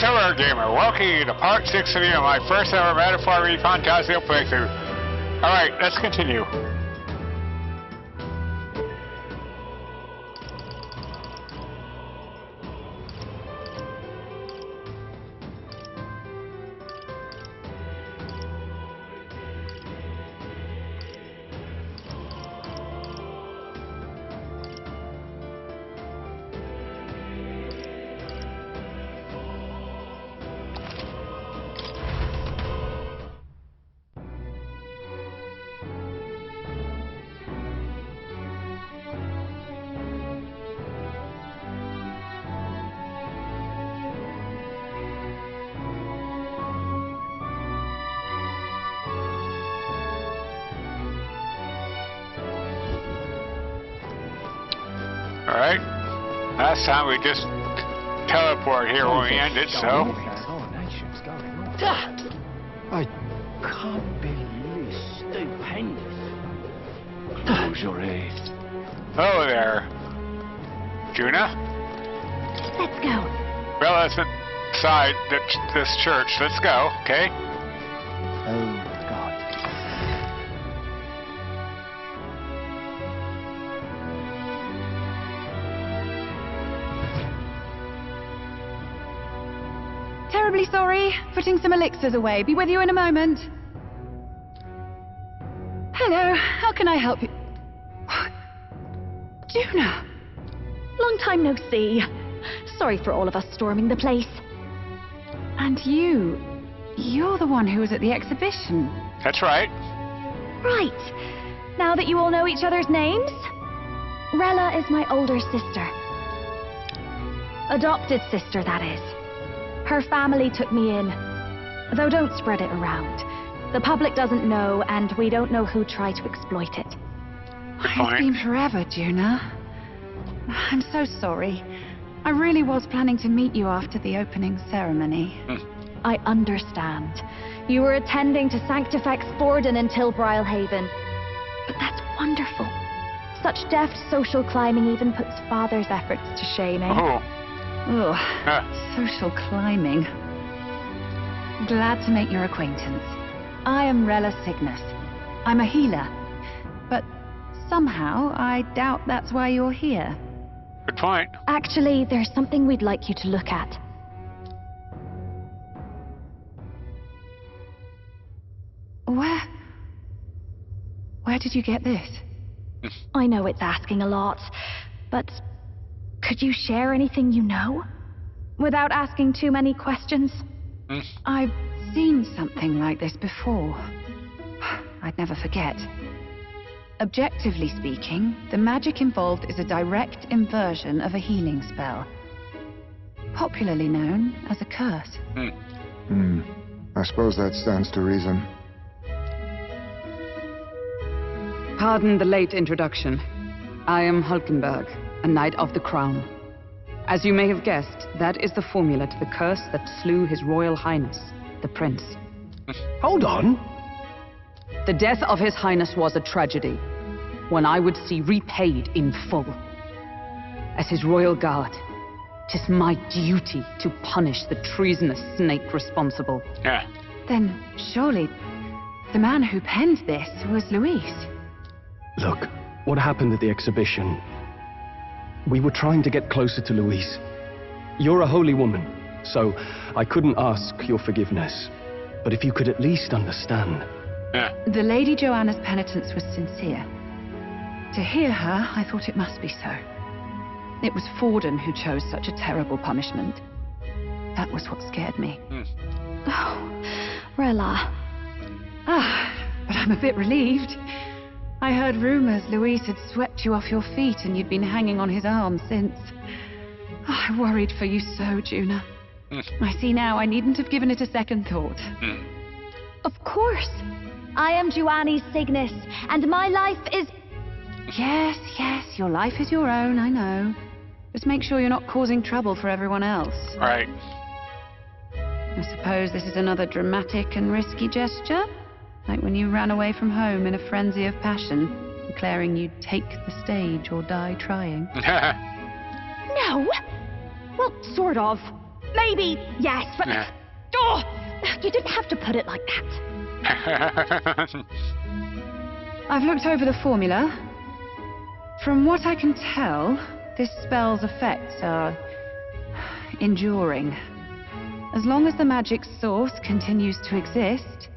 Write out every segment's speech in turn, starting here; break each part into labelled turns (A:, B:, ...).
A: Hello, gamer. Welcome you to part 6 of my first ever Metaphor ReFantazio playthrough. Alright, let's continue. Alright, last time we just teleported here when we ended, so...
B: I can't believe stupendous. Soiree.
A: Hello there, Junah.
C: Let's go.
A: Well, that's inside this church. Let's go, okay?
B: Oh, God.
C: Terribly sorry. Putting some elixirs away. Be with you in a moment. Hello. How can I help you? Junah.
D: Long time no see. Sorry for all of us storming the place.
C: And you're the one who was at the exhibition.
A: That's right.
D: Right. Now that you all know each other's names, Rella is my older sister. Adopted sister, that is. Her family took me in. Though don't spread it around. The public doesn't know, and we don't know who tried to exploit it.
C: It's been forever, Junah. I'm so sorry. I really was planning to meet you after the opening ceremony.
D: I understand. You were attending to Sanctifex Borden in Tilbrile Haven. But that's wonderful. Such deft social climbing even puts father's efforts to shame, eh?
A: Oh.
C: Ugh, social climbing. Glad to make your acquaintance. I am Rella Cygnus. I'm a healer. But somehow, I doubt that's why you're here.
A: Good point.
D: Actually, there's something we'd like you to look at.
C: Where did you get this?
D: I know it's asking a lot, but could you share anything you know? Without asking too many questions?
C: I've seen something like this before. I'd never forget. Objectively speaking, the magic involved is a direct inversion of a healing spell. Popularly known as a curse.
E: I suppose that stands to reason.
F: Pardon the late introduction. I am Hulkenberg, a Knight of the Crown. As you may have guessed, that is the formula to the curse that slew His Royal Highness, the Prince.
B: Hold on.
F: The death of His Highness was a tragedy, one I would see repaid in full. As His Royal Guard, 'tis my duty to punish the treasonous snake responsible.
A: Yeah.
C: Then surely the man who penned this was Luis.
B: Look, what happened at the exhibition? We were trying to get closer to Louise. You're a holy woman, so I couldn't ask your forgiveness. But if you could at least understand.
A: Yeah.
C: The Lady Joanna's penitence was sincere. To hear her, I thought it must be so. It was Forden who chose such a terrible punishment. That was what scared me.
D: Oh, Rella.
C: But I'm a bit relieved. I heard rumors Luis had swept you off your feet and you'd been hanging on his arm since. I worried for you so, Junah. I see now I needn't have given it a second thought.
D: Of course. I am Juani's Cygnus, and my life is...
C: Yes, your life is your own, I know. Just make sure you're not causing trouble for everyone else.
A: Right.
C: I suppose this is another dramatic and risky gesture? Like when you ran away from home in a frenzy of passion, declaring you'd take the stage or die trying.
D: No. Well, sort of. Maybe, yes, but...
A: Yeah.
D: Oh, you didn't have to put it like that.
C: I've looked over the formula. From what I can tell, this spell's effects are enduring. As long as the magic source continues to exist,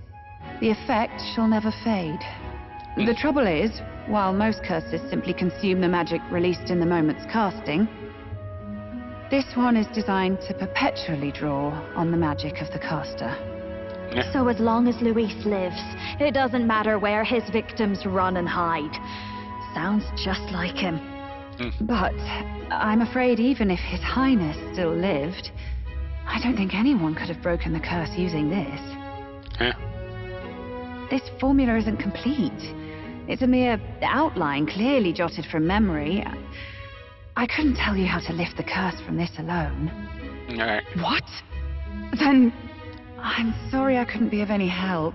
C: the effect shall never fade. The trouble is, while most curses simply consume the magic released in the moment's casting, this one is designed to perpetually draw on the magic of the caster.
D: So as long as Luis lives, it doesn't matter where his victims run and hide. Sounds just like him.
C: But I'm afraid even if His Highness still lived, I don't think anyone could have broken the curse using this. This formula isn't complete. It's a mere outline, clearly jotted from memory. I couldn't tell you how to lift the curse from this alone.
A: Alright.
C: What? Then... I'm sorry I couldn't be of any help.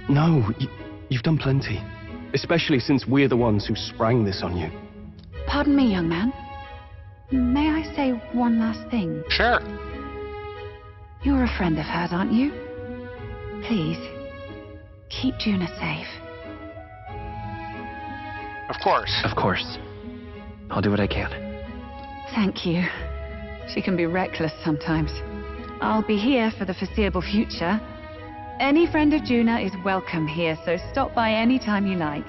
B: No, you've done plenty. Especially since we're the ones who sprang this on you.
C: Pardon me, young man. May I say one last thing?
A: Sure.
C: You're a friend of hers, aren't you? Please, keep Junah safe.
A: Of course.
G: Of course. I'll do what I can.
C: Thank you. She can be reckless sometimes. I'll be here for the foreseeable future. Any friend of Junah is welcome here, so stop by any time you like.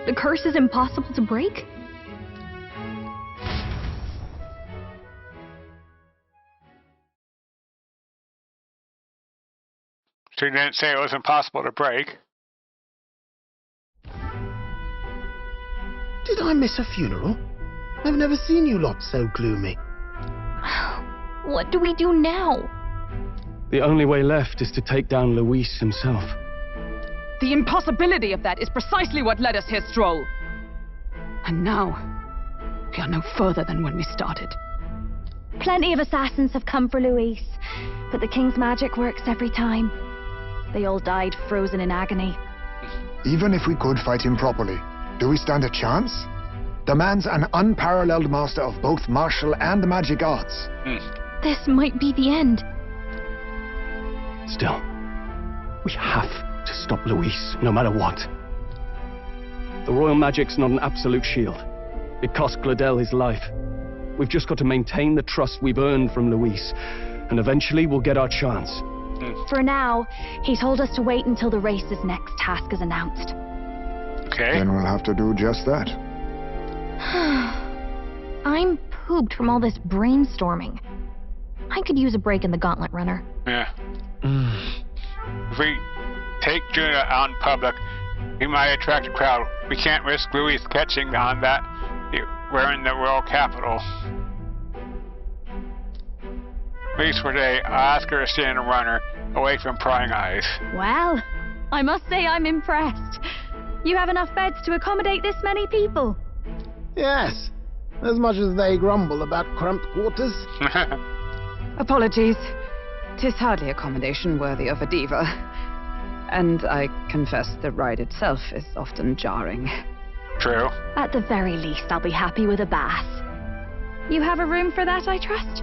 D: The curse is impossible to break?
A: She didn't say it was impossible to break.
H: Did I miss a funeral? I've never seen you lot so gloomy.
D: What do we do now?
B: The only way left is to take down Luis himself.
F: The impossibility of that is precisely what led us here, Strohl. And now, we are no further than when we started.
D: Plenty of assassins have come for Luis, but the king's magic works every time. They all died frozen in agony.
E: Even if we could fight him properly, do we stand a chance? The man's an unparalleled master of both martial and magic arts.
D: This might be the end.
B: Still, we have to stop Luis, no matter what. The royal magic's not an absolute shield. It cost Gladel his life. We've just got to maintain the trust we've earned from Luis, and eventually we'll get our chance.
D: For now, he told us to wait until the race's next task is announced.
A: Okay.
E: Then we'll have to do just that.
D: I'm pooped from all this brainstorming. I could use a break in the Gauntlet runner.
A: Yeah. If we take Junah out in public, he might attract a crowd. We can't risk Luis catching on that. We're in the royal capital. At least for today, I'll ask her to stay in a runner, away from prying eyes.
D: Well, I must say I'm impressed. You have enough beds to accommodate this many people.
H: Yes, as much as they grumble about cramped quarters.
F: Apologies. 'Tis hardly accommodation worthy of a diva. And I confess the ride itself is often jarring.
A: True.
D: At the very least, I'll be happy with a bath. You have a room for that, I trust?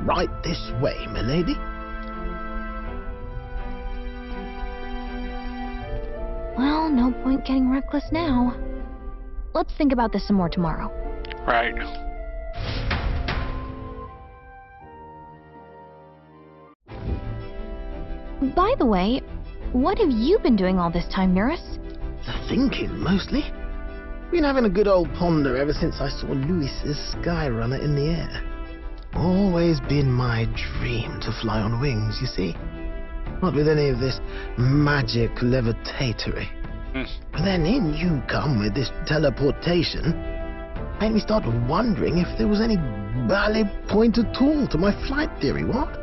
H: Right this way, milady.
D: Well, no point getting reckless now. Let's think about this some more tomorrow.
A: Right.
D: By the way, what have you been doing all this time, Eurus?
H: Thinking, mostly. Been having a good old ponder ever since I saw Luis's Skyrunner in the air. Always been my dream to fly on wings, you see. Not with any of this magic levitatory. But then in you come with this teleportation. Made me start wondering if there was any valid point at all to my flight theory, what?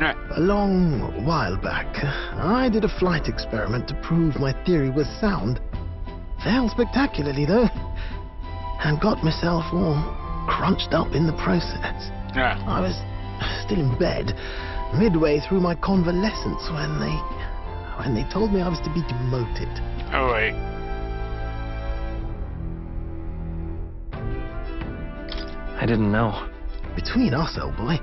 H: A long while back, I did a flight experiment to prove my theory was sound. Failed spectacularly, though, and got myself all crunched up in the process. I was still in bed, midway through my convalescence, when they told me I was to be demoted.
A: Oh, wait.
G: I didn't know.
H: Between us, old boy,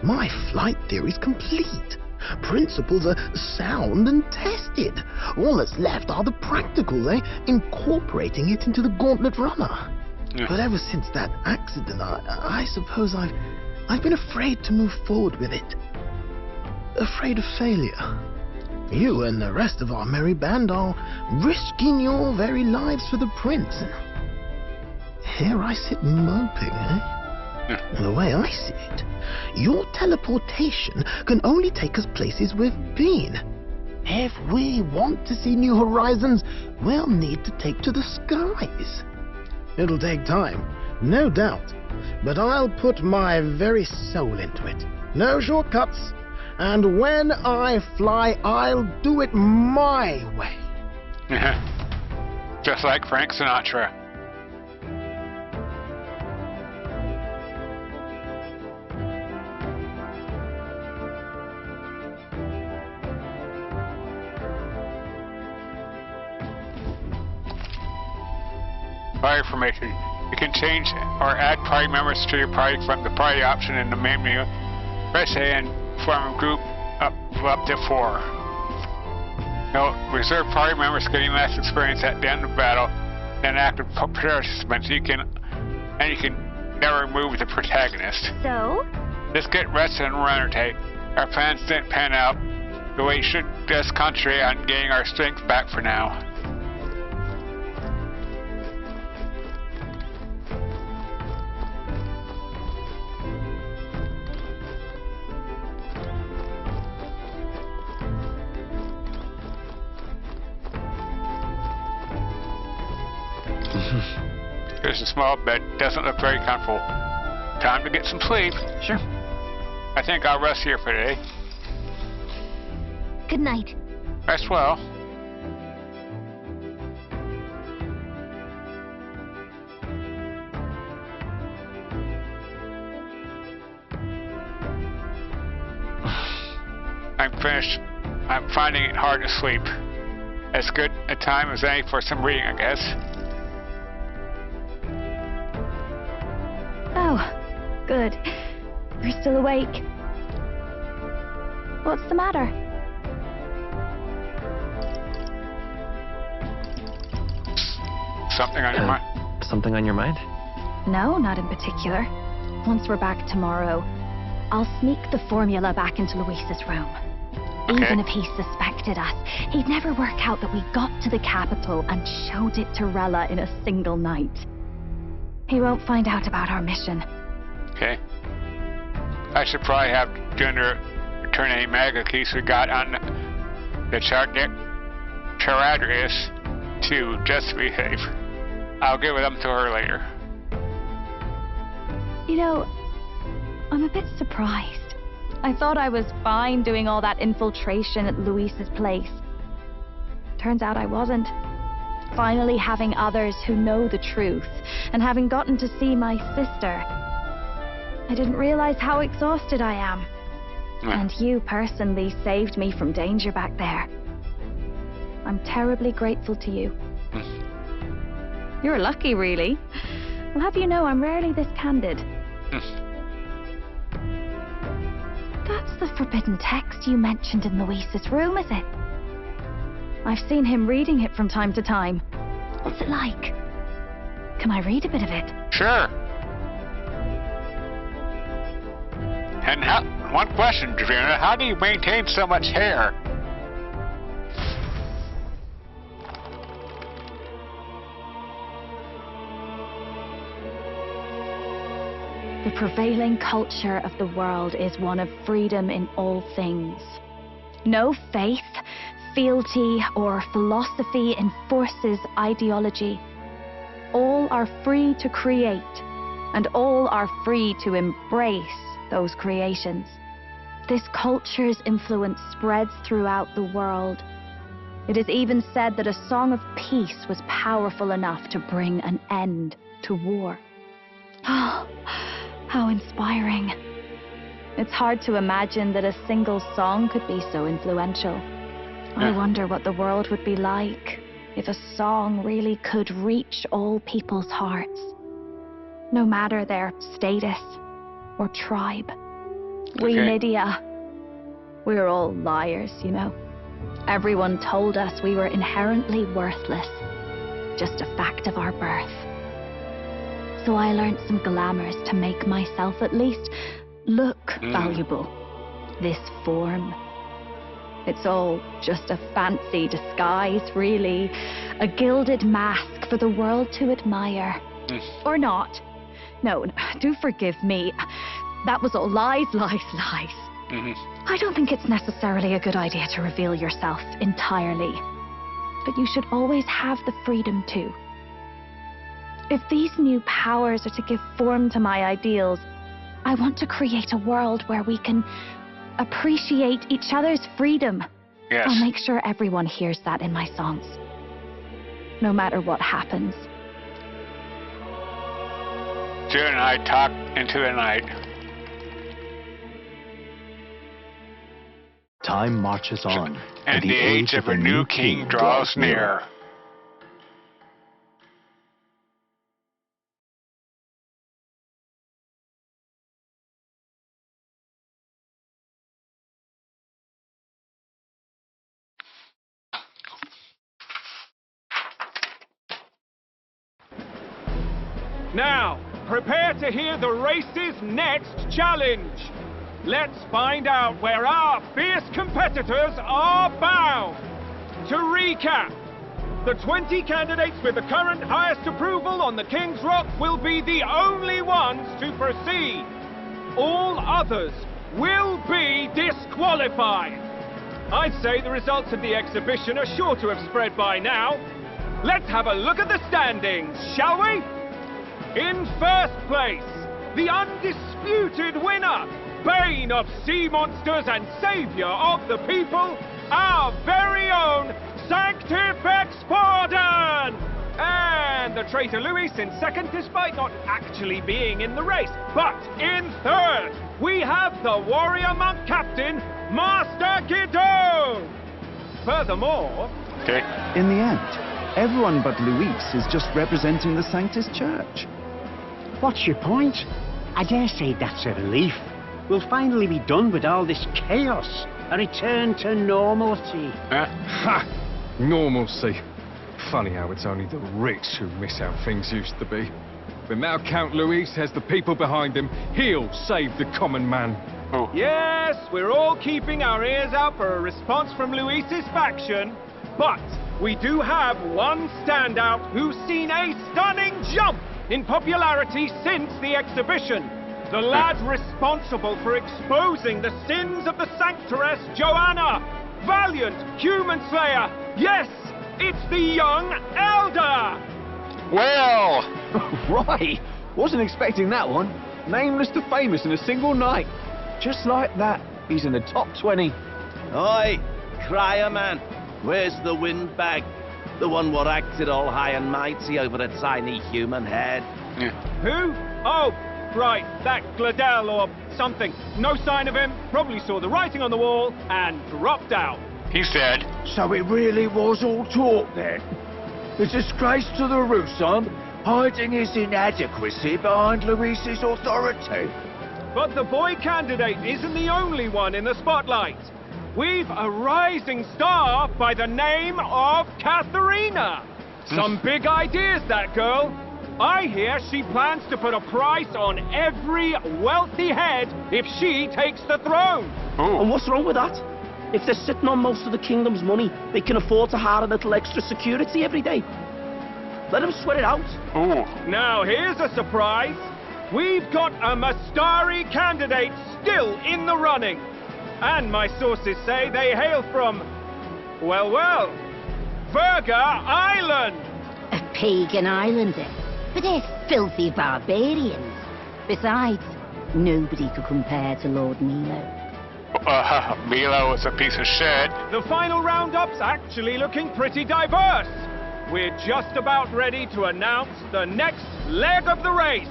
H: my flight theory's complete. Principles are sound and tested. All that's left are the practicals, incorporating it into the Gauntlet runner.
A: Yeah.
H: But ever since that accident, I suppose I've been afraid to move forward with it. Afraid of failure. You and the rest of our merry band are risking your very lives for the prince. Here I sit moping, The way I see it, your teleportation can only take us places we've been. If we want to see new horizons, we'll need to take to the skies. It'll take time, no doubt, but I'll put my very soul into it. No shortcuts. And when I fly, I'll do it my way.
A: Just like Frank Sinatra. Party formation. You can change or add party members to your party from the party option in the main menu. Press A and form a group up to 4. Note, reserve party members getting less experience at the end of battle than active participants. You can never remove the protagonist.
D: So?
A: Just get rest and rotate. Our plans didn't pan out, so we should just concentrate on getting our strength back for now. There's a small bed, doesn't look very comfortable. Time to get some sleep.
G: Sure.
A: I think I'll rest here for today.
D: Good night.
A: Rest well. I'm finished. I'm finding it hard to sleep. As good a time as any for some reading, I guess.
D: Oh, good. You're still awake. What's the matter?
A: Something on your mind?
G: Something on your mind?
D: No, not in particular. Once we're back tomorrow, I'll sneak the formula back into Luis's room.
A: Okay.
D: Even if he suspected us, he'd never work out that we got to the capital and showed it to Rella in a single night. He won't find out about our mission.
A: Okay. I should probably have Junah return any mega keys we got on the Charadrius too, just to be safe. I'll give them to her later.
D: You know, I'm a bit surprised. I thought I was fine doing all that infiltration at Luis's place. Turns out I wasn't. Finally having others who know the truth, and having gotten to see my sister, I didn't realize how exhausted I am. And you personally saved me from danger back there. I'm terribly grateful to you. You're lucky, really. I'll have you know I'm rarely this candid. That's the forbidden text you mentioned in Luis's room, is it? I've seen him reading it from time to time. What's it like? Can I read a bit of it?
A: Sure. And one question, Devine, how do you maintain so much hair?
D: The prevailing culture of the world is one of freedom in all things. No faith, fealty, or philosophy enforces ideology. All are free to create, and all are free to embrace those creations. This culture's influence spreads throughout the world. It is even said that a song of peace was powerful enough to bring an end to war. Oh, how inspiring. It's hard to imagine that a single song could be so influential. I wonder what the world would be like if a song really could reach all people's hearts, no matter their status, or tribe. We Nydia, we're all liars, you know. Everyone told us we were inherently worthless, just a fact of our birth. So I learned some glamours to make myself at least look valuable. This form, it's all just a fancy disguise, really. A gilded mask for the world to admire. Or not. No, do forgive me. That was all lies, lies, lies. I don't think it's necessarily a good idea to reveal yourself entirely. But you should always have the freedom to. If these new powers are to give form to my ideals, I want to create a world where we can appreciate each other's freedom.
A: Yes.
D: I'll make sure everyone hears that in my songs. No matter what happens.
A: Junah and I talk into the night.
I: Time marches on,
A: And the age of a new king draws near.
J: Now, prepare to hear the race's next challenge. Let's find out where our fierce competitors are bound. To recap, the 20 candidates with the current highest approval on the King's Rock will be the only ones to proceed. All others will be disqualified. I'd say the results of the exhibition are sure to have spread by now. Let's have a look at the standings, shall we? In first place, the undisputed winner, bane of sea monsters and savior of the people, our very own Sanctifex Pardon! And the traitor Luis in second, despite not actually being in the race. But in third, we have the warrior monk captain, Master Gidon! Furthermore...
K: In the end, everyone but Luis is just representing the Sanctus Church.
L: What's your point? I dare say that's a relief. We'll finally be done with all this chaos. A return to normalcy.
M: Ha! Normalcy. Funny how it's only the rich who miss how things used to be. But now Count Luis has the people behind him. He'll save the common man.
J: Yes, we're all keeping our ears out for a response from Luis's faction. But we do have one standout who's seen a stunning jump in popularity since the exhibition. The lad responsible for exposing the sins of the Sanctress Joanna. Valiant human slayer. Yes, it's the young elder.
A: Well!
K: Right, wasn't expecting that one. Nameless to famous in a single night. Just like that, he's in the top 20.
N: Oi, crier man, where's the windbag? The one what acted all high and mighty over a tiny human head.
J: Who? Oh, right, that Gladel or something. No sign of him, probably saw the writing on the wall and dropped out.
A: He said.
O: So it really was all talk then? The disgrace to the Rusum, hiding his inadequacy behind Luis's authority.
J: But the boy candidate isn't the only one in the spotlight. We've a rising star by the name of Katharina. Some big ideas, that girl. I hear she plans to put a price on every wealthy head if she takes the throne.
P: And what's wrong with that? If they're sitting on most of the kingdom's money, they can afford to hire a little extra security every day. Let them sweat it out.
J: Now here's a surprise. We've got a Mastari candidate still in the running. And my sources say they hail from, well, Virga Island.
Q: A pagan island, but they're filthy barbarians. Besides, nobody could compare to Lord Milo.
A: Milo is a piece of shit.
J: The final roundup's actually looking pretty diverse. We're just about ready to announce the next leg of the race.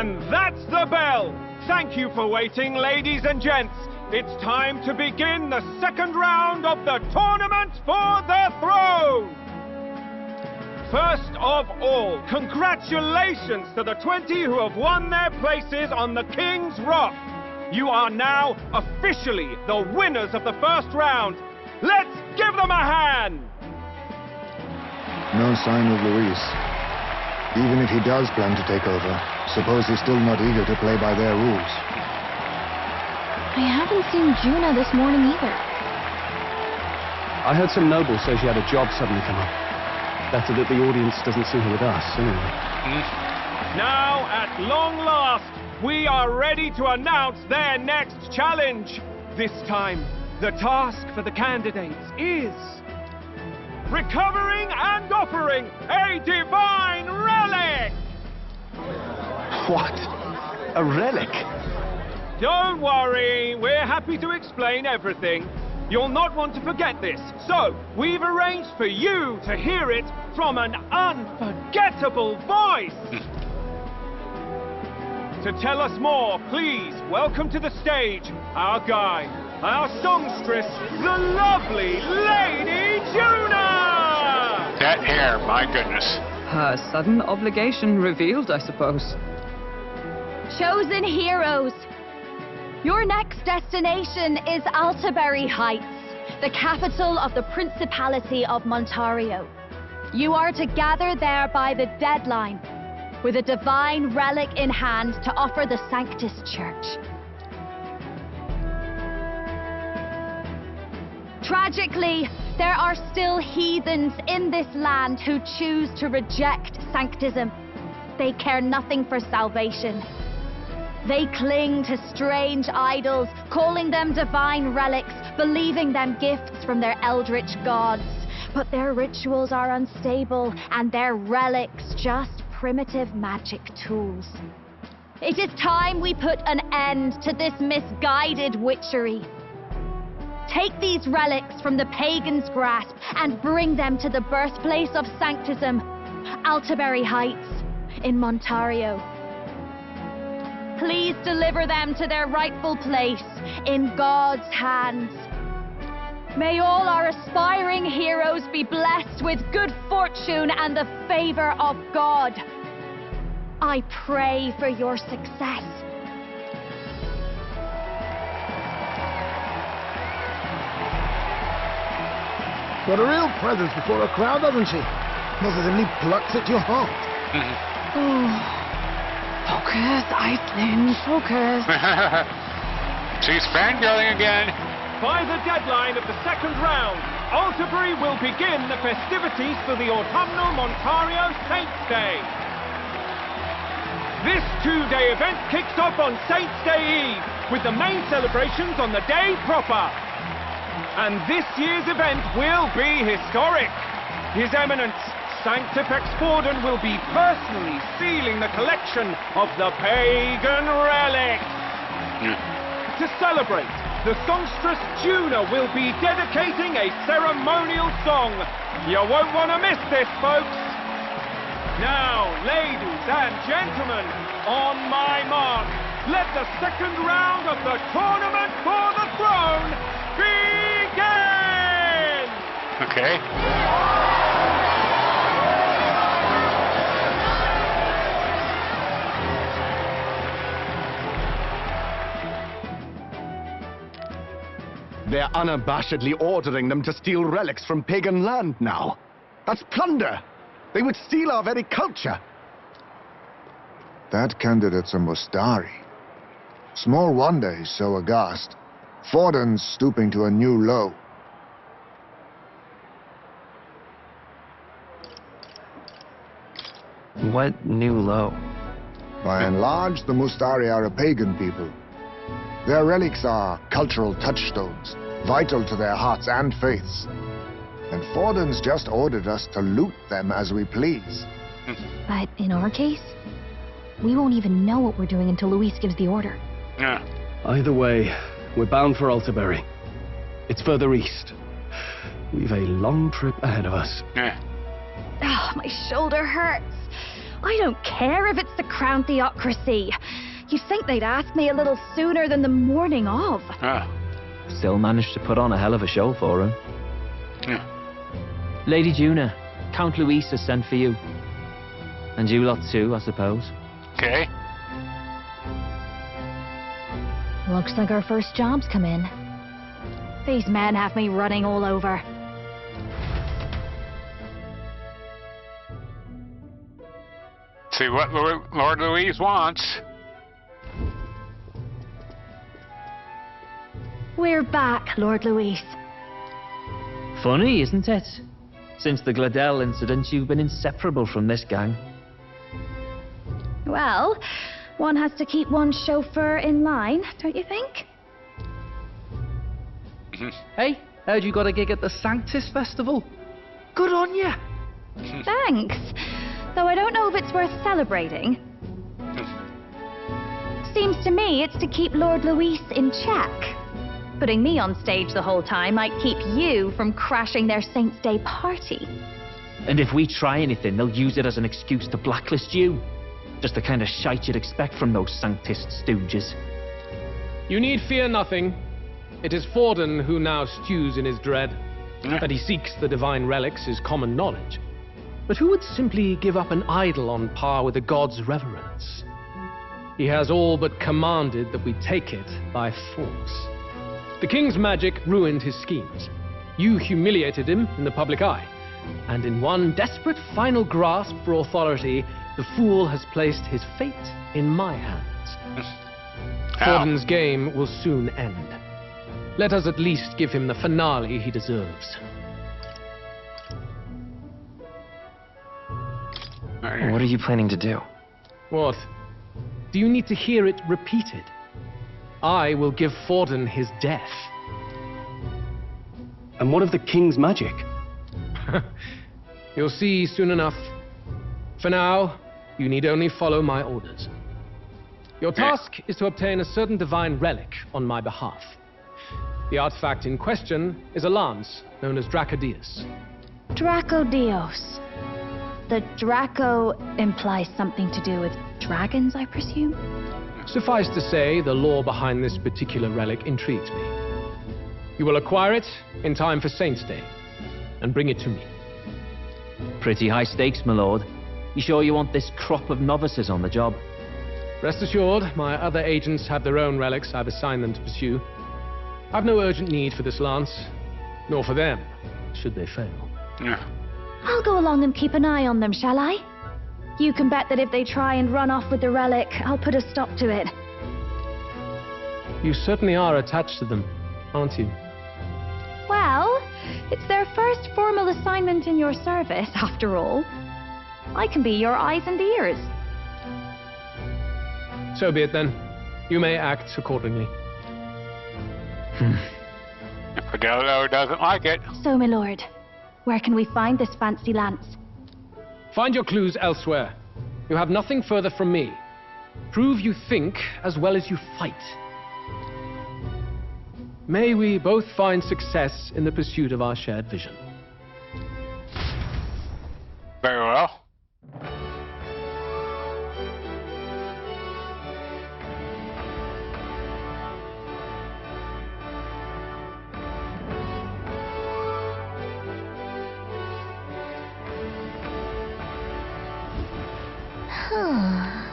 J: And that's the bell! Thank you for waiting, ladies and gents. It's time to begin the second round of the tournament for the throne! First of all, congratulations to the 20 who have won their places on the King's Rock. You are now officially the winners of the first round. Let's give them a hand!
E: No sign of Luis. Even if he does plan to take over, suppose he's still not eager to play by their rules.
D: I haven't seen Junah this morning either.
B: I heard some noble say she had a job suddenly come up. Better that the audience doesn't see her with us, anyway.
J: Now, at long last, we are ready to announce their next challenge. This time, the task for the candidates is recovering and offering a Devine Relic!
K: What? A relic?
J: Don't worry, we're happy to explain everything. You'll not want to forget this, so we've arranged for you to hear it from an unforgettable voice. To tell us more, please welcome to the stage our guide, our songstress, the lovely Lady Junah!
A: That hair, my goodness.
F: Her sudden obligation revealed, I suppose.
D: Chosen heroes, your next destination is Altaberry Heights, the capital of the Principality of Montario. You are to gather there by the deadline, with a divine relic in hand to offer the Sanctus Church. Tragically, there are still heathens in this land who choose to reject sanctism. They care nothing for salvation. They cling to strange idols, calling them divine relics, believing them gifts from their eldritch gods. But their rituals are unstable, and their relics just primitive magic tools. It is time we put an end to this misguided witchery. Take these relics from the pagan's grasp and bring them to the birthplace of sanctism, Altaberry Heights, in Montario. Please deliver them to their rightful place in God's hands. May all our aspiring heroes be blessed with good fortune and the favor of God. I pray for your success.
H: Got a real presence before a crowd, hasn't she? Positively plucks at your heart.
F: Focus, Iceland, focus.
A: She's fangirling again.
J: By the deadline of the second round, Altaberry will begin the festivities for the autumnal Montario Saints' Day. This two-day event kicks off on Saints' Day Eve, with the main celebrations on the day proper. And this year's event will be historic. His Eminence, Sanctifex Forden, will be personally sealing the collection of the pagan relics. To celebrate, the songstress Junah will be dedicating a ceremonial song. You won't want to miss this, folks. Now, ladies and gentlemen, on my mark, let the second round of the tournament for the throne begin!
A: Okay.
K: They're unabashedly ordering them to steal relics from pagan land now. That's plunder. They would steal our very culture.
E: That candidate's a Mustari. Small wonder he's so aghast. Forden's stooping to a new low.
G: What new low?
E: By and large, the Mustari are a pagan people. Their relics are cultural touchstones, vital to their hearts and faiths. And Forden's just ordered us to loot them as we please.
D: But in our case, we won't even know what we're doing until Luis gives the order.
A: Yeah.
B: Either way, we're bound for Altaberry. It's further east. We've a long trip ahead of us.
A: Yeah.
D: Oh, my shoulder hurts. I don't care if it's the crown theocracy. You'd think they'd ask me a little sooner than the morning of.
G: Still managed to put on a hell of a show for him. Lady Junah, Count Luis has sent for you. And you lot too, I suppose.
A: Okay.
D: Looks like our first job's come in. These men have me running all over.
A: See what Lord Louise wants.
D: We're back, Lord Luis.
G: Funny, isn't it? Since the Gladel incident, you've been inseparable from this gang.
D: Well, one has to keep one's chauffeur in line, don't you think?
I: Hey, heard you got a gig at the Sanctus Festival. Good on ya.
D: Thanks. Though I don't know if it's worth celebrating. Seems to me it's to keep Lord Luis in check. Putting me on stage the whole time might keep you from crashing their Saints' Day party.
G: And if we try anything, they'll use it as an excuse to blacklist you. Just the kind of shite you'd expect from those Sanctist stooges.
J: You need fear nothing. It is Forden who now stews in his dread. That he seeks the divine relics is common knowledge. But who would simply give up an idol on par with the god's reverence? He has all but commanded that we take it by force. The king's magic ruined his schemes. You humiliated him in the public eye. And in one desperate final grasp for authority, the fool has placed his fate in my hands. Forden's game will soon end. Let us at least give him the finale he deserves.
G: What are you planning to do?
J: What? Do you need to hear it repeated? I will give Forden his death.
B: And what of the king's magic?
J: You'll see soon enough. For now, you need only follow my orders. Your task is to obtain a certain divine relic on my behalf. The artifact in question is a lance known as Dracodios.
D: Dracodios. The Draco implies something to do with dragons, I presume?
J: Suffice to say, the lore behind this particular relic intrigues me. You will acquire it in time for Saints' Day, and bring it to me.
G: Pretty high stakes, my lord. You sure you want this crop of novices on the job?
J: Rest assured, my other agents have their own relics I've assigned them to pursue. I've no urgent need for this lance, nor for them, should they fail.
D: I'll go along and keep an eye on them, shall I? You can bet that if they try and run off with the relic, I'll put a stop to it.
J: You certainly are attached to them, aren't you?
D: Well, it's their first formal assignment in your service, after all. I can be your eyes and ears.
J: So be it then. You may act accordingly.
A: Fidelio doesn't like it.
D: So, my lord, where can we find this fancy lance?
J: Find your clues elsewhere. You have nothing further from me. Prove you think as well as you fight. May we both find success in the pursuit of our shared vision.
A: Very well.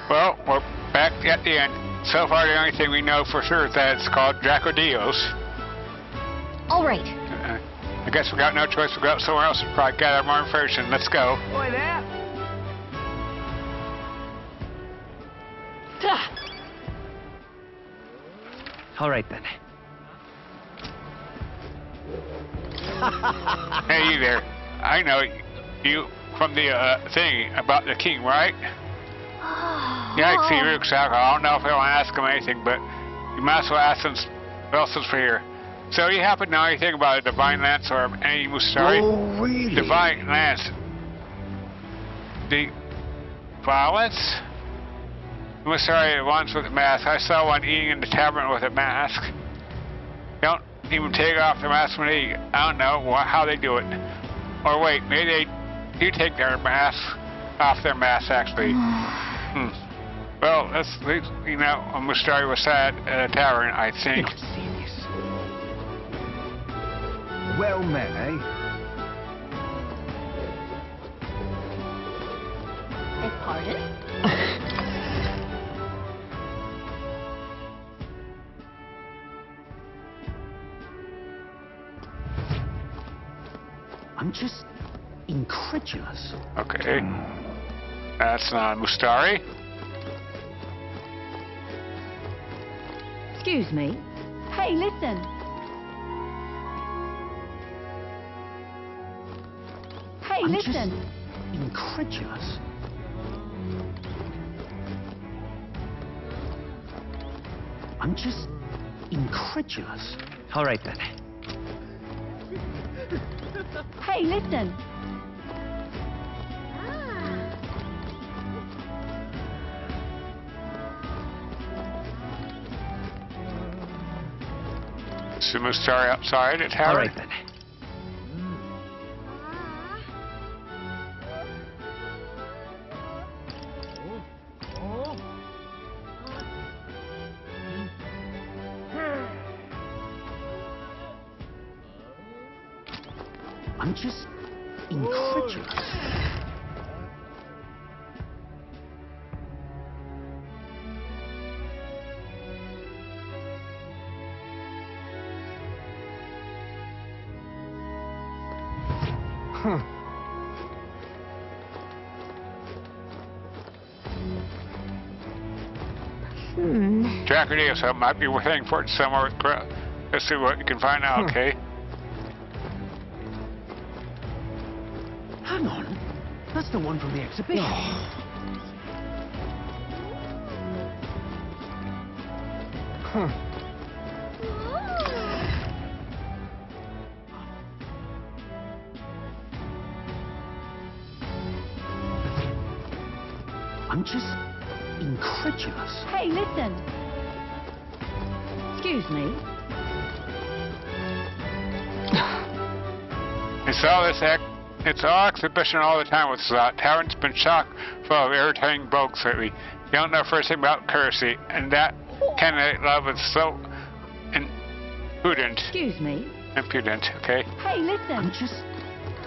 A: Well, we're back at the end. So far, the only thing we know for sure is that it's called Dracodios.
D: All right.
A: I guess we got no choice. We'll go up somewhere else and probably gather more information. Let's go.
O: Oi there!
G: All right, then.
A: Hey, you there. I know you from the thing about the king, right? Yeah, I see Rucksack. I don't know if I want to ask him anything, but you might as well ask him what else is for here. So you happen to know anything about a divine lance or any Musari?
O: Oh, really?
A: Divine lance. The violence? Musari ones with a mask. I saw one eating in the tavern with a mask. Don't even take off their mask when they eat. I don't know how they do it. Or wait, maybe they do take their mask. off their masks, actually. Well, let's leave, you know, Mustari was at a tavern, I think.
O: Well met, eh?
D: Beg pardon?
L: I'm just incredulous.
A: Okay. That's not Mustari.
C: Excuse me.
D: Hey, listen. Hey,
L: I'm
D: listen.
L: just incredulous. I'm just incredulous.
G: All right then.
D: Hey, listen.
A: Is the Mustari outside at tavern?
G: All right then.
L: I'm just incredulous.
A: Dracodios, so it might be worth heading for it somewhere. Let's see what you can find out, okay?
L: Hang on. That's the one from the exhibition. I'm just incredulous.
D: Hey, listen.
C: Excuse me.
A: It's all exhibition all the time with Tavern's been chock full of irritating bugs lately. You don't know first thing about courtesy, and that candidate love is so impudent.
C: Excuse me.
A: Impudent, okay?
D: Hey, listen.
L: I'm just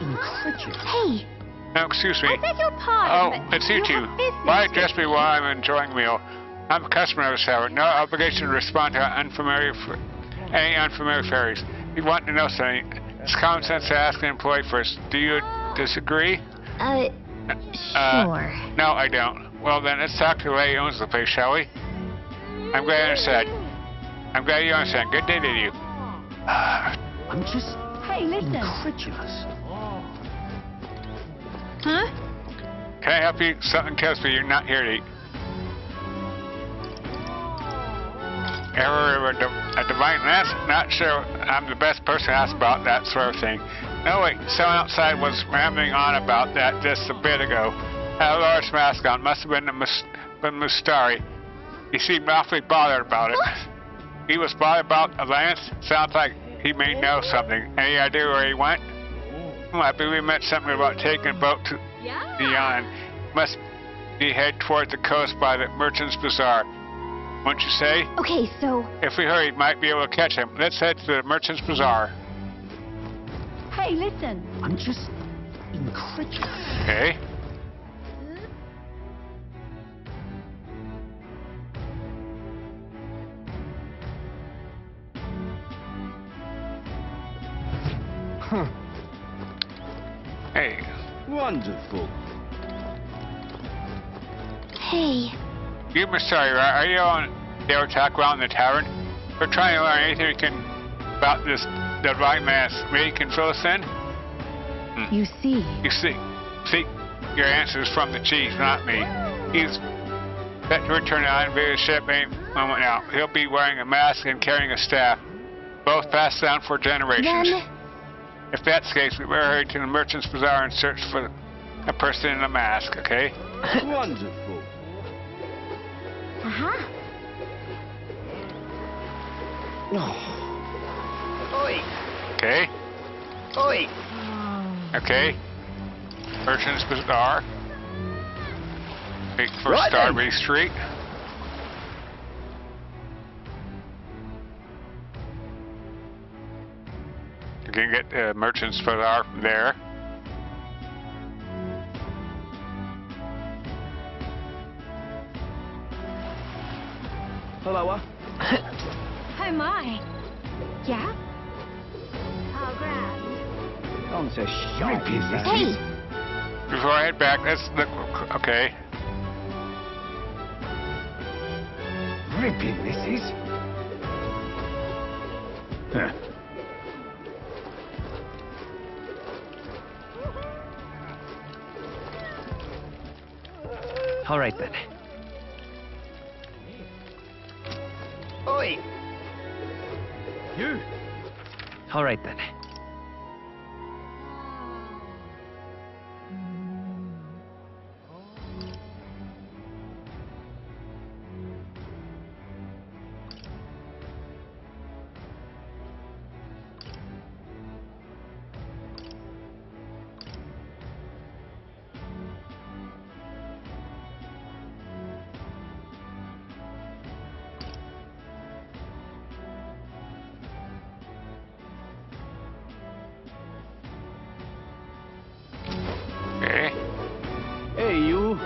L: incredulous.
D: Hey.
A: No, excuse me.
D: I beg your pardon.
A: Oh, it's you two. Why address me while I'm enjoying a meal? I'm a customer of the tavern. No obligation to respond to any unfamiliar fairies. If you want to know something, it's common sense to ask an employee first. Do you disagree?
D: Sure.
A: No, I don't. Well then, let's talk to the lady who owns the place, shall we? I'm glad you understand. I'm glad you understand. Good day to you.
L: I'm just incredulous.
D: Huh?
A: Can I help you? Something tells me you're not here to eat. Ever a divine lance? Not sure I'm the best person to ask about that sort of thing. No, wait, someone outside was rambling on about that just a bit ago. Had a large mask on. Must have been Mustari. He seemed awfully bothered about it. He was bothered about a lance? Sounds like he may know something. Any idea where he went? I believe we meant something about taking a boat to the island. Must be head towards the coast by the Merchant's Bazaar. Won't you say?
D: Okay, so...
A: If we hurry, might be able to catch him. Let's head to the Merchant's Bazaar.
D: Hey, listen.
L: I'm just incredulous.
A: Okay. Hey.
N: Wonderful.
D: Hey.
A: You, Mr. Are you on there talk around the tavern? We're trying to learn anything we can about this divine mass. Maybe you can fill us in?
C: You see.
A: You see, your answer is from the chief, not me. He's set to return to Island Via ship any moment now. He'll be wearing a mask and carrying a staff, both passed down for generations.
D: Then...
A: If that's the case, we better hurry to the Merchant's Bazaar and search for a person in a mask, okay?
N: Wonderful.
D: Uh-huh.
L: Oi!
A: Okay.
L: Oi!
A: Okay. Merchant's Bazaar. Wait for Starbase Street. You can get merchants for there.
P: Hello.
D: Oh my. Yeah? Oh, grand.
O: On to shite.
Q: Hey!
A: Before I head back, let's look. Okay.
O: Ripping this is. Huh.
R: All right then.
O: Oi! You!
R: All right then.
O: Hey, you.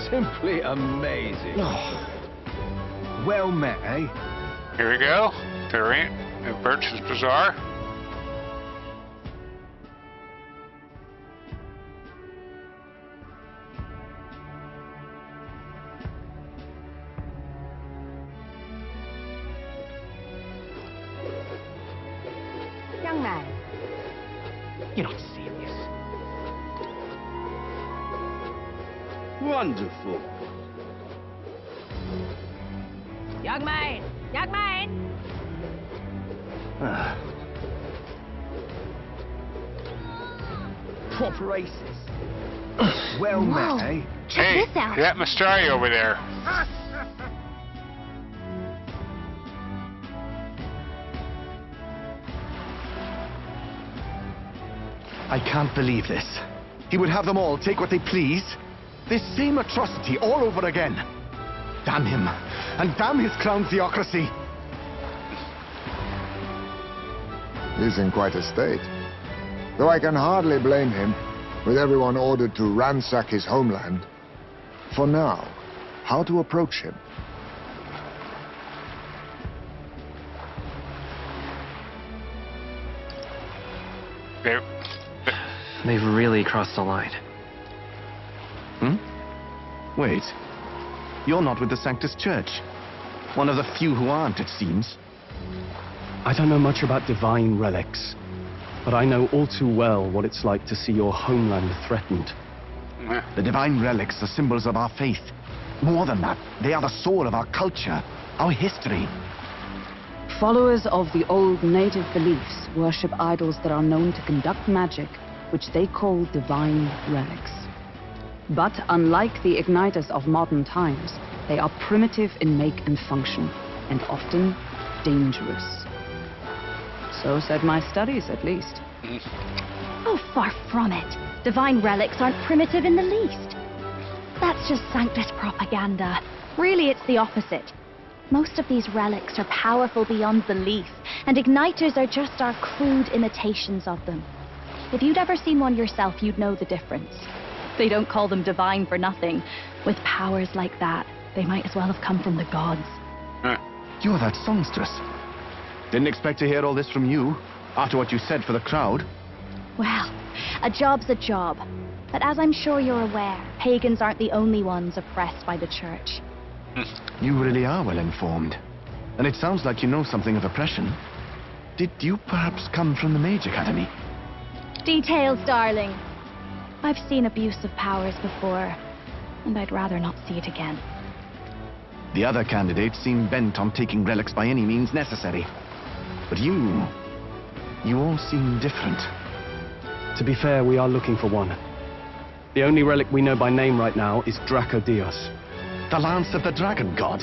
O: Simply amazing. Well met, eh?
A: Here we go. There ain't Birch's Bazaar.
Q: Young man.
R: You're not serious.
N: Wonderful.
Q: Young man! Young man!
O: Proper aces. Well
Q: Whoa.
O: met, eh?
Q: Check
A: Hey,
Q: this out.
A: that Mystari over there.
B: I can't believe this. He would have them all take what they please. This same atrocity all over again. Damn him. And damn his crown theocracy.
E: He's in quite a state. Though I can hardly blame him, with everyone ordered to ransack his homeland. For now, how to approach him?
R: They've really crossed the line.
B: Wait. You're not with the Sanctus Church. One of the few who aren't, it seems. I don't know much about divine relics, but I know all too well what it's like to see your homeland threatened. The divine relics are symbols of our faith. More than that, they are the soul of our culture, our history.
F: Followers of the old native beliefs worship idols that are known to conduct magic, which they call divine relics. But unlike the igniters of modern times, they are primitive in make and function, and often dangerous. So said my studies, at least.
D: Oh, far from it. Divine relics aren't primitive in the least. That's just Sanctus propaganda. Really, it's the opposite. Most of these relics are powerful beyond belief, and igniters are just our crude imitations of them. If you'd ever seen one yourself, you'd know the difference. They don't call them divine for nothing. With powers like that, they might as well have come from the gods.
B: You're that songstress. Didn't expect to hear all this from you, after what you said for the crowd.
D: Well, a job's a job. But as I'm sure you're aware, pagans aren't the only ones oppressed by the church.
B: You really are well informed. And it sounds like you know something of oppression. Did you perhaps come from the Mage Academy?
D: Details, darling. I've seen abuse of powers before, and I'd rather not see it again.
B: The other candidates seem bent on taking relics by any means necessary. But you all seem different. To be fair, we are looking for one. The only relic we know by name right now is Dracodios. The lance of the dragon god.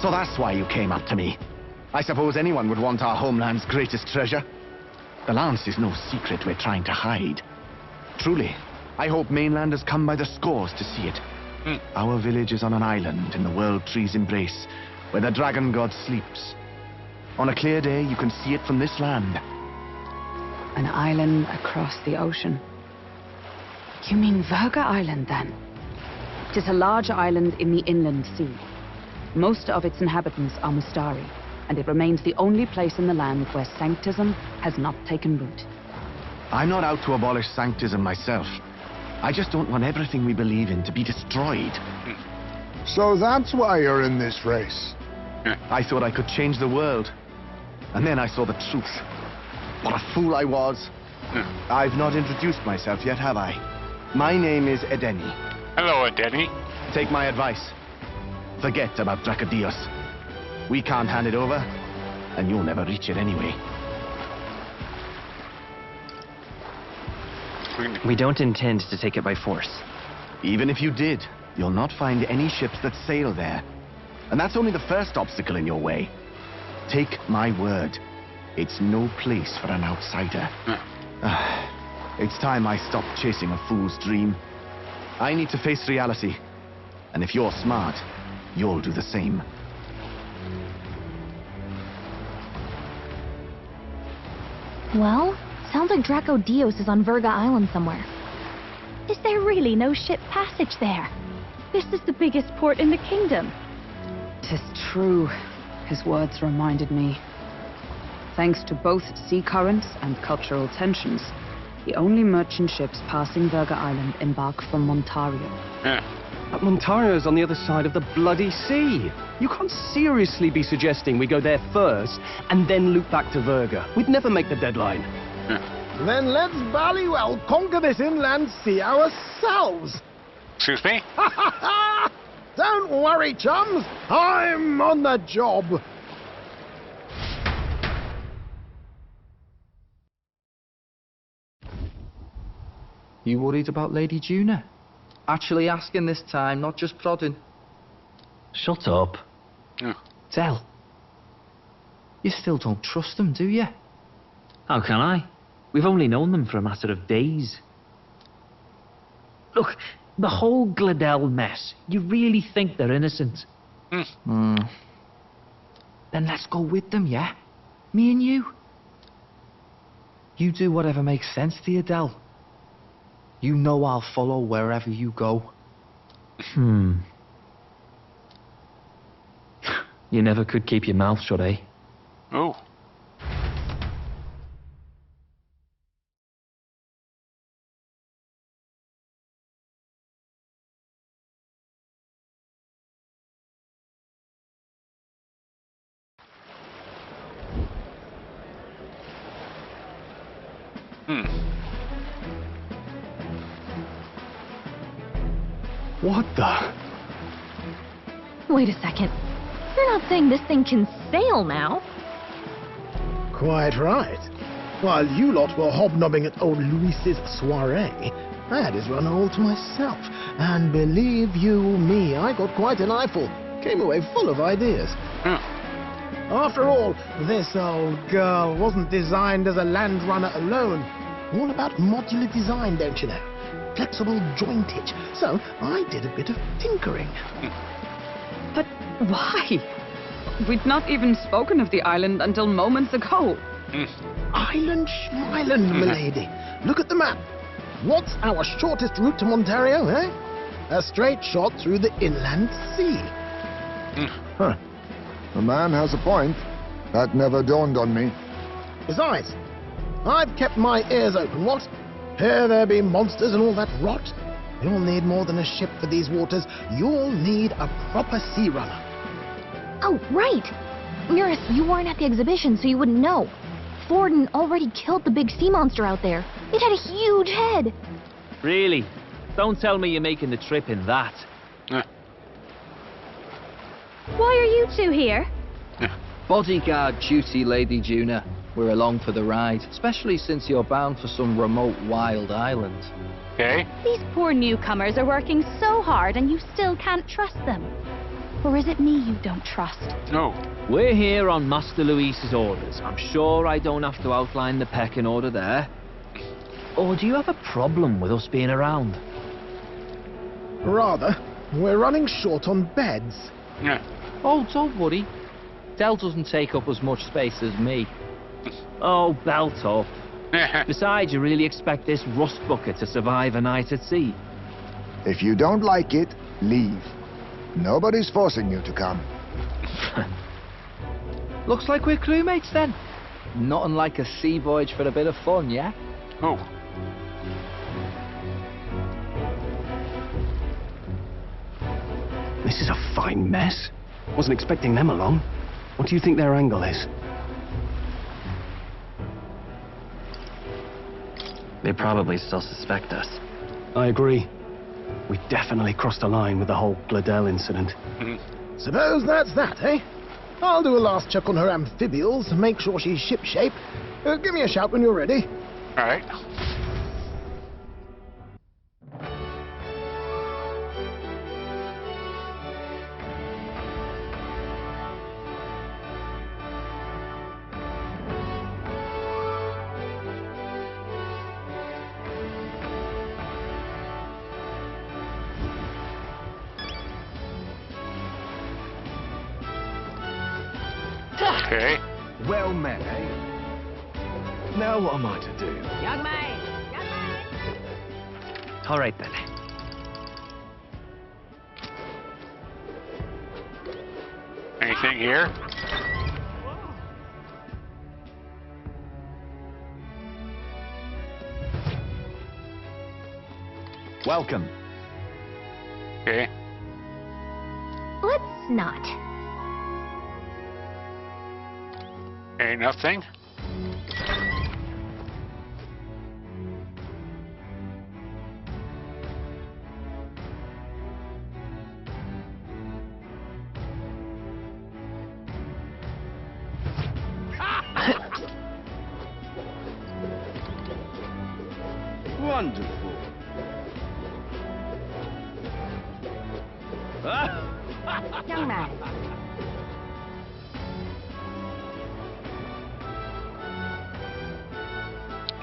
B: So that's why you came up to me. I suppose anyone would want our homeland's greatest treasure. The lance is no secret we're trying to hide. Truly, I hope mainlanders come by the scores to see it.
H: Our village is on an island in the World Tree's embrace, where the dragon god sleeps. On a clear day, you can see it from this land.
F: An island across the ocean. You mean Virga Island, then? It is a large island in the inland sea. Most of its inhabitants are Mustari, and it remains the only place in the land where sanctism has not taken root.
H: I'm not out to abolish sanctism myself. I just don't want everything we believe in to be destroyed.
E: So that's why you're in this race.
H: I thought I could change the world. And then I saw the truth. What a fool I was. I've not introduced myself yet, have I? My name is Edeni.
A: Hello, Edeni.
H: Take my advice. Forget about Dracodios. We can't hand it over, and you'll never reach it anyway.
R: We don't intend to take it by force.
H: Even if you did, you'll not find any ships that sail there. And that's only the first obstacle in your way. Take my word. It's no place for an outsider. It's time I stopped chasing a fool's dream. I need to face reality. And if you're smart, you'll do the same.
D: Well, sounds like Dracodios is on Virga Island somewhere. Is there really no ship passage there? This is the biggest port in the kingdom.
F: 'Tis true. His words reminded me. Thanks to both sea currents and cultural tensions, the only merchant ships passing Virga Island embark from Montario.
B: But Montario's on the other side of the bloody sea. You can't seriously be suggesting we go there first and then loop back to Virga. We'd never make the deadline.
O: Then let's bally well conquer this inland sea ourselves.
A: Excuse me?
O: Don't worry, chums. I'm on the job.
I: You worried about Lady Junah? Actually asking this time, not just prodding.
R: Shut up.
I: Tell. You still don't trust them, do you?
G: How can I? We've only known them for a matter of days. Look, the whole Gladell mess, you really think they're innocent?
I: Then let's go with them, yeah? Me and you. You do whatever makes sense to you, Del. You know I'll follow wherever you go.
G: You never could keep your mouth shut, eh?
A: Oh.
B: What the?
D: Wait a second. You're not saying this thing can sail now?
H: Quite right. While you lot were hobnobbing at old Luis's Soiree, I had his run all to myself. And believe you me, I got quite an eyeful. Came away full of ideas. After all, this old girl wasn't designed as a land runner alone. All about modular design, don't you know? Flexible jointage. So I did a bit of tinkering.
F: But why? We'd not even spoken of the island until moments ago.
H: Island schmeiland, milady. Look at the map. What's our shortest route to Montario, eh? A straight shot through the inland sea.
E: Huh. The man has a point. That never dawned on me.
H: Besides, I've kept my ears open, what? Here there be monsters and all that rot. You'll need more than a ship for these waters. You'll need a proper sea runner.
D: Oh, right. Mirus, you weren't at the exhibition, so you wouldn't know. Forden already killed the big sea monster out there. It had a huge head.
G: Really? Don't tell me you're making the trip in that.
D: Why are you two here?
I: Bodyguard duty, Lady Junah. We're along for the ride, especially since you're bound for some remote wild island.
A: Okay.
D: These poor newcomers are working so hard and you still can't trust them. Or is it me you don't trust?
A: No.
G: We're here on Master Luis's orders. I'm sure I don't have to outline the pecking order there. Or do you have a problem with us being around?
H: Rather. We're running short on beds.
A: Yeah.
I: Oh, don't worry. Del doesn't take up as much space as me.
G: Oh, belt up. Besides, you really expect this rust bucket to survive a night at sea?
E: If you don't like it, leave. Nobody's forcing you to come.
I: Looks like we're crewmates then. Not unlike a sea voyage for a bit of fun, yeah?
A: Oh.
B: This is a fine mess. Wasn't expecting them along. What do you think their angle is?
R: They probably still suspect us.
B: I agree. We definitely crossed a line with the whole Gladell incident.
H: Suppose that's that, eh? I'll do a last check on her amphibials, make sure she's shipshape. Give me a shout when you're ready.
A: All right. Okay.
O: Well met, eh? Now what am I to do?
Q: Young man! Young man!
R: All right then.
A: Anything here?
O: Welcome.
A: Okay.
D: Let's not.
A: Okay, nothing.
N: Wonderful.
Q: Young man.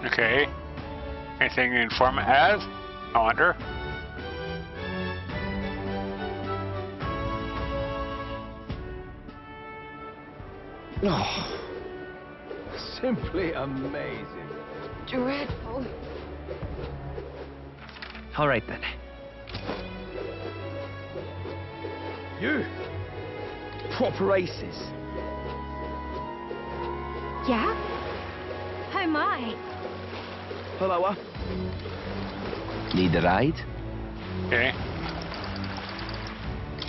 A: Okay. Anything the informant has? I wonder.
O: Oh, simply amazing.
Q: Dreadful.
R: All right then.
O: You. Proper aces.
D: Yeah? How am I?
I: Hello. Need a ride?
A: Okay.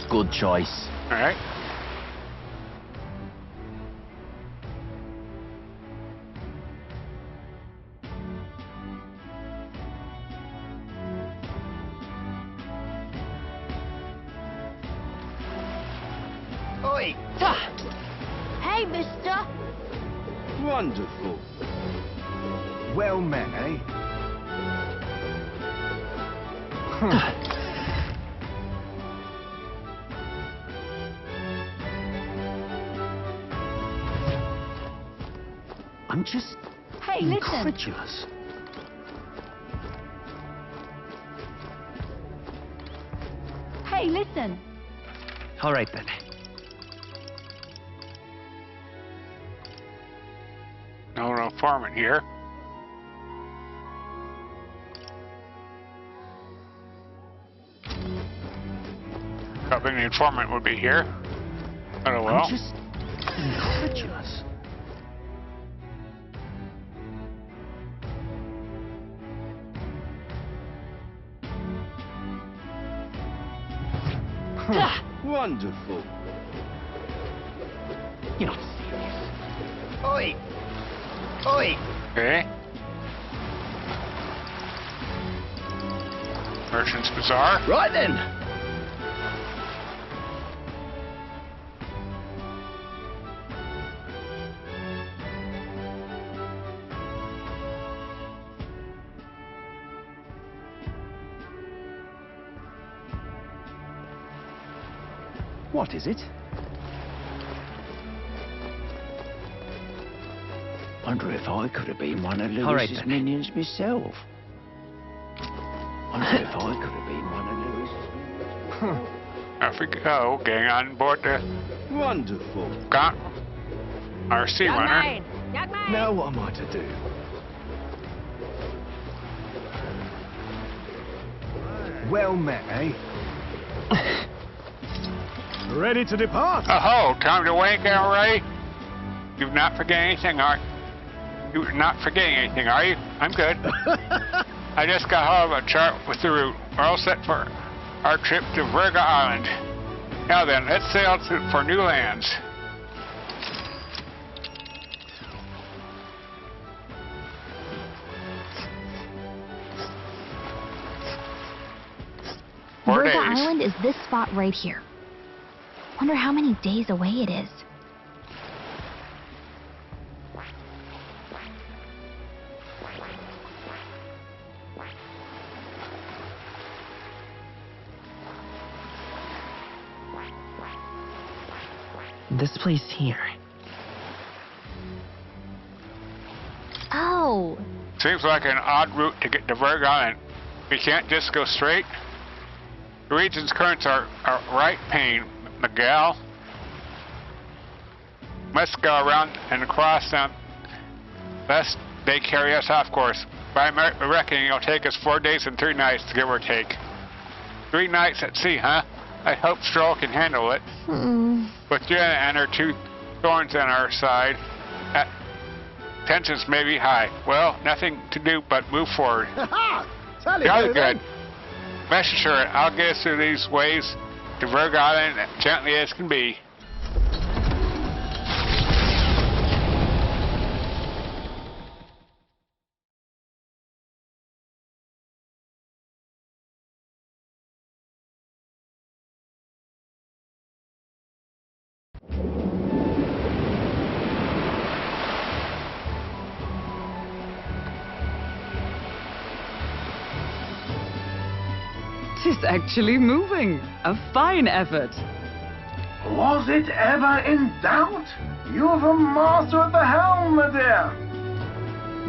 I: Good choice.
A: All right.
O: Oi!
Q: Hey, mister!
N: Wonderful.
O: Well met, eh?
L: I'm just
D: Hey, listen.
L: incredulous.
D: Hey, listen.
R: All right then.
A: No informant here. Hoping the informant would be here. Oh well.
L: I'm just incredulous.
N: Wonderful.
L: You're not serious.
O: Oi! Oi!
A: Okay. Merchant's Bazaar.
O: Right then. What is it?
L: Wonder if I could have been one of
R: All right,
L: Lewis's
R: then.
L: minions myself. Wonder if I could have been one of Lewis's minions.
A: I forget. Oh, getting on board the
N: Wonderful.
A: Gauntlet. Our sea runner.
O: Now what am I to do? Well met, eh? Ready to depart?
A: Oh, time to wake up, Ray. You've not forgetting anything, are you? You're not forgetting anything, are you? I'm good. I just got hold of a chart with the route. We're all set for our trip to Virga Island. Now then, let's sail for new lands.
D: Virga Island is this spot right here. Wonder how many days away it is.
R: This place here.
D: Oh.
A: Seems like an odd route to get to Virga Island. We can't just go straight. The region's currents are right pain, Miguel. Must go around and across them, lest they carry us off course. By my reckoning, it'll take us 4 days and 3 nights to give or take. 3 nights at sea, huh? I hope Strohl can handle it. With Junah and her 2 thorns on our side, tensions may be high. Well, nothing to do but move forward. Jolly good. Rest assured, I'll get us through these waves to Virga Island as gently as can be.
F: It's actually moving. A fine effort.
O: Was it ever in doubt? You're the master at the helm, my dear.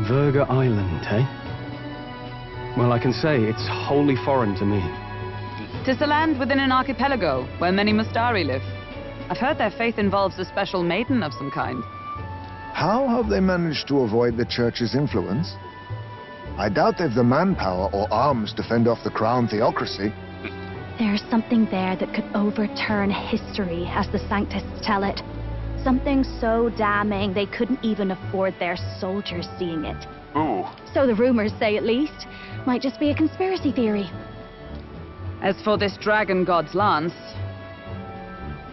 B: Virga Island, eh? Well, I can say it's wholly foreign to me.
F: 'Tis a land within an archipelago where many Mustari live. I've heard their faith involves a special maiden of some kind.
E: How have they managed to avoid the church's influence? I doubt they've the manpower or arms to fend off the crown theocracy.
D: There's something there that could overturn history, as the Sanctists tell it. Something so damning they couldn't even afford their soldiers seeing it.
A: Ooh.
D: So the rumors say, at least. Might just be a conspiracy theory.
F: As for this dragon god's lance,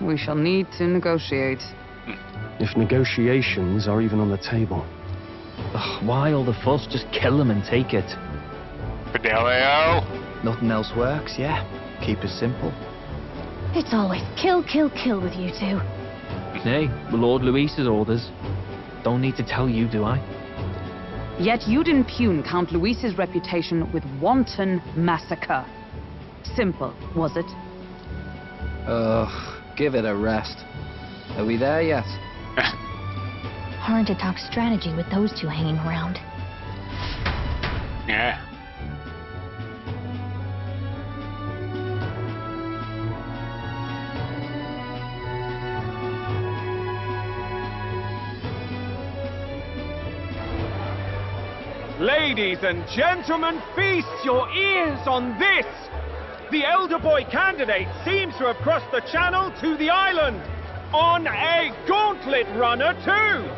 F: we shall need to negotiate.
B: If negotiations are even on the table.
G: Ugh, why all the fuss? Just kill him and take it.
A: Fidelio.
I: Nothing else works, yeah? Keep it simple.
D: It's always kill, kill, kill with you two.
G: Hey, Lord Luis's orders. Don't need to tell you, do I?
F: Yet you'd impugn Count Luis's reputation with wanton massacre. Simple, was it?
I: Ugh, give it a rest. Are we there yet?
D: Hard to talk strategy with those two hanging around.
A: Yeah.
J: Ladies and gentlemen, feast your ears on this! The elder boy candidate seems to have crossed the channel to the island on a gauntlet runner too!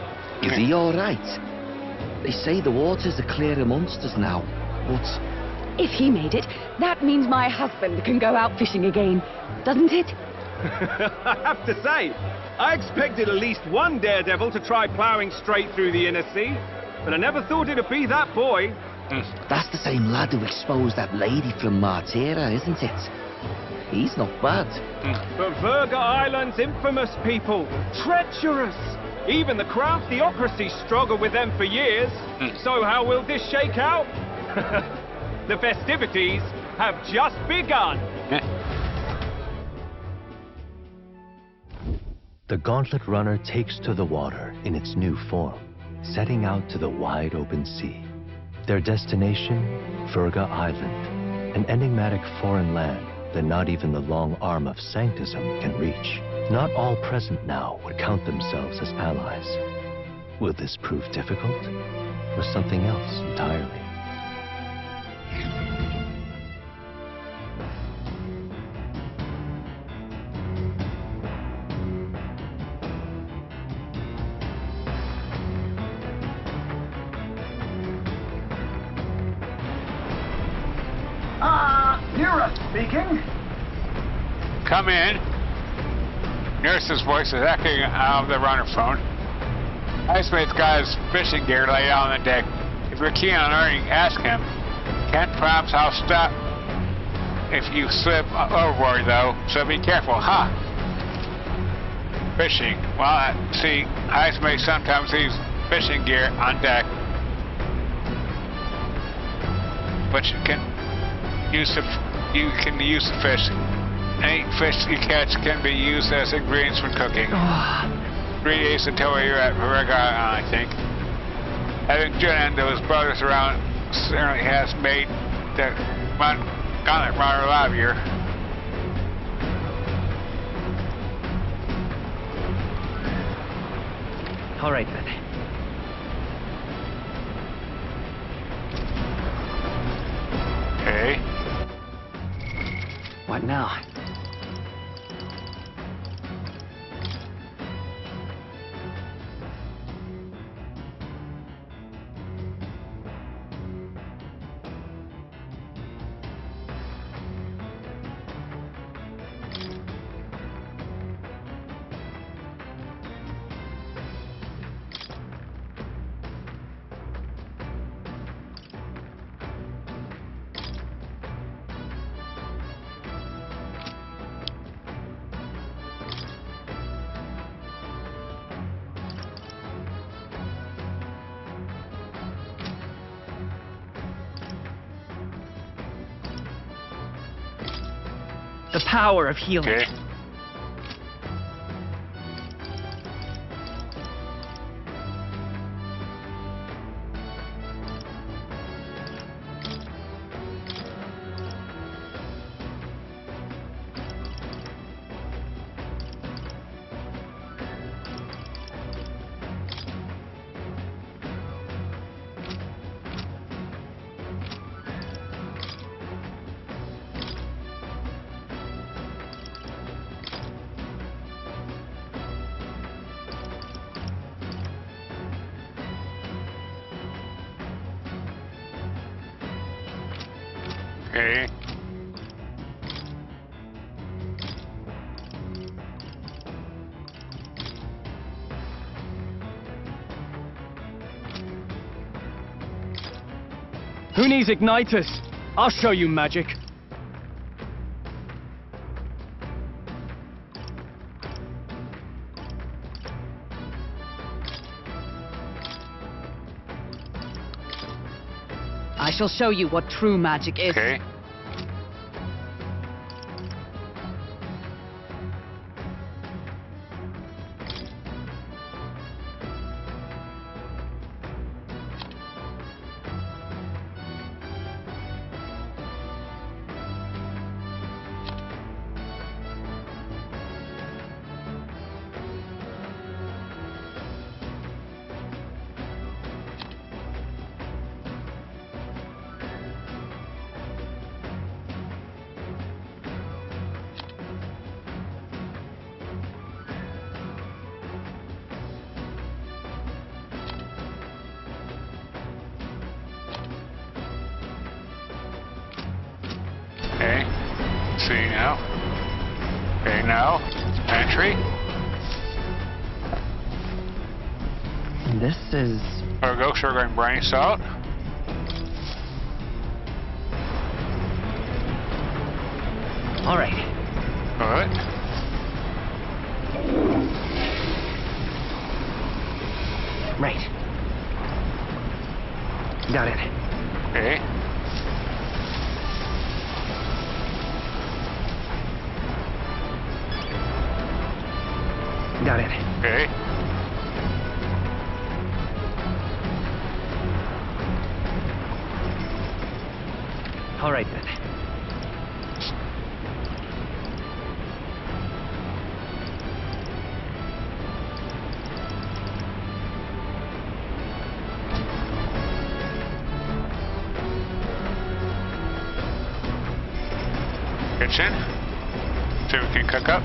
P: Is he all right? They say the waters are clear amongst us now, but...
S: If he made it, that means my husband can go out fishing again, doesn't it?
J: I have to say, I expected at least one daredevil to try ploughing straight through the inner sea, but I never thought it'd be that boy.
P: That's the same lad who exposed that lady from Martira, isn't it? He's not bad.
J: But Virga Island's infamous people, treacherous. Even the crown theocracy struggled with them for years. So how will this shake out? The festivities have just begun.
T: The Gauntlet Runner takes to the water in its new form, setting out to the wide open sea. Their destination, Virga Island, an enigmatic foreign land that not even the long arm of Sanctism can reach. Not all present now would count themselves as allies. Will this prove difficult, or something else entirely?
U: Nura speaking.
A: Come in. Nurse's voice is echoing out of the runner phone. Heismay's got his fishing gear laid out on the deck. If you're keen on learning, ask him. Can't promise I'll stop if you slip overboard, though, so be careful, huh? Fishing. Well, see, Heismay sometimes leaves fishing gear on deck, but you can use the fish. Any fish you catch can be used as ingredients for cooking. 3 days until you're at Virga, I think. Having Junah and those brothers around certainly has made the Gauntlet runner livelier.
I: All right, then.
A: Okay.
I: What now? The power of healing.
A: Okay. Okay.
B: Who needs igniters? I'll show you magic.
F: I shall show you what true magic is.
A: Okay. Okay. See now. Okay, now. Entry.
I: This is...
A: There we go, sugar and briny salt.
I: All right.
A: Good.
I: Right. Got it.
A: Okay.
I: Got it.
A: Okay.
I: All right, then.
A: kitchen. See what we can cook up.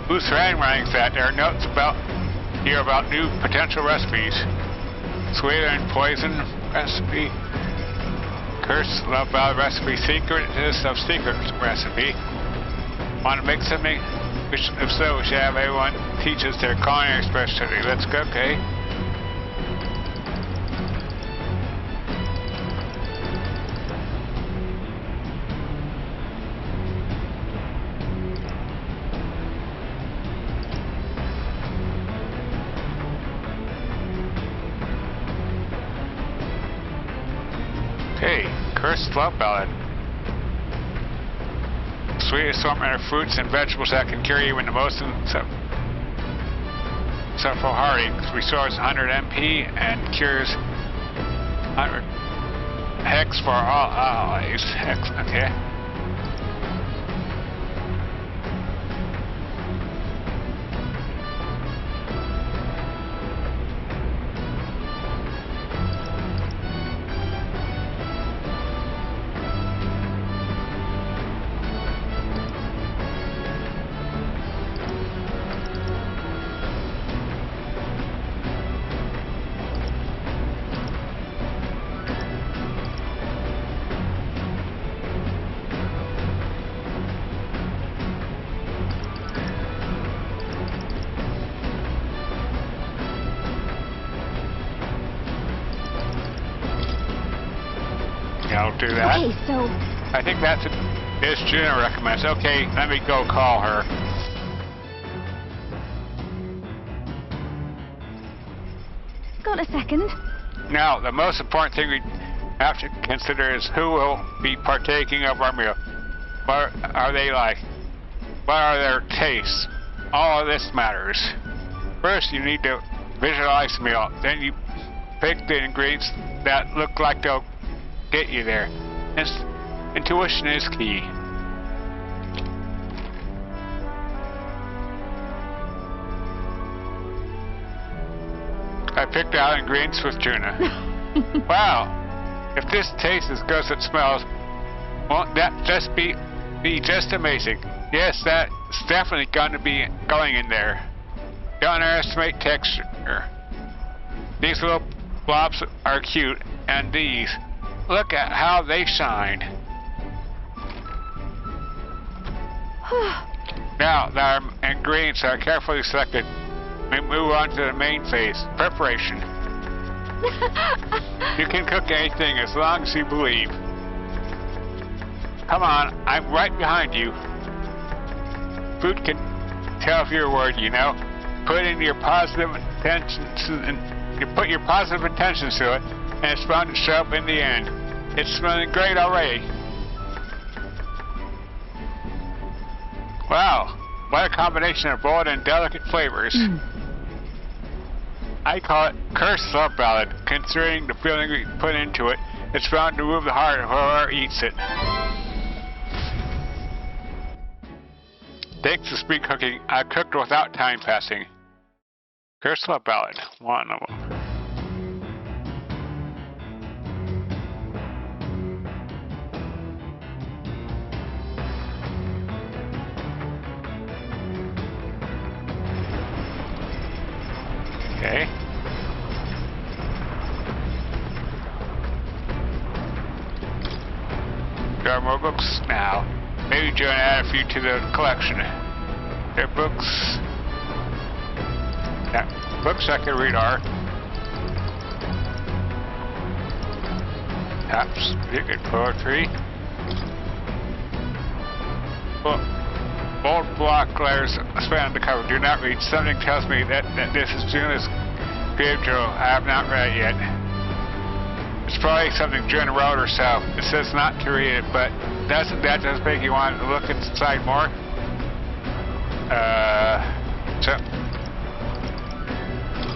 A: Who's ranks that? There are notes here about new potential recipes. Sweet and poison recipe. Curse love ballad recipe. Secretness of secret recipe. Want to make something? If so, we should have everyone teach us their culinary specialty. Let's go, okay? Okay, cursed love ballad. Sweet assortment of fruits and vegetables that can cure even the most suffer heartache. Restores 100 MP and cures 100 hex for all allies. Hex, okay. I'll do that.
D: Okay, so...
A: I think that's this Junah recommends. Okay, let me go call her.
D: Got a second?
A: Now, the most important thing we have to consider is who will be partaking of our meal. What are they like? What are their tastes? All of this matters. First, you need to visualize the meal. Then you pick the ingredients that look like they'll get you there. Intuition is key. I picked out ingredients with Junah. Wow, if this tastes as good as it smells, won't that just be just amazing? Yes, that's definitely going to be going in there. Don't underestimate texture. These little blobs are cute, and these. Look at how they shine. Now that our ingredients are carefully selected, we move on to the main phase, preparation. You can cook anything as long as you believe. Come on, I'm right behind you. Food can tell if you're a word, you know. Put in your positive intentions, and you put your positive intentions to it, and it's bound to show up in the end. It's smelling great already. Wow, what a combination of bold and delicate flavors. I call it cursed love ballad, considering the feeling we put into it. It's bound to move the heart of whoever eats it. Thanks to speed cooking, I cooked without time passing. Cursed love ballad, one of them. Okay. There are more books now. Maybe Junah add a few to the collection. There are books. Yeah, books I can read are Taps, Good Poetry. Bold block letters span on the cover. Do not read. Something tells me that this is Junah's creative journal. I have not read it yet. It's probably something Junah wrote herself. It says not to read it, but doesn't that just make you want to look inside more? So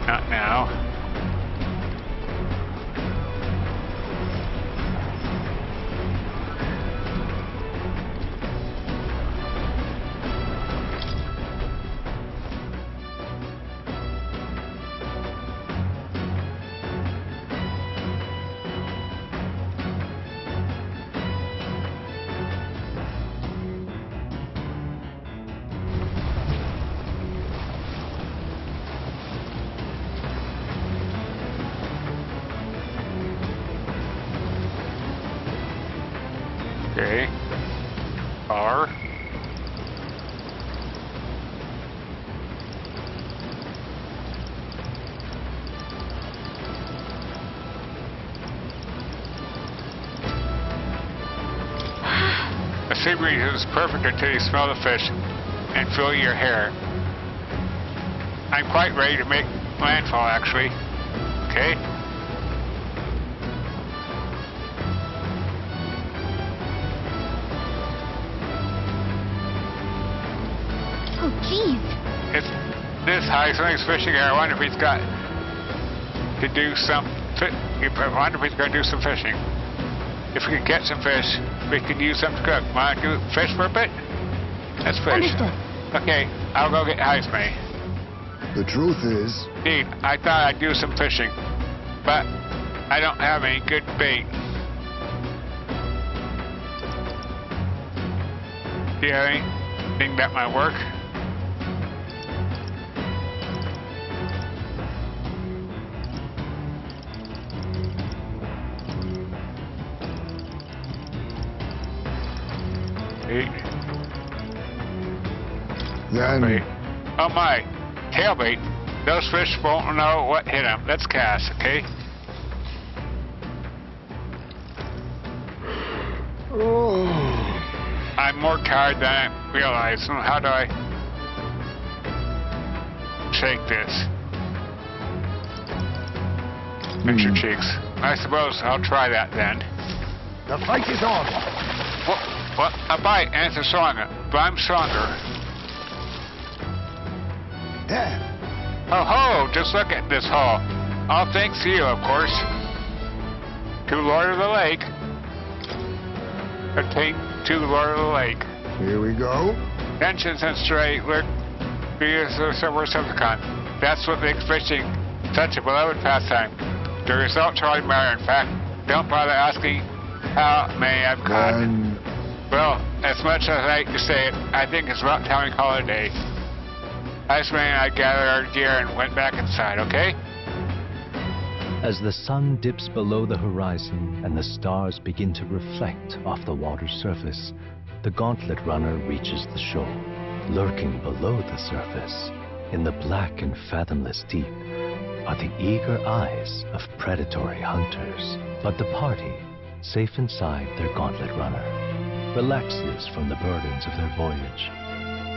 A: not now. Okay. R. The sea breeze is perfect until you smell the fish and feel your hair. I'm quite ready to make landfall, actually. Okay.
D: Oh, jeez.
A: It's this Heismay's fishing here. I wonder if he's got to do some. I wonder if he's going to do some fishing. If we can get some fish, we can use some to cook. Want to do fish for a bit? Let's fish.
D: Understood.
A: Okay, I'll go get Heismay.
E: The truth is...
A: Indeed, I thought I'd do some fishing, but I don't have any good bait. Do you have anything that might work?
E: Then...
A: Wait. Oh my, tailbait. Those fish won't know what hit them. Let's cast, okay?
E: Oh.
A: I'm more tired than I realize. How do I shake this? Pinch your cheeks. I suppose I'll try that then.
E: The fight is on.
A: What? A bite and it's stronger, but I'm stronger.
E: Yeah.
A: Oh ho! Just look at this haul. All thanks to you, of course. To Lord of the Lake. Take to Lord of the Lake.
E: Here we go.
A: Tensions and stray lurk because of the worst of the con. That's what makes fishing such a beloved pastime. The results hardly matter. In fact, don't bother asking how many I've caught. Well, as much as I hate to say it, I think it's about time we call it a day. Heismay and I gathered our gear and went back inside, okay?
T: As the sun dips below the horizon and the stars begin to reflect off the water's surface, the Gauntlet runner reaches the shore. Lurking below the surface, in the black and fathomless deep, are the eager eyes of predatory hunters. But the party, safe inside their Gauntlet runner, relaxes from the burdens of their voyage,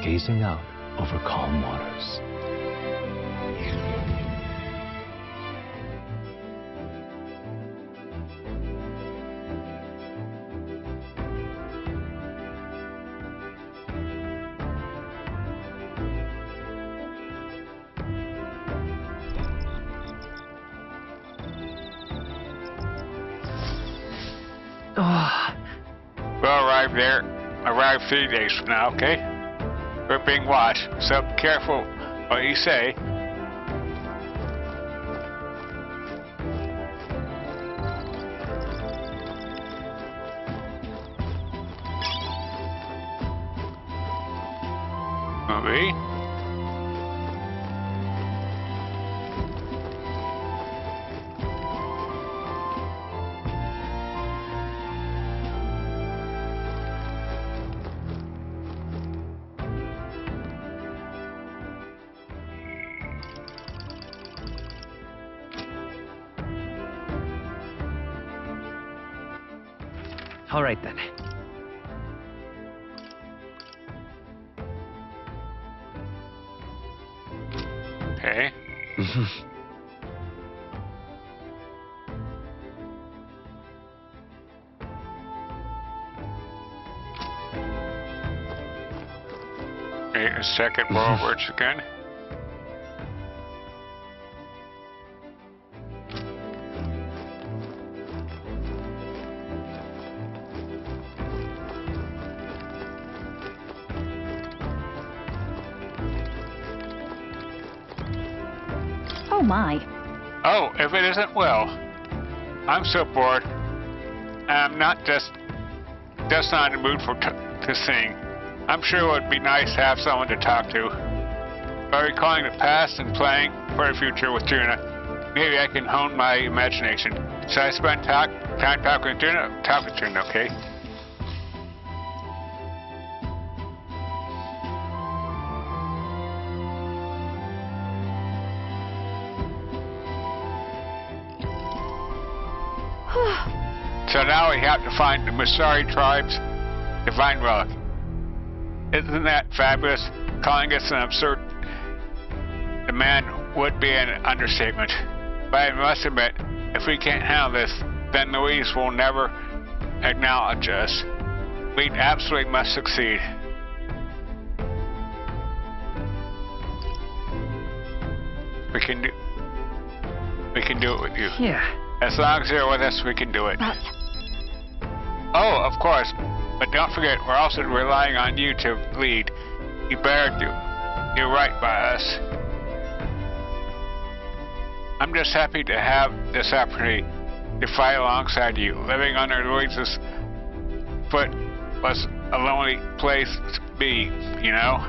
T: gazing out over calm waters.
A: We'll arrive 3 days from now, okay? We're being watched, so be careful what you say. Movie.
I: All right, then.
A: Okay. Okay, a second words again.
D: Oh my.
A: Oh, if it isn't well. I'm so bored. I'm not just not in the mood to sing. I'm sure it would be nice to have someone to talk to. By recalling the past and planning for the future with Junah, maybe I can hone my imagination. So I spend time talking with Junah? Talk with Junah, okay? So now we have to find the Soiree tribe's Devine Relic. Isn't that fabulous? Calling us an absurd demand would be an understatement. But I must admit, if we can't handle this, then Louise will never acknowledge us. We absolutely must succeed. We can do it with you.
R: Yeah.
A: As long as you're with us, we can do it.
D: But...
A: Oh, of course. But don't forget, we're also relying on you to lead. You better do right by us. I'm just happy to have this opportunity to fight alongside you. Living under Louise's foot was a lonely place to be, you know?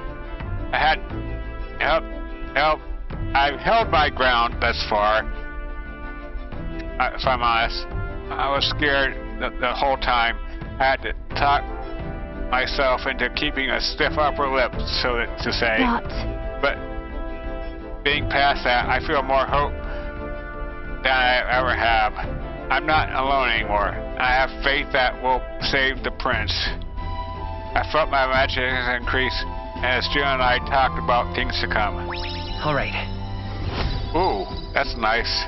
A: I've held my ground thus far. If I'm honest, I was scared the whole time. I had to talk myself into keeping a stiff upper lip, so to say. But being past that, I feel more hope than I ever have. I'm not alone anymore. I have faith that we'll save the prince. I felt my imagination increase as Junah and I talked about things to come.
R: All right.
A: Ooh, that's nice.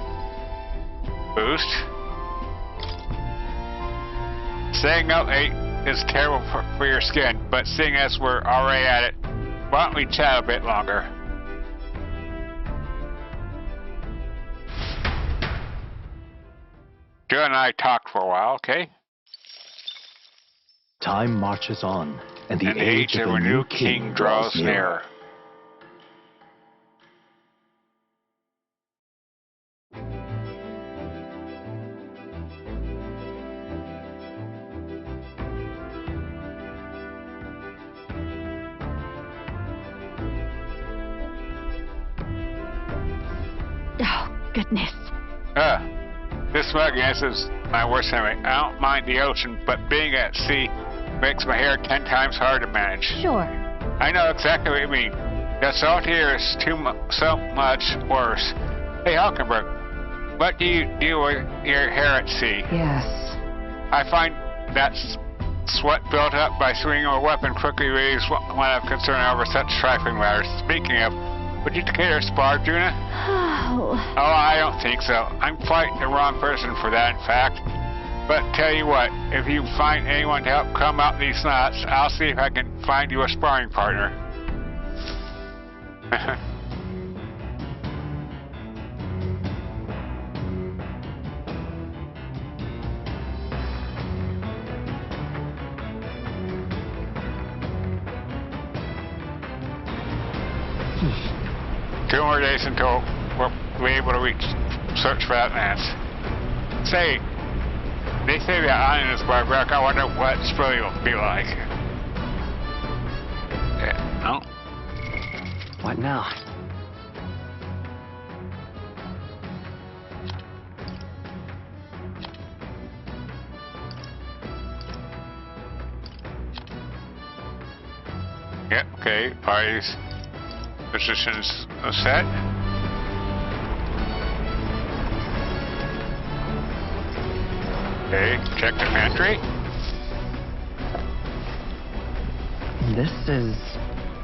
A: Boost. Staying up late is terrible for your skin, but seeing as we're already at it, why don't we chat a bit longer? Junah and I talked for a while, okay?
T: Time marches on, and the age of
A: a
T: the
A: new king draws near.
D: Oh, goodness.
A: This mugginess is my worst enemy. I don't mind the ocean, but being at sea makes my hair 10 times harder to manage.
D: Sure.
A: I know exactly what you mean. The salt here is so much worse. Hey, Hulkenberg, what do you do with your hair at sea?
F: Yes.
A: I find that sweat built up by swinging a weapon quickly relieves when I'm concerned over such trifling matters. Speaking of, would you care to spar, Junah? Oh, I don't think so. I'm quite the wrong person for that, in fact. But tell you what, if you find anyone to help come out these knots, I'll see if I can find you a sparring partner. Two more days until we'll be able to search for that lance. Say, they say the island is barbaric. I wonder what Strohl will be like. No?
R: What now?
A: Yep, okay. Parties. Positions set. Okay, check the pantry.
R: This is...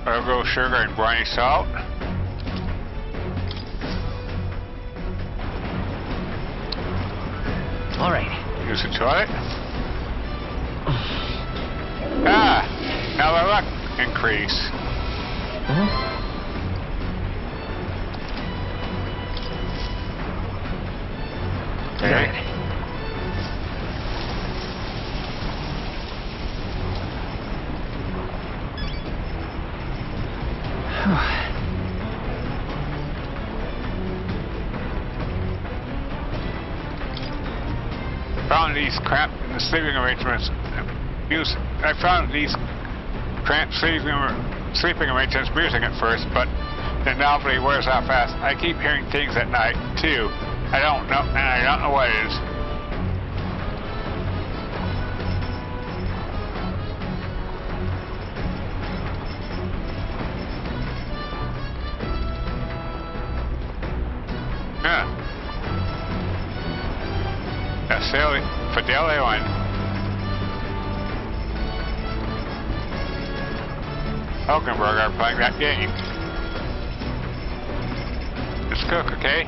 A: Virga sugar and briny salt.
R: All right.
A: Use the toilet. Now the luck increase. Okay. Found these cramped in the sleeping arrangements. I found these cramped sleeping arrangements amusing at first, but the novelty wears off fast. I keep hearing things at night too. I don't know what it is. Yeah, sailing. Fidelio and Hulkenberg are playing that game. Let's cook, okay?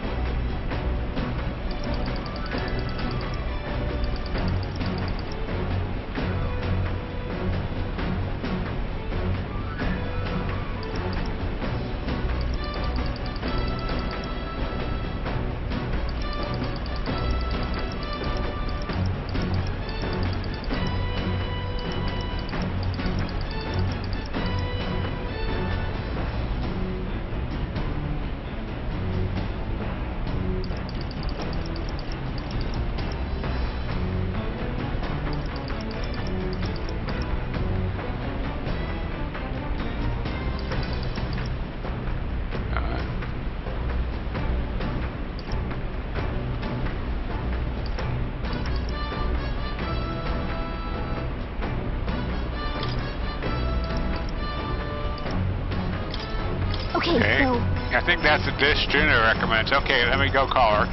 D: Okay, so...
A: I think that's the dish Junah recommends. Okay, let me go call her.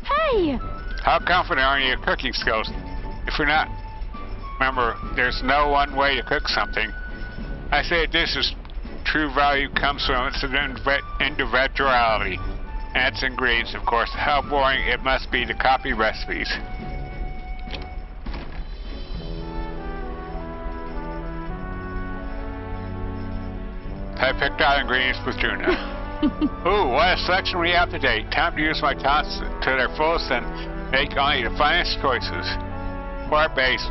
D: Hey!
A: How confident are you in your cooking skills? If you're not, remember, there's no one way to cook something. I say a dish's true value comes from its individuality and its ingredients, of course. How boring it must be to copy recipes. I picked out ingredients with Junah. Ooh, what a selection we have today. Time to use my talents to their fullest and make only the finest choices. For our base,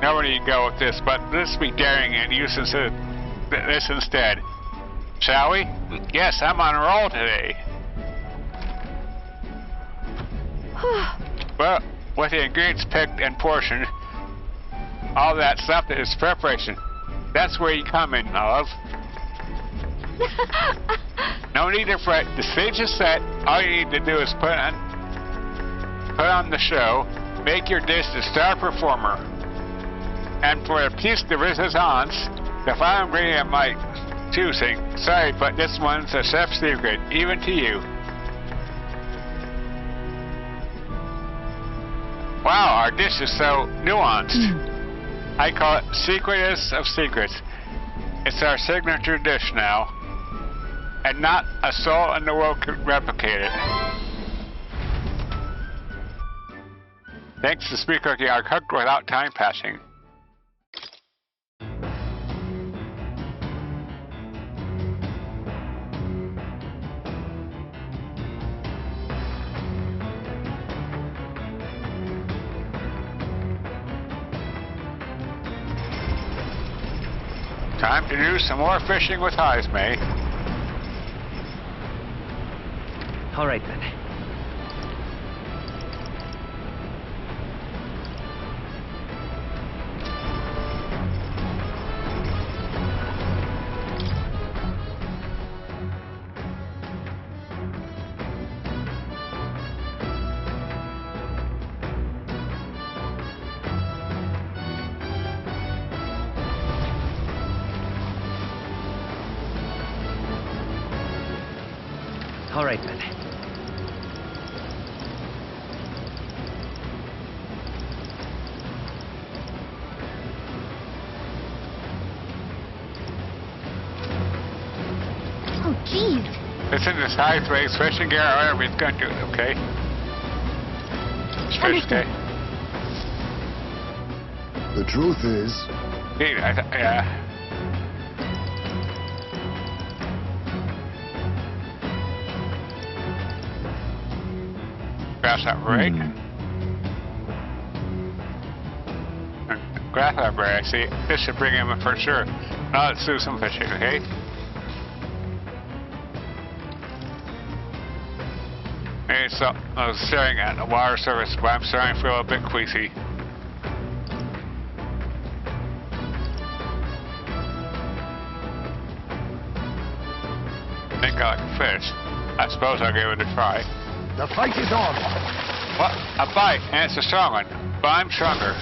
A: nowhere to go with this, but let's be daring and use this instead. Shall we? Yes, I'm on a roll today. Well, with the ingredients picked and portioned, all that stuff is preparation. That's where you come in, my love. No need to fret. The stage is set. All you need to do is put on the show, make your dish a star performer. And for a piece de resistance, the final ingredient of my choosing. Sorry, but this one's a chef's secret, even to you. Wow, our dish is so nuanced. I call it secretest of secrets. It's our signature dish now. And not a soul in the world could replicate it. Thanks to speed cooking, I cooked without time passing. Time to do some more fishing with Heismay.
R: All right, then. All right, then.
A: It's in this high place, fishing gear, or whatever it's going to do, okay?
D: Understood.
E: The truth is...
A: Yeah. Grasshopper, right? Grasshopper, I see. This should bring him in for sure. Now let's do some fishing, okay? Hey, so I was staring at the water surface, but I'm starting to feel a bit queasy. I think I like fish. I suppose I'll give it a try.
E: The fight is on.
A: What? A bite, and it's a strong one, but I'm stronger.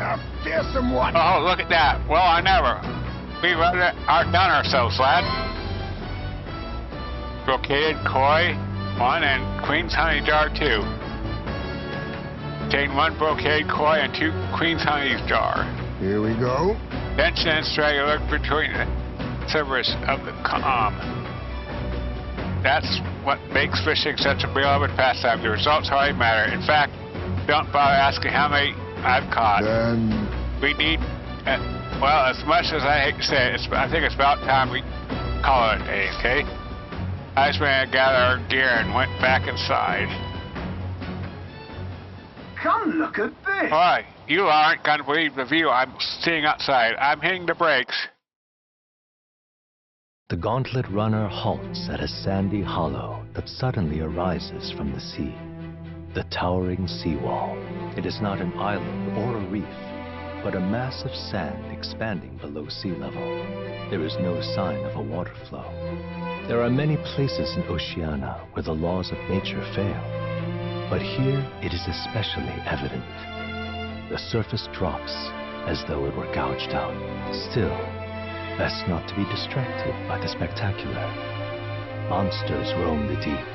E: A fearsome one.
A: Oh, look at that. Well, I never. We've outdone ourselves, lad. brocaded koi 1 and queen's honey jar 2. Obtain 1 brocaded koi and 2 queen's honey jar.
E: Here we go.
A: Then send Stray alert between the servers of the calm. That's what makes fishing such a beloved pastime. The results hardly matter. In fact, don't bother asking how many I've caught.
E: Then...
A: We need, well, as much as I hate to say it, I think it's about time we call it a day, okay? Heismay and I gathered our gear and went back inside.
O: Come look at this!
A: Alright, you aren't going to believe the view I'm seeing outside. I'm hitting the brakes.
T: The Gauntlet runner halts at a sandy hollow that suddenly arises from the sea. The towering seawall. It is not an island or a reef, but a mass of sand expanding below sea level. There is no sign of a water flow. There are many places in Oceania where the laws of nature fail, but here it is especially evident. The surface drops as though it were gouged out. Still, best not to be distracted by the spectacular. Monsters roam the deep,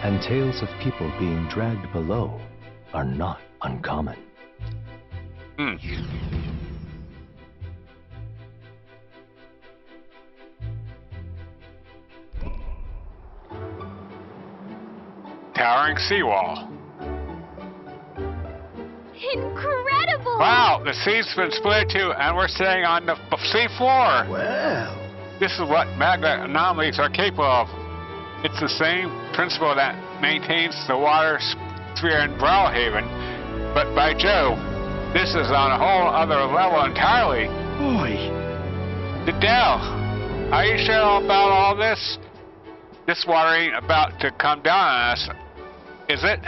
T: and tales of people being dragged below are not uncommon.
A: Towering seawall.
D: Incredible!
A: Wow, the sea's been split too, and we're sitting on the sea floor.
H: Well,
A: this is what magma anomalies are capable of. It's the same principle that maintains the water sphere in Browhaven, but by Jove, this is on a whole other level entirely.
O: Boy.
A: The Dell, are you sure about all this? This water ain't about to come down on us, is it?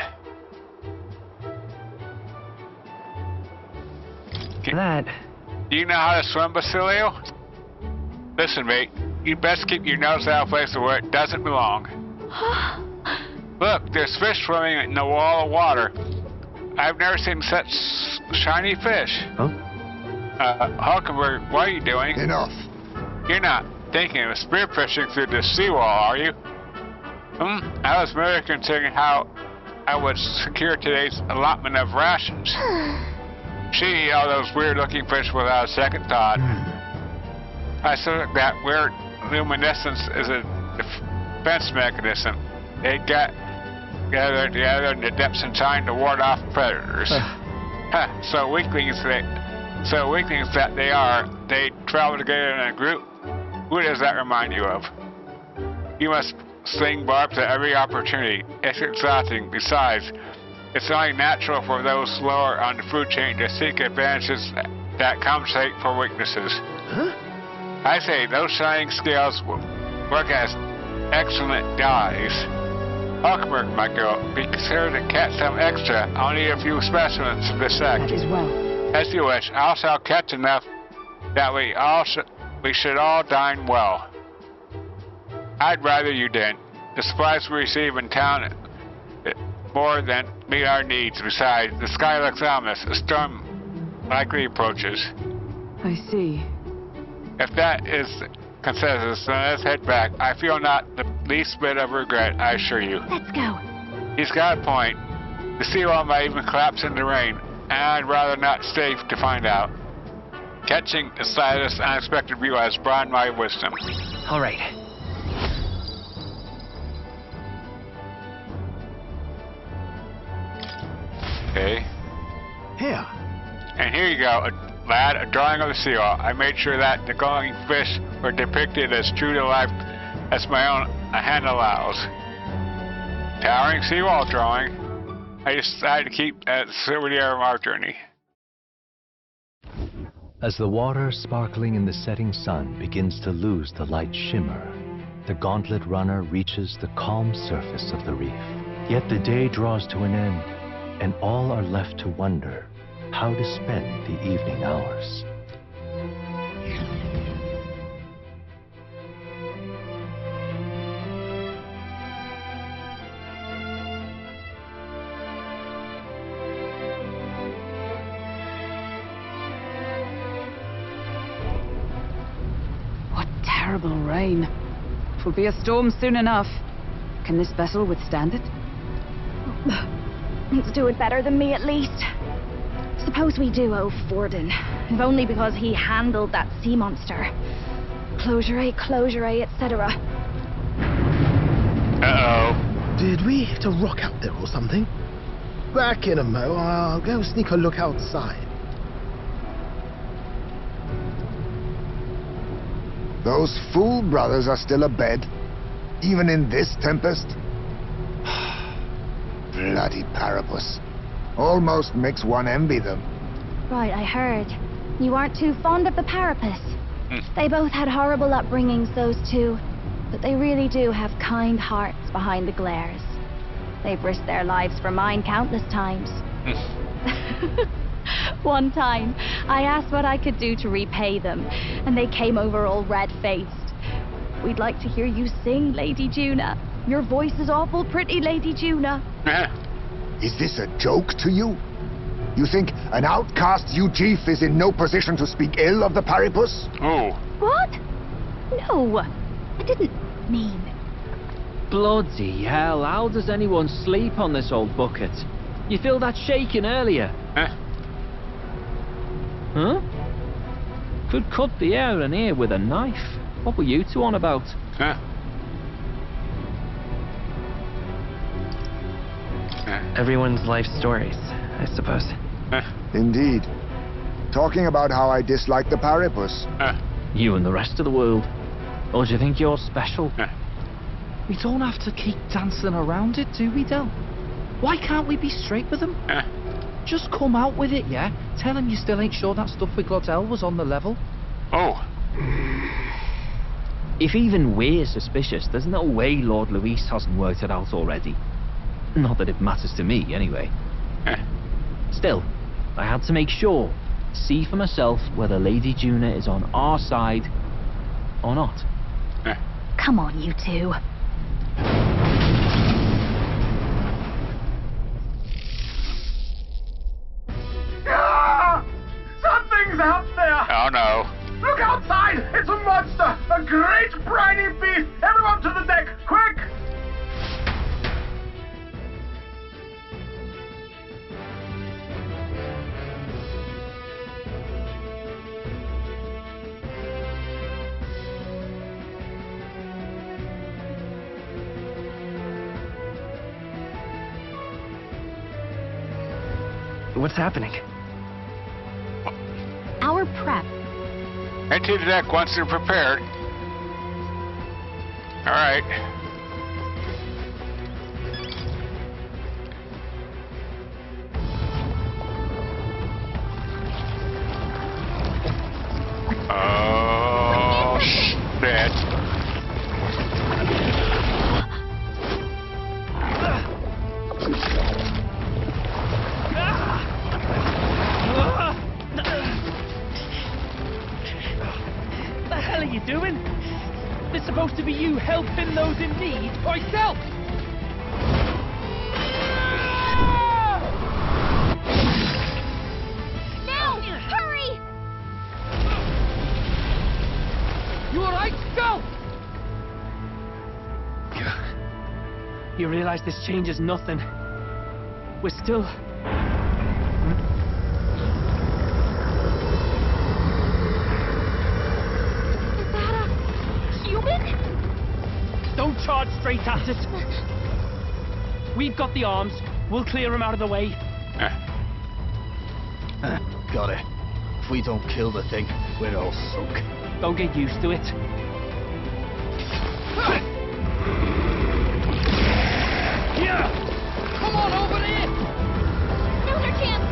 A: Do you know how to swim, Basilio? Listen, mate, you best keep your nose out of places where it doesn't belong. Look, there's fish swimming in the wall of water. I've never seen such shiny fish.
T: Huh?
A: Hulkenberg, what are you doing?
E: Enough.
A: You're not thinking of spearfishing through the seawall, are you? I was merely considering how I would secure today's allotment of rations. She eat all those weird-looking fish without a second thought. I suspect that weird luminescence is a defense mechanism. They got gathered together in the depths in time to ward off predators. So weaklings that they are, they travel together in a group. Who does that remind you of? You must sling barbs at every opportunity. It's exhausting. Besides, it's only natural for those lower on the food chain to seek advantages that compensate for weaknesses. I say those shining scales will work as excellent dyes. Hulkenberg, my girl, be sure to catch some extra. I'll need a few specimens of this sect.
F: That is well.
A: As you wish. I shall catch enough that we should all dine well. I'd rather you didn't. The supplies we receive in town more than meet our needs. Besides, the sky looks ominous. A storm likely approaches.
F: I see.
A: If that is consensus, then let's head back. I feel not the least bit of regret, I assure you.
D: Let's go.
A: He's got a point. The seawall might even collapse in the rain, and I'd rather not stay to find out. Catching the slightest unexpected view has broadened my wisdom.
R: All right.
A: Okay.
H: Here.
A: And here you go, lad, a drawing of the seawall. I made sure that the glowing fish were depicted as true to life as my own hand allows. Towering seawall drawing. I decided to keep as a souvenir of our journey.
T: As the water sparkling in the setting sun begins to lose the light shimmer, the Gauntlet runner reaches the calm surface of the reef. Yet the day draws to an end, and all are left to wonder how to spend the evening hours.
F: What terrible rain. It will be a storm soon enough. Can this vessel withstand it?
D: Let's do it better than me, at least. Suppose we do owe Forden, if only because he handled that sea monster. Closure, etc.
A: Uh-oh.
H: Did we hit a rock out there or something? Back in a mo, I'll go sneak a look outside.
E: Those fool brothers are still abed, even in this tempest. Bloody Parapus. Almost makes one envy them.
D: Right, I heard. You aren't too fond of the Parapus. They both had horrible upbringings, those two. But they really do have kind hearts behind the glares. They've risked their lives for mine countless times. One time, I asked what I could do to repay them, and they came over all red-faced. We'd like to hear you sing, Lady Junah. Your voice is awful pretty, Lady Junah.
E: Is this a joke to you? You think an outcast you chief is in no position to speak ill of the Parapus?
A: Oh.
D: What? No, I didn't mean.
G: Bloody hell, how does anyone sleep on this old bucket? You feel that shaking earlier? Huh? Could cut the air in here with a knife. What were you two on about?
R: Everyone's life stories, I suppose.
E: Indeed. Talking about how I dislike the Parapus.
G: You and the rest of the world. Or do you think you're special?
I: We don't have to keep dancing around it, do we, Del? Why can't we be straight with them? Just come out with it, yeah? Tell him you still ain't sure that stuff with Glottel was on the level.
A: Oh.
G: If even we're suspicious, there's no way Lord Luis hasn't worked it out already. Not that it matters to me, anyway. Still, I had to make sure. See for myself whether Lady Junah is on our side or not.
D: Come on, you two.
O: Something's out there!
A: Oh no.
O: Look outside! It's a monster! A great briny beast! Everyone to the deck! Quick!
R: What's happening?
D: Our prep.
A: Head to the deck once they're prepared. Alright. Oh, shit.
P: What the hell are you doing? This is supposed to be you helping those in need, or yourself?
D: Now! Hurry!
P: You alright? Go! You realize this changes nothing. We're still... Don't charge straight at it. We've got the arms. We'll clear him out of the way.
H: Got it. If we don't kill the thing, we're all sunk.
P: Don't get used to it.
O: Here! Come on over here!
D: Now's our chance!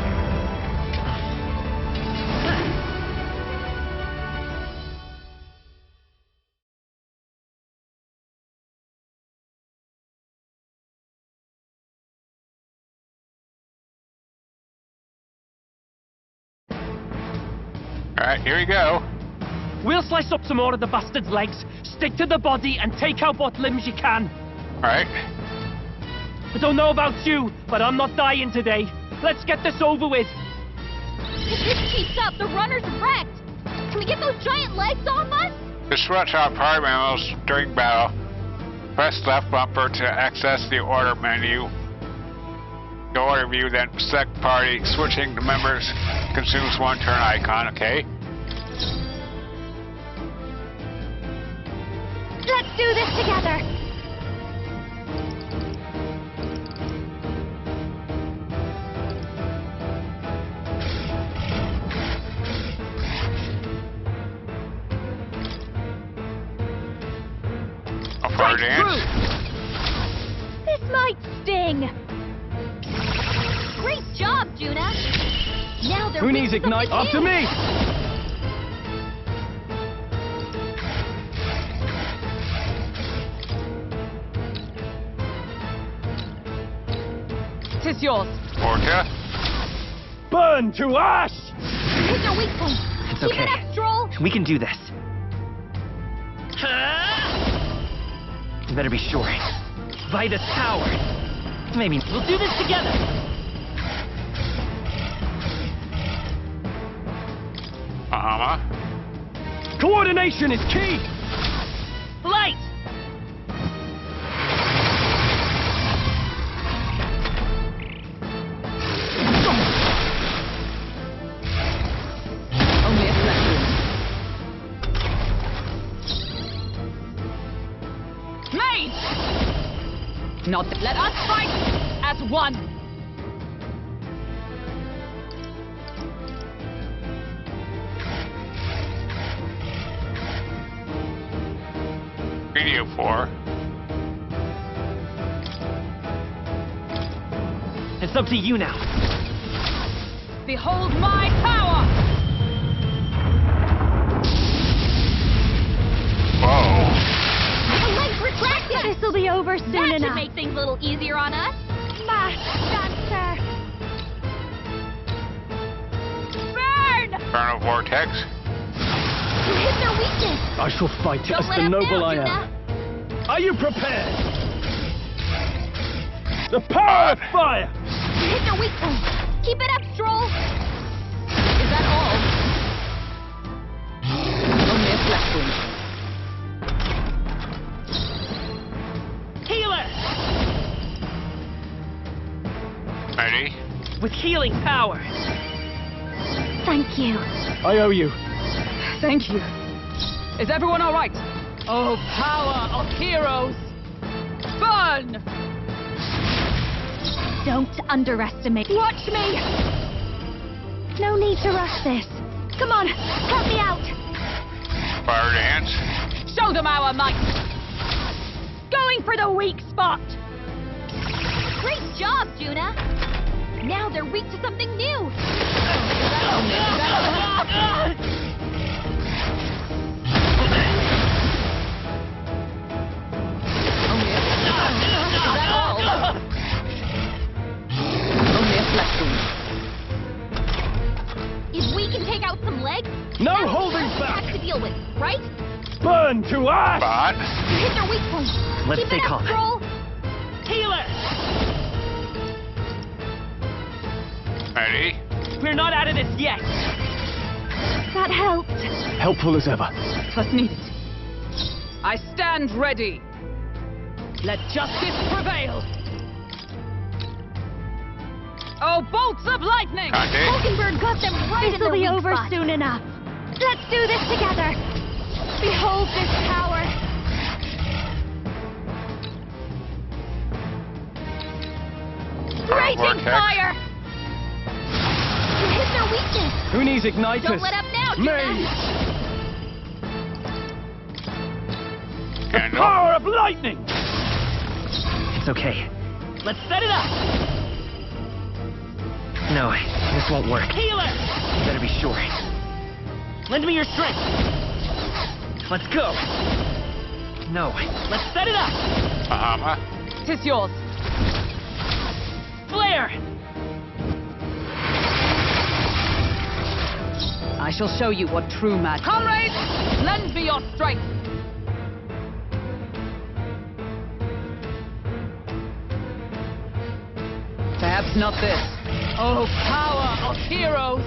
A: Alright, here we go.
P: We'll slice up some more of the bastard's legs, stick to the body, and take out what limbs you can.
A: Alright.
P: I don't know about you, but I'm not dying today. Let's get this over with.
D: If this keeps up, the runner's wrecked. Can we get those giant legs off us?
A: Disrupt our primaries during battle. Press left bumper to access the order menu. The order view, then select party. Switching the members consumes 1 turn icon, okay?
D: Let's do this together.
A: Fire dance.
D: This might sting.
U: Great job, Junah. Now they're
B: Who needs ignite? After me!
F: Tis yours.
A: Orca.
J: Burn to ash!
U: Hit their weak point.
R: It's
U: Keep
R: okay.
U: it up, Strohl.
R: We can do this. You better be sure. Vitus Tower. Maybe we'll do this together.
J: Coordination is key.
R: Light.
F: Only a flesh wound. Mage! Not let us fight as one.
A: Radio 4.
R: It's up to you now.
F: Behold my power!
A: Whoa.
U: The leg retracted.
D: This'll be over soon
U: That should
D: enough.
U: make things a little easier on us.
D: Smash, dancer.
U: Burn!
A: Infernal Vortex.
U: You hit their weakness.
B: I shall fight
U: Don't
B: as
U: let
B: the
U: up
B: noble
U: now,
B: I am.
U: Junah.
J: Are you prepared? The power of fire!
U: You hit their weak point. Keep it up, Strohl.
F: Is that all? Only a flesh wound.
R: Healer!
A: Ready?
R: With healing power.
D: Thank you.
B: I owe you.
F: Thank you. Is everyone all right? Oh, power of heroes! Burn!
D: Don't underestimate. Watch me! No need to rush this. Come on, help me out.
A: Fire dance.
F: Show them our might!
D: Going for the weak spot.
U: Great job, Junah. Now they're weak to something new.
F: Only a flesh wound.
U: If we can take out some legs,
J: No
U: that's
J: holding
U: what we
J: back.
U: have to deal with, right?
J: Burn to ash!
A: Bot.
U: You hit their weak point.
R: Let's
U: Keep
R: stay
U: it up,
R: calm.
U: Strohl.
R: Healer!
A: Ready?
R: We're not out of this yet.
D: That helped.
B: Helpful as ever.
F: 'Twas needed. I stand ready. Let justice prevail. Oh, bolts of lightning!
A: Conte.
U: Hulkenberg got them right in
D: This'll
U: their
D: be
U: weak
D: over
U: spot.
D: soon enough. Let's do this together. Behold this power.
U: Raging
A: Vortex.
U: fire! You hit their weakness.
B: Who needs igniters?
U: Don't let up now, Junah.
B: Me!
J: The power of lightning!
R: It's okay. Let's set it up. No, this won't work. Healer! You better be sure. Lend me your strength. Let's go. No, let's set it up.
A: Bahama.
F: 'Tis yours.
R: Flare!
F: I shall show you what true magic. Comrades, lend me your strength. Perhaps not this. Oh, power of heroes!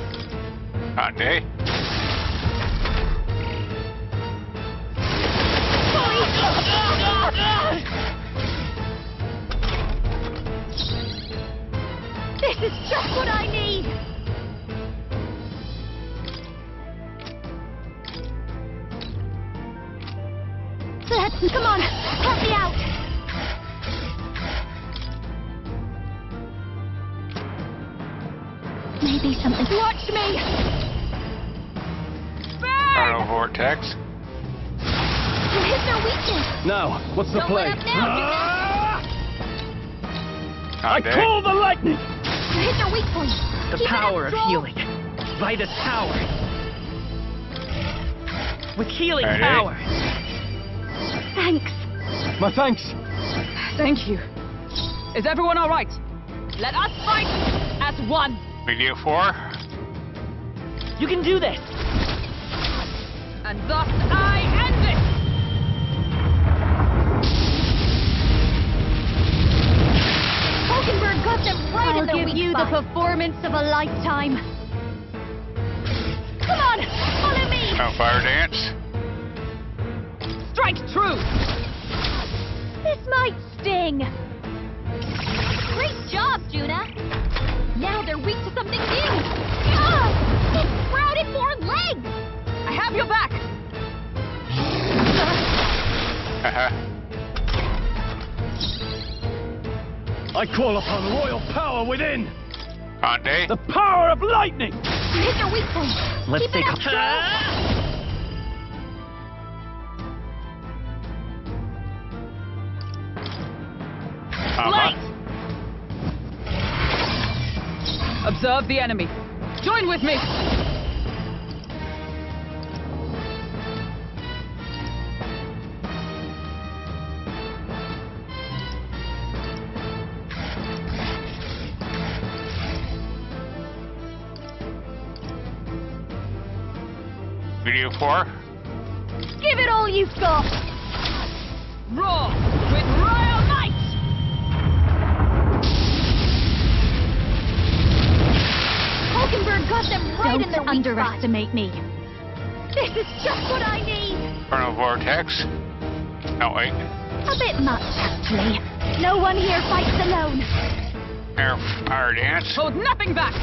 A: Conte.
D: This is just what I need! Come on, help me out! Maybe something. Watch me!
A: Chrono vortex.
D: You hit their weakness!
B: Now, what's the
D: Don't
B: play?
D: let up now,
J: I call the lightning!
D: You hit their weak point!
R: The
D: Keep
R: power
D: it
R: of
D: up, Strohl.
R: healing. Vida's power. With healing
A: Ready?
R: power.
D: Thanks.
B: My thanks.
F: Thank you. Is everyone all right? Let us fight as one.
A: Media 4.
R: You can do this.
F: And thus I end it.
D: Hulkenberg got them right in
S: I'll
D: their
S: give
D: weak
S: you
D: spot.
S: the performance of a lifetime.
D: Come on, follow me!
A: Fire dance.
F: Strike true.
D: This might sting.
U: Great job, Junah. Now they're weak to something new.
D: Ah!
U: It sprouted more legs.
F: I have your back.
J: I call upon royal power within.
A: Conde.
J: The power of lightning.
D: You hit their weak point.
R: Let's
D: Keep
R: take
D: it up, Strohl.
F: Light. Observe the enemy. Join with me.
A: Video 4.
D: Give it all you've got.
F: Roar with royal might.
D: Hulkenberg got them right in their
S: Don't
D: weak spot.
S: underestimate me.
D: This is just what I need.
A: Chrono vortex. No, wait.
D: A bit much, actually. No one here fights alone.
A: Air fire dance.
F: Hold nothing back.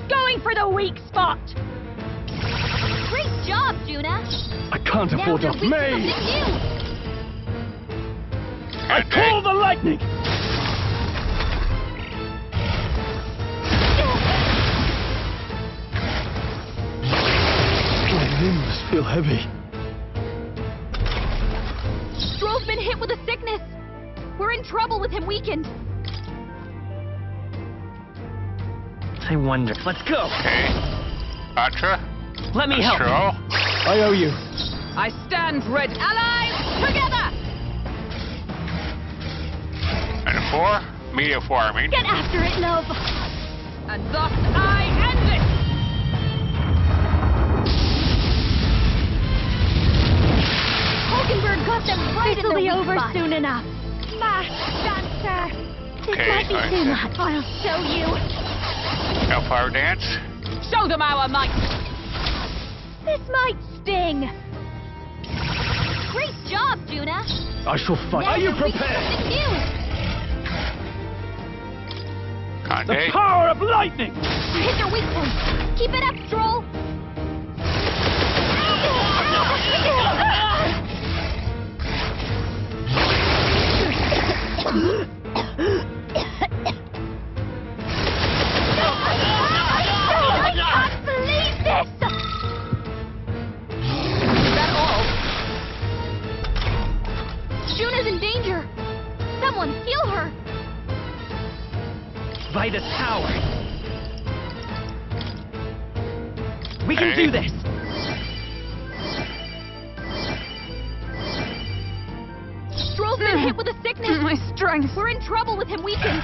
D: Going for the weak spot.
U: Great job, Junah.
B: I can't
U: Now
B: afford
U: they're
B: to.
U: weak to
B: May!
U: something new.
J: I call the lightning.
B: My limbs feel heavy.
U: Strohl's been hit with a sickness. We're in trouble with him weakened.
R: I wonder. Let's go.
A: Okay. Patra.
R: Let me help.
A: Strohl.
B: I owe you.
F: I stand red allies together.
A: And a 4. Media 4, I mean.
D: Get after it, love.
F: And thus I end it.
D: Hulkenberg got them right
S: This'll
D: in their
S: be
D: weak
S: over
D: spot.
S: soon enough.
D: Smash, dancer. This
A: Okay,
D: might be
A: I
D: too
A: see.
D: much. I'll show you.
A: Hellfire dance.
F: Show them our might.
D: This might sting.
U: Great job, Junah.
B: I shall fight.
U: Now
J: Are you
U: they're weak to
J: prepared?
U: something new.
J: The
A: Conde.
J: power of lightning.
U: You hit their weak point. Keep it up, Strohl.
D: I can't believe this!
F: Is that all?
U: Junah's in danger. Someone heal her.
R: Vida's power. We can
A: Hey.
R: do this.
U: Strohl's been hit with a sickness.
F: My strength.
U: We're in trouble with him weakened.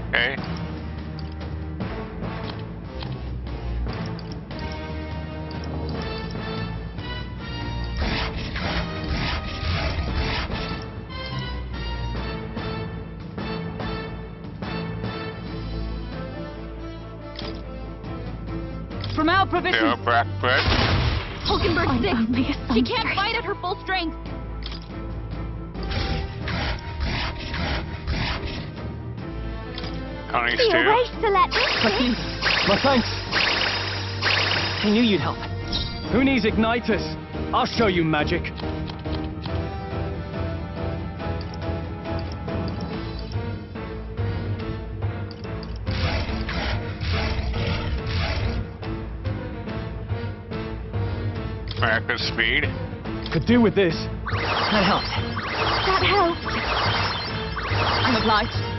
A: Okay.
F: From our provisions.
A: Black bread.
U: Hulkenberg's sick.
D: only a
U: She can't fight at her full strength.
A: Only
D: See a
A: two.
D: race to let
B: My thanks.
R: I knew you'd help.
B: Who needs igniters? I'll show you magic.
A: Rapid speed.
B: Could do with this.
R: That helped.
D: That helped.
U: I'm obliged.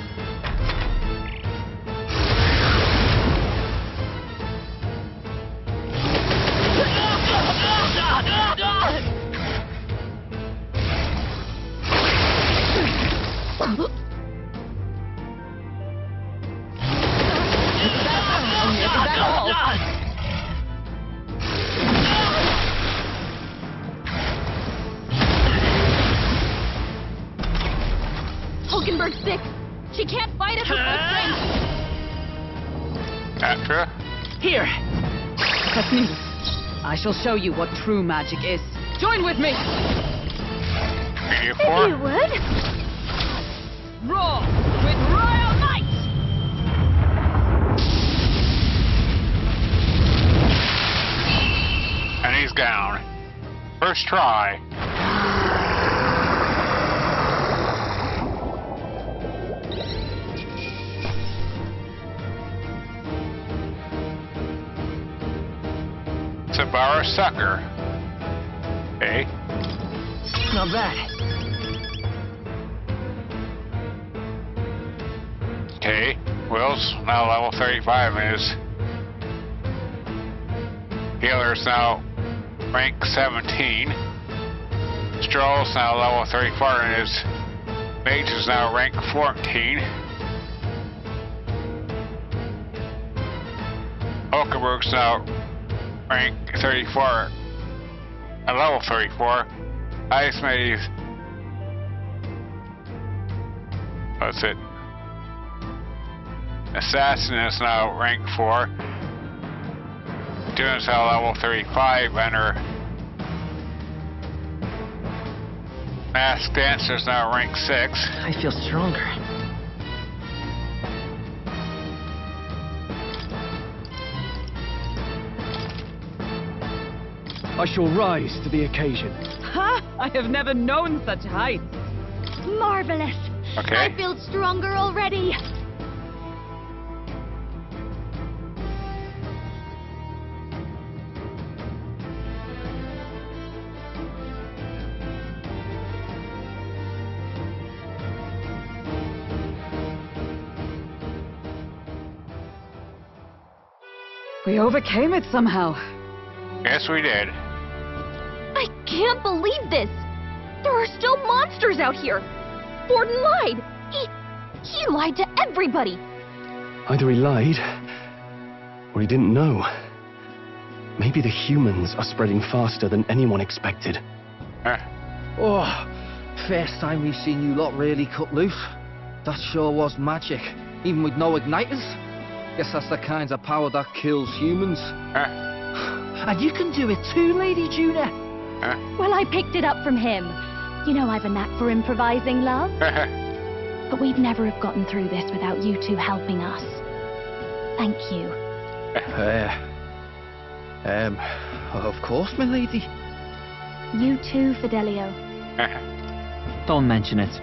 U: Hulkenberg's sick. She can't fight at her full strength.
A: Atra.
F: Here! That's me. I shall show you what true magic is. Join with me!
A: Media
D: If
A: 4.
D: you would.
F: Roar with royal might!
A: And he's down. First try. Sabara Sucker. Okay.
R: Not bad.
A: Okay. Will's now level 35 and his healer's now rank 17. Strohl's now level 34 and his mage is now rank 14. Hulkenberg's now rank 34 at level 34. Heismay, what's it? Assassin is now rank 4. Junah's now level 35 and her masked dancer's now rank 6.
R: I feel stronger.
B: I shall rise to the occasion.
F: Ha! I have never known such heights.
D: Marvelous.
A: Okay.
D: I feel stronger already.
F: We overcame it somehow.
A: Yes, we did.
U: I can't believe this. There are still monsters out here. Borden lied. He lied to everybody.
B: Either he lied, or he didn't know. Maybe the humans are spreading faster than anyone expected.
I: Oh, first time we've seen you lot really cut loose. That sure was magic, even with no igniters. Guess that's the kind of power that kills humans. And you can do it too, Lady Junah.
D: Well, I picked it up from him. You know I've a knack for improvising, love. But we'd never have gotten through this without you two helping us. Thank you.
I: Of course, my lady.
D: You too, Fidelio.
G: Don't mention it.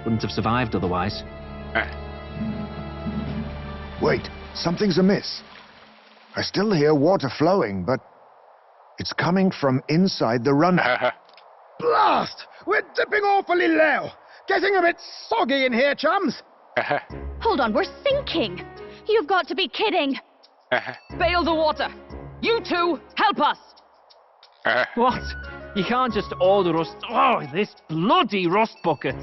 G: Wouldn't have survived otherwise.
E: Wait, something's amiss. I still hear water flowing, but it's coming from inside the runner.
H: Blast! We're dipping awfully low. Getting a bit soggy in here, chums.
D: Hold on, we're sinking. You've got to be kidding.
F: Bail the water. You two, help us.
G: What? You can't just order us... Oh, this bloody rust bucket.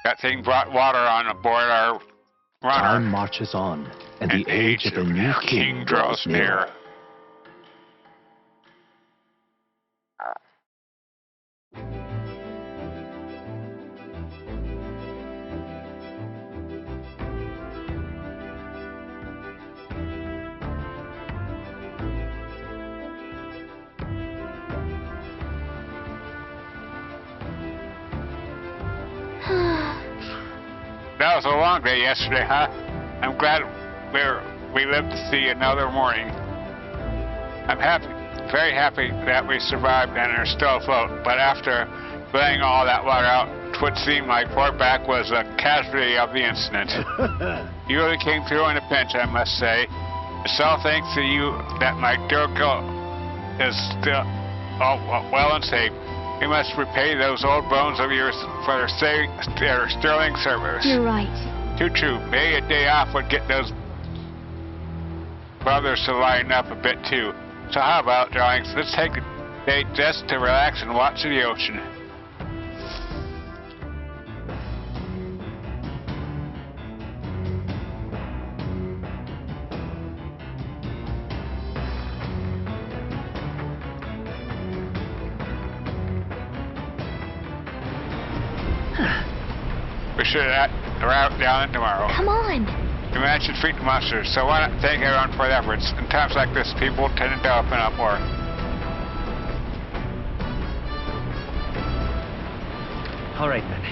A: That thing brought water on aboard our runner.
T: Time marches on, and the age of the new king
A: draws near. that was a long day yesterday, huh? I'm glad we lived to see another morning. I'm happy, very happy that we survived and are still afloat, but after laying all that water out, it would seem like poor Back was a casualty of the incident. You really came through in a pinch, I must say. It's all thanks to you that my dear girl is still well and safe. You must repay those old bones of yours for their sterling service.
U: You're right.
A: Too true. Maybe a day off would get those brothers to lighten up a bit too. So how about, darlings, let's take a day just to relax and watch the ocean. We should route down tomorrow.
U: Come on.
A: We managed to defeat the monsters, so why not thank everyone for their efforts? In times like this, people tend to open up more.
R: All right, then.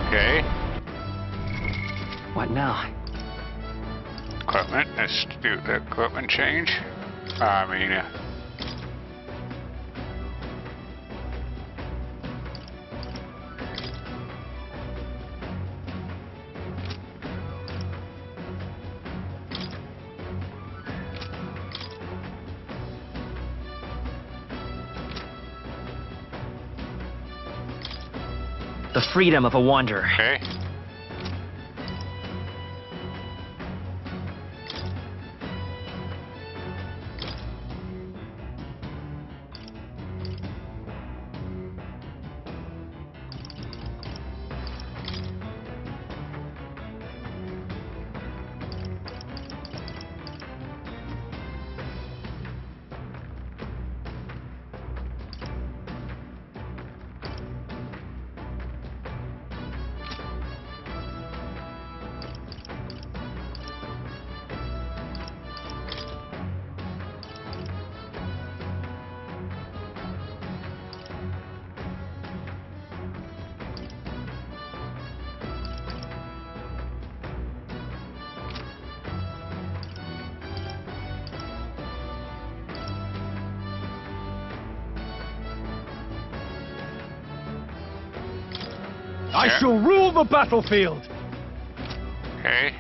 A: Okay.
R: What now?
A: Equipment. Let's do the equipment change.
R: The freedom of a wanderer.
A: Okay.
J: I shall rule the battlefield!
A: Okay.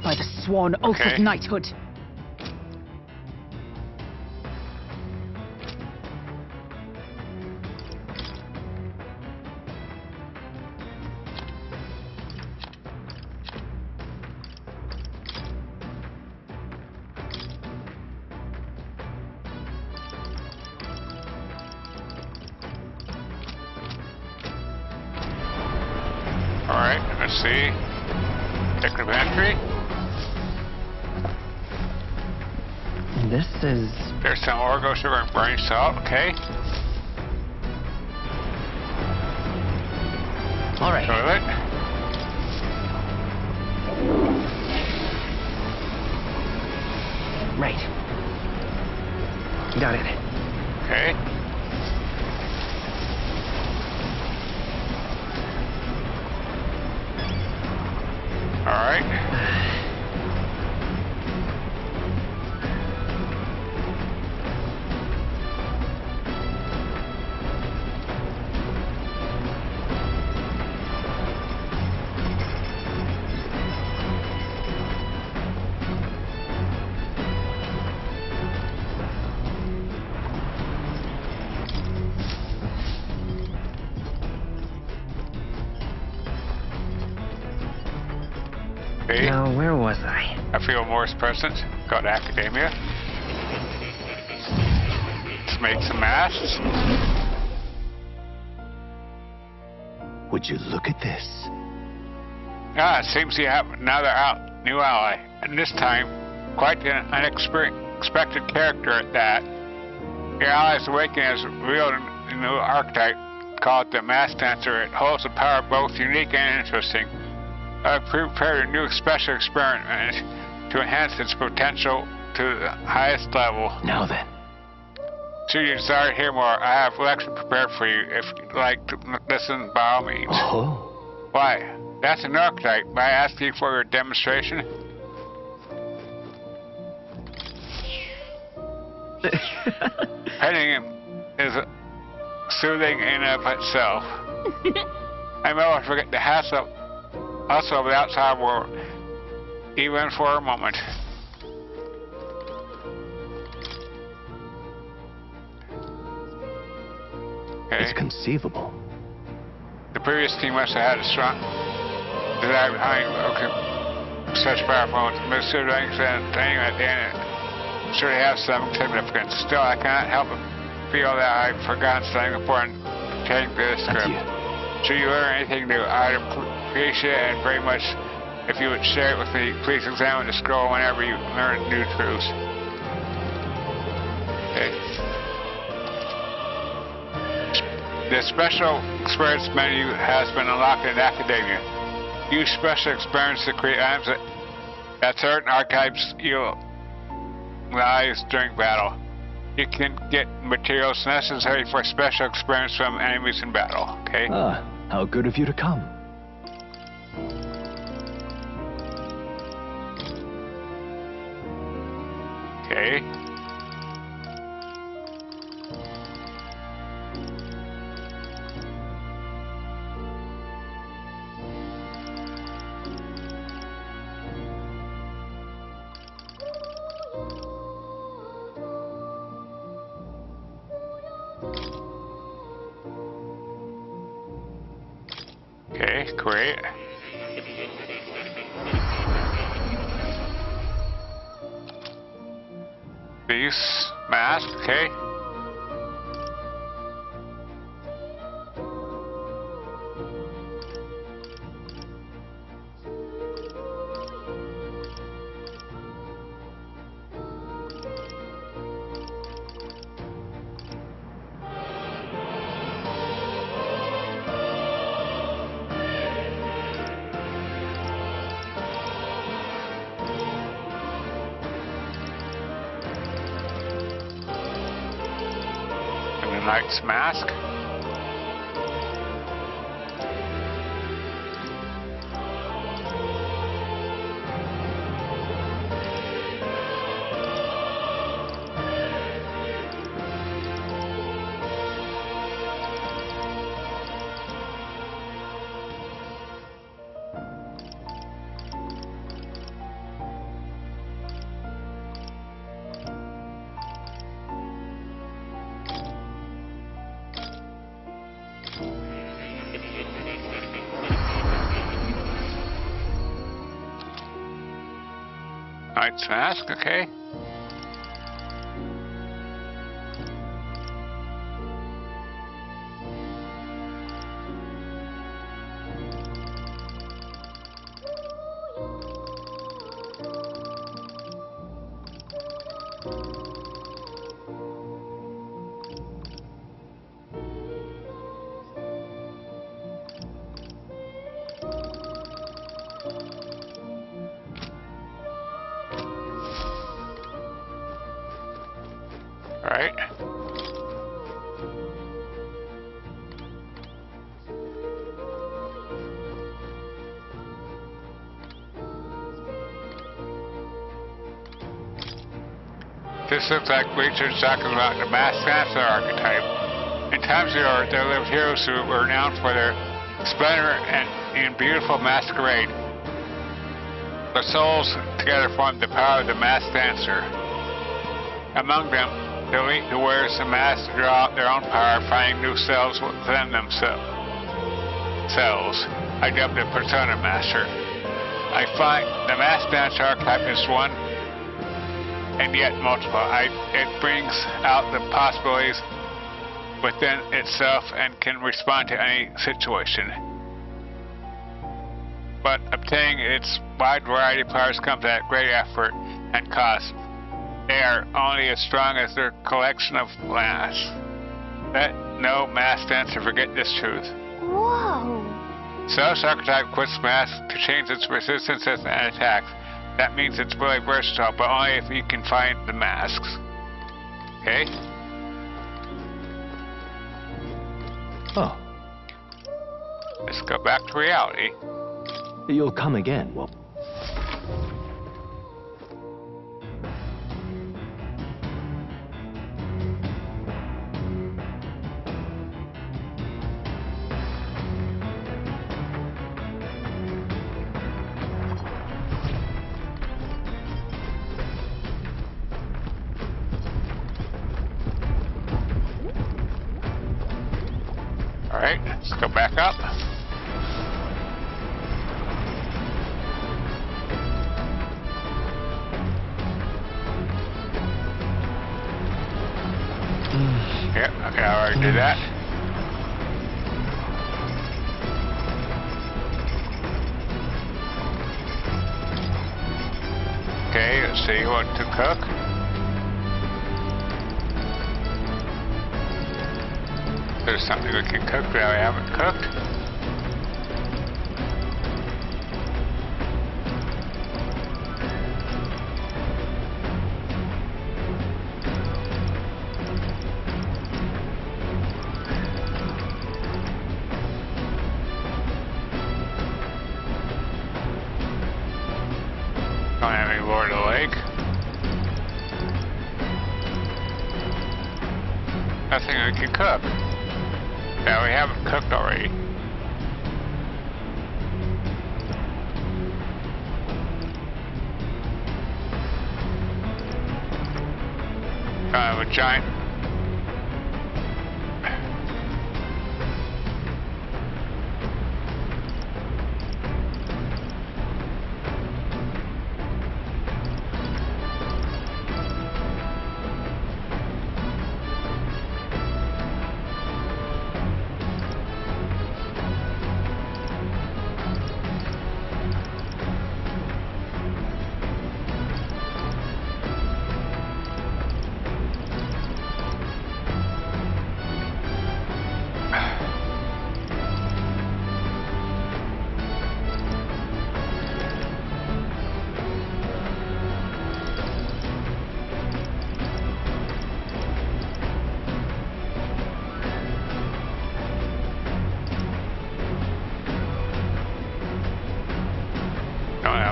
F: By the sworn oath of knighthood.
A: Alright, let's see. Pick of entry.
R: This is...
A: There's some Orgo sugar and brain salt, okay.
R: All right.
A: Toilet.
R: Right. Got it.
A: Okay. Alright. Okay.
R: Now, where was I?
A: I feel Morse present. Got Academia. Let's make some masks.
T: Would you look at this?
A: Ah, it seems you have another new ally. And this time, quite an unexpected character at that. Your ally's awakening has revealed a new archetype called the Mask Dancer. It holds a power both unique and interesting. I've prepared a new special experiment to enhance its potential to the highest level.
T: Now then.
A: Should you desire to hear more, I have a lecture prepared for you. If you'd like to listen, by all means.
T: Oh.
A: Why? That's an archetype. May I ask you for your demonstration? Petting him is soothing in and of itself. I may always forget the hassle also of the outside world, even for a moment. Okay.
T: It's conceivable.
A: The previous team must have had a strong desire behind such powerful misconceptions and thing at the end. Sure they have some significance. Still, I cannot help but feel that I've forgotten something important pertaining to this script. Should you learn anything new, I'd appreciate it and very much if you would share it with me. Please examine the scroll whenever you learn new truths. Okay. The special experience menu has been unlocked in Academia. Use special experience to create items that certain archetypes you'll use during battle. You can get materials necessary for special experience from enemies in battle, okay?
T: Ah, how good of you to come.
A: Okay. Okay, great. These mask, okay. Knight's mask. Knight's mask, okay. Right. This looks like Bleacher's talking about the mass dancer archetype. In times of yore, there lived heroes who were renowned for their splendor and in beautiful masquerade. The souls together formed the power of the mass dancer. Among them, the elite who wears the mask to draw out their own power, finding new selves within themselves. I dubbed it Persona Master. I find the mass balance archetype is one and yet multiple. It brings out the possibilities within itself and can respond to any situation. But obtaining its wide variety of powers comes at great effort and cost. They are only as strong as their collection of mass. Let no mass dancer forget this truth.
U: Whoa!
A: Self archetype equips mass to change its resistances and attacks. That means it's really versatile, but only if you can find the masks. Okay?
T: Oh.
A: Let's go back to reality.
T: You'll come again, well.
A: Alright, let's go back up. Yep, okay, I already did that. Okay, let's see what to cook. There's something we can cook that we haven't cooked. Don't have any Lord of the Lake. Nothing we can cook. Yeah, we haven't cooked already. Kind of a giant.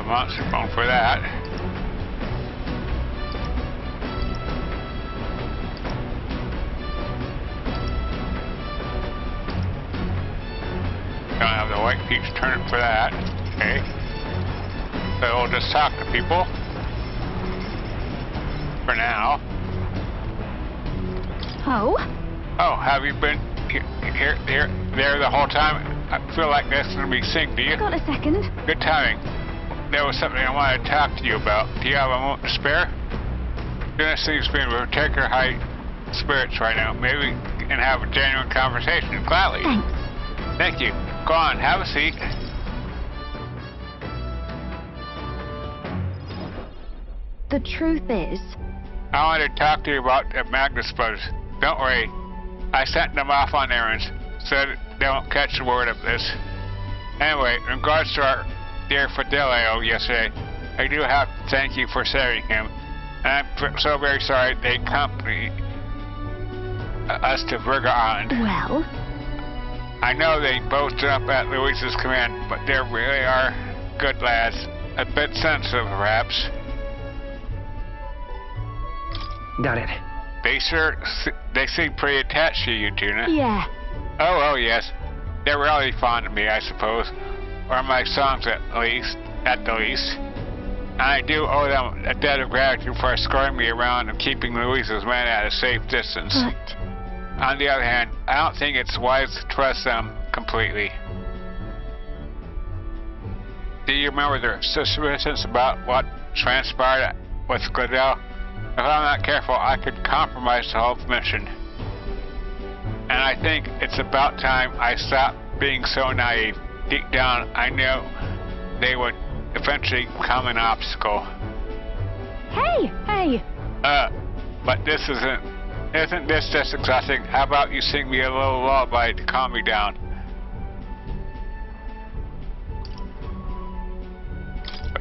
A: Monster phone for that. Don't have the white peach turnip for that. Okay. So we'll just talk to people. For now.
U: Oh?
A: Oh, have you been there the whole time? I feel like that's going to be synced. Do you?
U: Got a second.
A: Good timing. There was something I wanted to talk to you about. Do you have a moment to spare? Junah seems to be in particular high spirits right now. Maybe we can have a genuine conversation. Gladly.
U: Thanks.
A: Thank you. Go on, have a seat.
D: The truth is...
A: I wanted to talk to you about the Magnus brothers. Don't worry. I sent them off on errands, so they won't catch a word of this. Anyway, in regards to our dear Fidelio yesterday, I do have to thank you for saving him, and I'm so very sorry they accompanied us to Virga Island.
D: Well?
A: I know they both stood up at Luis's command, but they really are good lads. A bit sensitive, perhaps.
R: Got it.
A: They seem pretty attached to you, Junah.
D: Yeah.
A: Oh, yes. They're really fond of me, I suppose. Or my songs at the least. And I do owe them a debt of gratitude for escorting me around and keeping Luis's men at a safe distance.
D: But...
A: On the other hand, I don't think it's wise to trust them completely. Do you remember the suspicions about what transpired with Gladell? If I'm not careful, I could compromise the whole mission. And I think it's about time I stopped being so naive. Deep down, I knew they would eventually become an obstacle.
D: Hey!
A: But this isn't this just exhausting? How about you sing me a little lullaby to calm me down?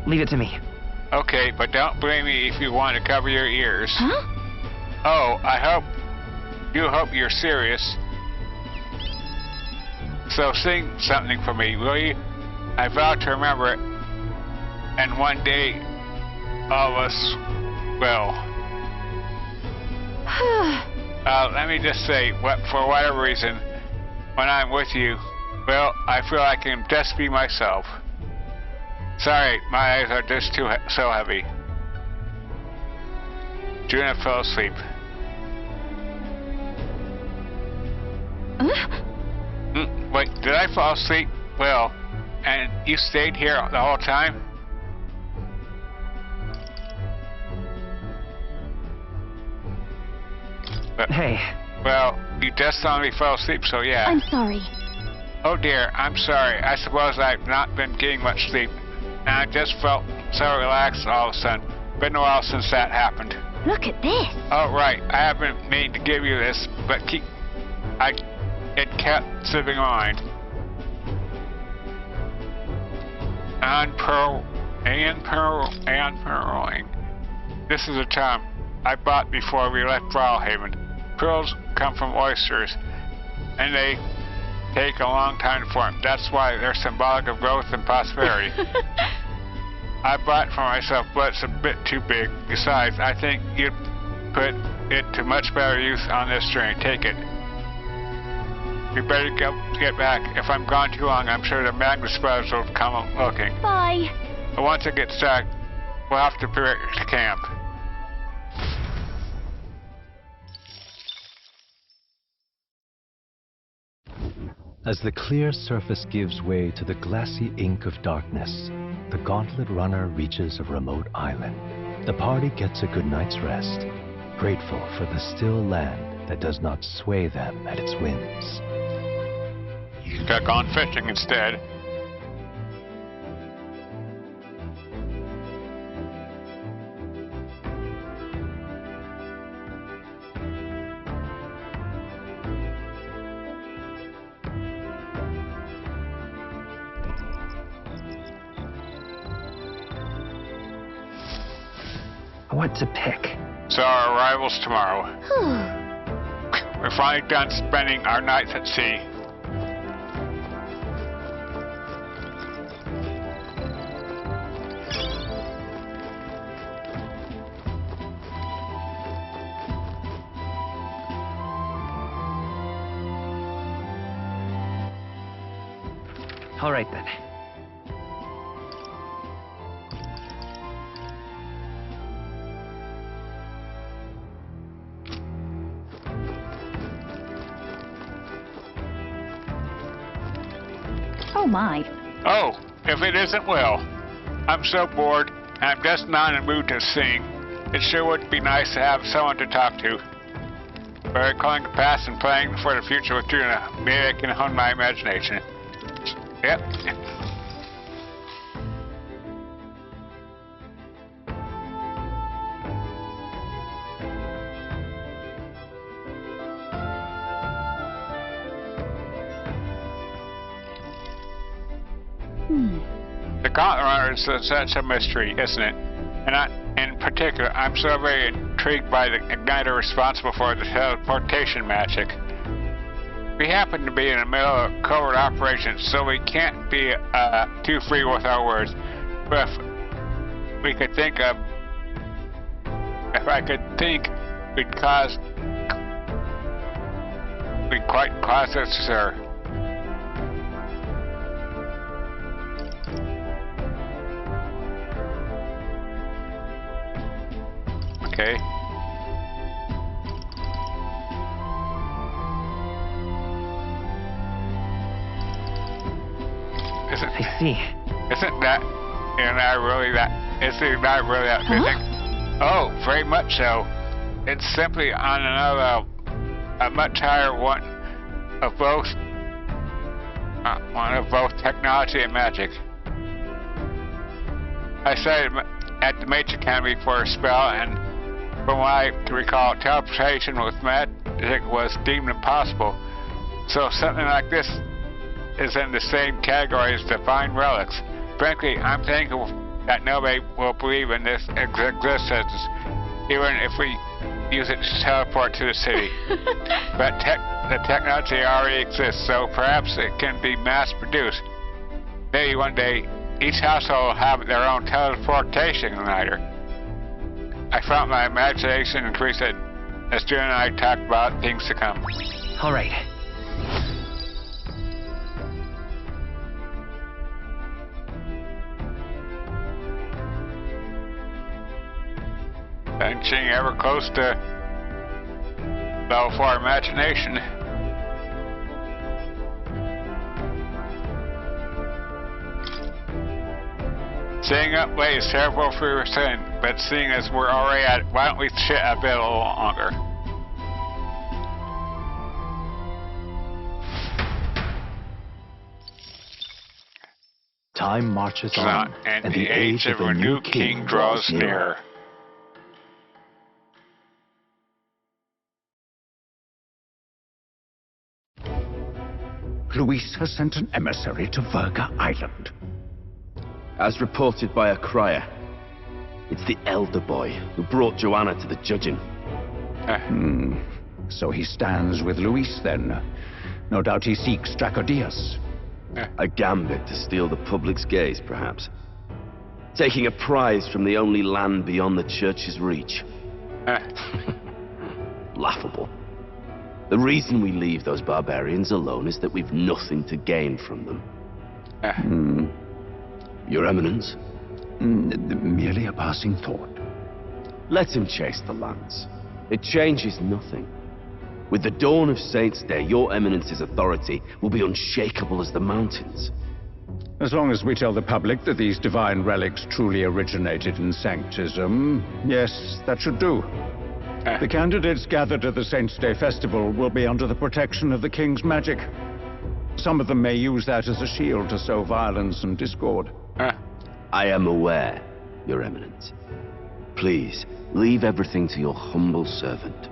R: Leave it to me.
A: Okay, but don't blame me if you want to cover your ears.
D: Huh?
A: Oh, I hope you're serious. So sing something for me, will you? I vow to remember it, and one day all of us will. Let me just say, for whatever reason, when I'm with you, well, I feel I can just be myself. Sorry, my eyes are just so heavy. Junah fell asleep. Wait, did I fall asleep? Well, and you stayed here the whole time? But,
R: hey.
A: Well, you just saw me fall asleep, so yeah.
D: I'm sorry.
A: Oh dear, I'm sorry. I suppose I've not been getting much sleep. And I just felt so relaxed all of a sudden. Been a while since that happened.
D: Look at this.
A: Oh right, I haven't meant to give you this, but it kept slipping on. Unfurling. This is a charm I bought before we left Brawlhaven. Pearls come from oysters, and they take a long time to form. That's why they're symbolic of growth and prosperity. I bought it for myself, but it's a bit too big. Besides, I think you'd put it to much better use on this string. Take it. We better get back. If I'm gone too long, I'm sure the Magnus brothers will come looking.
D: Bye.
A: But once it gets dark, we'll have to prepare to camp.
T: As the clear surface gives way to the glassy ink of darkness, the Gauntlet runner reaches a remote island. The party gets a good night's rest, grateful for the still land that does not sway them at its whims.
A: You could have gone fishing instead.
R: What to pick?
A: So our arrival's tomorrow. We're finally done spending our nights at sea.
R: All right then.
D: Oh my.
A: Oh, if it isn't well. I'm so bored, and I'm just not in the mood to sing. It sure would be nice to have someone to talk to. But recalling the past and planning for the future with Junah, maybe I can hone my imagination. Yep. The Gauntlet Runner is such a mystery, isn't it? And in particular, I'm so very intrigued by the igniter responsible for the teleportation magic. We happen to be in the middle of a covert operation, so we can't be too free with our words. But if we could think of... If I could think, we'd quite cause a stir. Okay.
R: I see.
A: Isn't that, isn't that really that physics? Oh, very much so. It's simply on another, a much higher one of both technology and magic. I studied at the Mage Academy for a spell, and from what I recall, teleportation with magic was deemed impossible. So something like this is in the same category as Devine Relics. Frankly, I'm thankful that nobody will believe in this existence, even if we use it to teleport to the city. But the technology already exists, so perhaps it can be mass-produced. Maybe one day, each household will have their own teleportation igniter. I found my imagination increased as Junah and I talked about things to come.
R: All right.
A: Inching ever close to level 4 imagination. Staying up late is terrible for your sin, but seeing as we're already at it, why don't we sit a bit a little longer?
T: Time marches on,
A: and the age of a new king draws near.
O: Luis has sent an emissary to Virga Island.
P: As reported by a crier, it's the elder boy who brought Junah to the judging.
O: So he stands with Luis then. No doubt he seeks Dracodios.
P: A gambit to steal the public's gaze, perhaps. Taking a prize from the only land beyond the church's reach. Laughable. The reason we leave those barbarians alone is that we've nothing to gain from them. Your Eminence?
O: Merely a passing thought.
P: Let him chase the lance. It changes nothing. With the dawn of Saints' Day, your Eminence's authority will be unshakable as the mountains.
O: As long as we tell the public that these divine relics truly originated in Sanctism, yes, that should do. The candidates gathered at the Saints' Day festival will be under the protection of the King's magic. Some of them may use that as a shield to sow violence and discord.
P: I am aware, Your Eminence. Please, leave everything to your humble servant.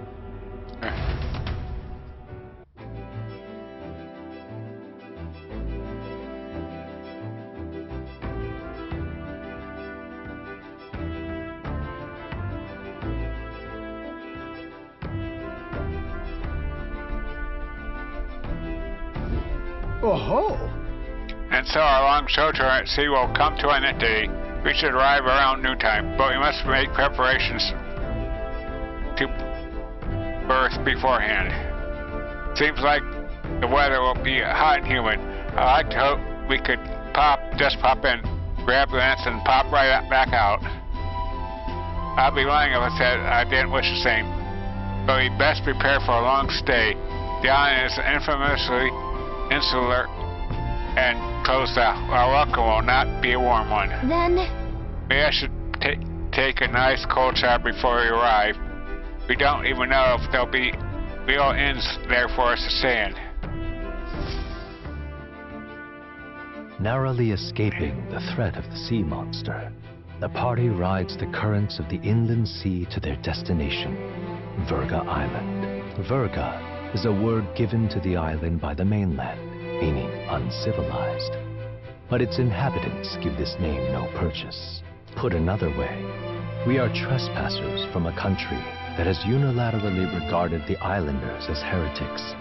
O: Oh-ho!
A: And so our long sojourn at sea will come to an end today. We should arrive around noontime, but we must make preparations to berth beforehand. Seems like the weather will be hot and humid. I like to hope we could just pop in, grab the lance, and pop right back out. I'd be lying if I said I didn't wish the same. But we best prepare for a long stay. The island is infamously insular and closed off. Our welcome will not be a warm one.
U: Then
A: maybe I should take a nice cold shower before we arrive. We don't even know if there'll be real inns there for us to stay in.
T: Narrowly escaping the threat of the sea monster, the party rides the currents of the inland sea to their destination, Virga Island. Virga is a word given to the island by the mainland, meaning uncivilized. But its inhabitants give this name no purchase. Put another way, we are trespassers from a country that has unilaterally regarded the islanders as heretics.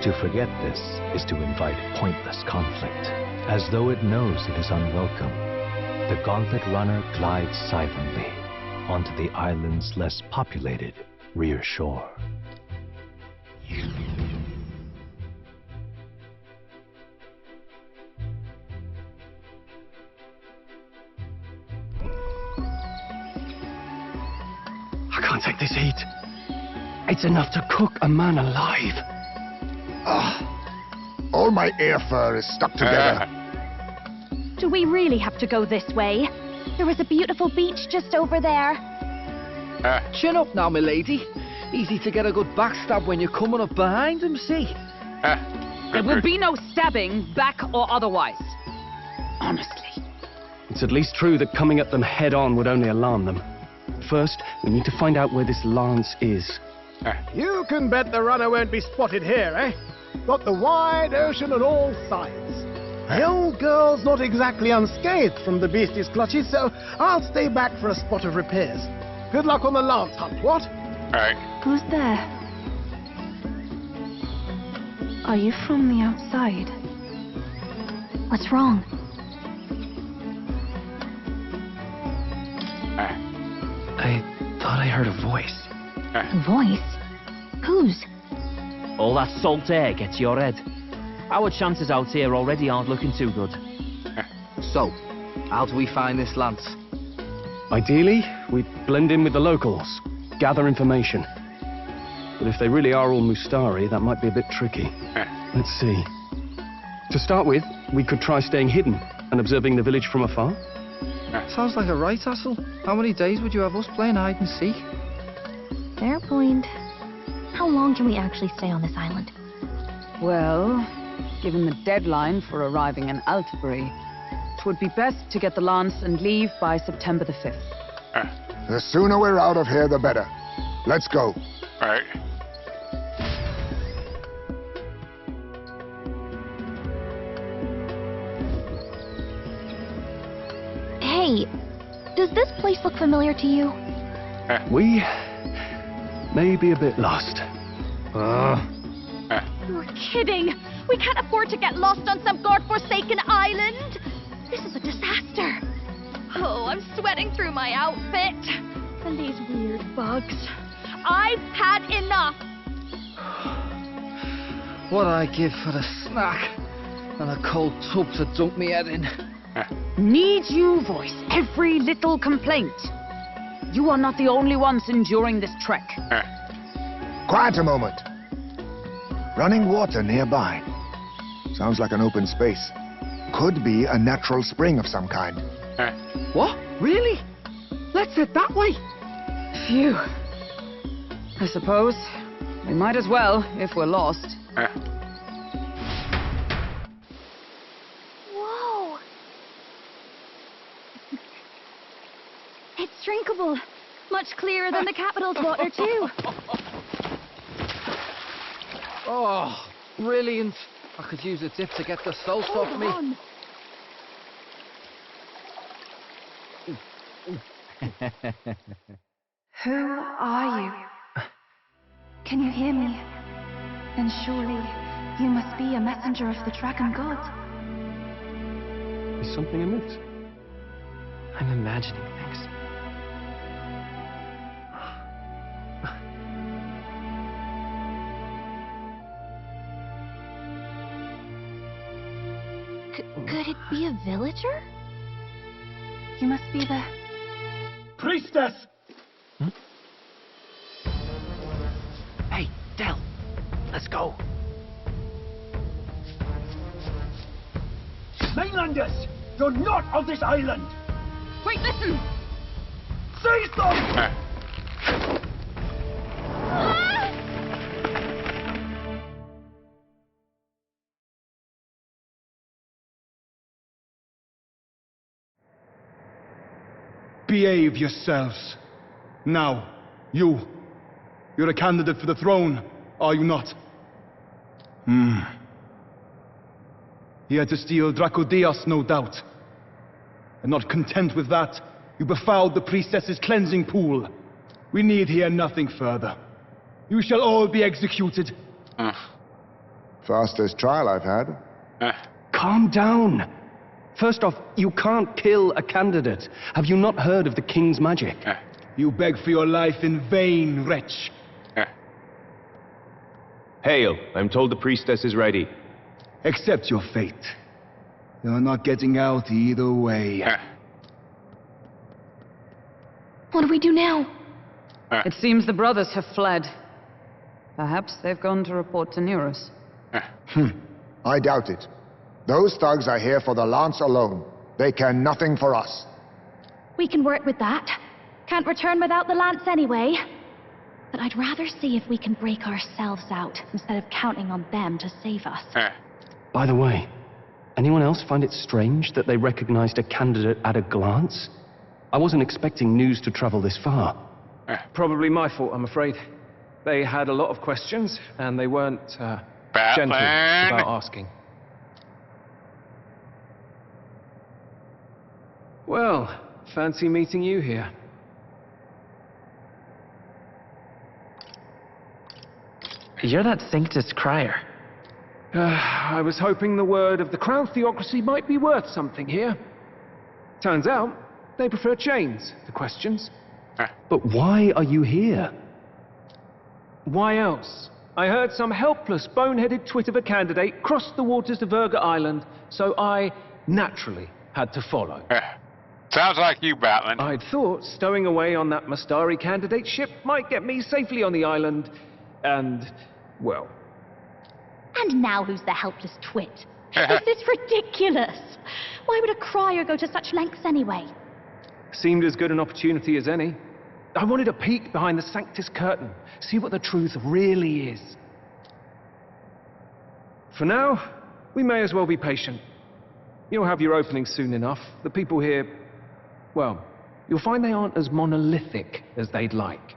T: To forget this is to invite pointless conflict, as though it knows it is unwelcome. The Gauntlet runner glides silently onto the island's less populated rear shore.
B: I can't take this heat. It's enough to cook a man alive.
E: All my air fur is stuck together.
D: Do we really have to go this way? There was a beautiful beach just over there.
I: Chin up now, milady. Easy to get a good backstab when you're coming up behind him, see?
F: There will be no stabbing, back or otherwise. Honestly.
B: It's at least true that coming at them head-on would only alarm them. First, we need to find out where this lance is.
H: You can bet the runner won't be spotted here, eh? Got the wide ocean on all sides. The old girl's not exactly unscathed from the beastie's clutches, so I'll stay back for a spot of repairs. Good luck on the lance hunt, what?
A: Alright.
D: Who's there? Are you from the outside? What's wrong?
I: I thought I heard a voice.
D: A voice? Whose?
G: All that salt air gets your head. Our chances out here already aren't looking too good.
I: So, how do we find this lance?
B: Ideally, we blend in with the locals, gather information. But if they really are all Mustari, that might be a bit tricky. Let's see. To start with, we could try staying hidden and observing the village from afar.
I: Sounds like a right hassle. How many days would you have us playing hide and seek?
U: Fair point. How long can we actually stay on this island?
F: Well, given the deadline for arriving in Altabury, it would be best to get the lance and leave by September the 5th.
E: The sooner we're out of here, the better. Let's go.
A: Alright.
U: Hey, does this place look familiar to you?
B: We may be a bit lost.
U: You're kidding! We can't afford to get lost on some godforsaken island! This is a disaster! Oh, I'm sweating through my outfit. And these weird bugs. I've had enough!
I: What I give for a snack and a cold tub to dunk me head in.
F: Need you voice every little complaint? You are not the only ones enduring this trek.
E: Quiet a moment. Running water nearby. Sounds like an open space. Could be a natural spring of some kind.
I: What? Really? Let's head that way.
F: Phew. I suppose we might as well if we're lost.
U: Whoa! It's drinkable. Much clearer than the capital's water, too.
I: Oh, brilliant. I could use a dip to get the salt off me.
C: Who are you? Can you hear me? Then surely you must be a messenger of the dragon god.
B: Is something amiss?
I: I'm imagining things.
U: Could it be a villager?
C: You must be the...
J: Priestess!
I: Hey, Del, let's go.
J: Mainlanders! You're not of this island!
F: Wait, listen!
J: Seize them!
M: Behave yourselves. Now, you're a candidate for the throne, are you not? Here to steal Dracodios, no doubt. And not content with that, you befouled the priestess's cleansing pool. We need hear nothing further. You shall all be executed.
E: Fastest trial I've had.
B: Calm down. First off, you can't kill a candidate. Have you not heard of the king's magic?
M: You beg for your life in vain, wretch.
V: Hail, I'm told the priestess is ready.
M: Accept your fate. You're not getting out either way.
U: What do we do now?
F: It seems the brothers have fled. Perhaps they've gone to report to Neros.
E: I doubt it. Those thugs are here for the lance alone. They care nothing for us.
D: We can work with that. Can't return without the lance anyway. But I'd rather see if we can break ourselves out instead of counting on them to save us.
B: By the way, anyone else find it strange that they recognized a candidate at a glance? I wasn't expecting news to travel this far.
J: Probably my fault, I'm afraid. They had a lot of questions, and they weren't gentle about asking. Well, fancy meeting you here.
R: You're that Sanctus crier.
J: I was hoping the word of the Crown Theocracy might be worth something here. Turns out, they prefer chains to questions.
B: But why are you here?
J: Why else? I heard some helpless, boneheaded twit of a candidate crossed the waters of Virga Island, so I naturally had to follow.
A: Sounds like you, Batlin.
J: I'd thought stowing away on that Mastari candidate ship might get me safely on the island, and, well...
D: And now who's the helpless twit? This is ridiculous! Why would a crier go to such lengths anyway?
J: Seemed as good an opportunity as any. I wanted a peek behind the Sanctus curtain, see what the truth really is. For now, we may as well be patient. You'll have your opening soon enough. The people here, well, you'll find they aren't as monolithic as they'd like.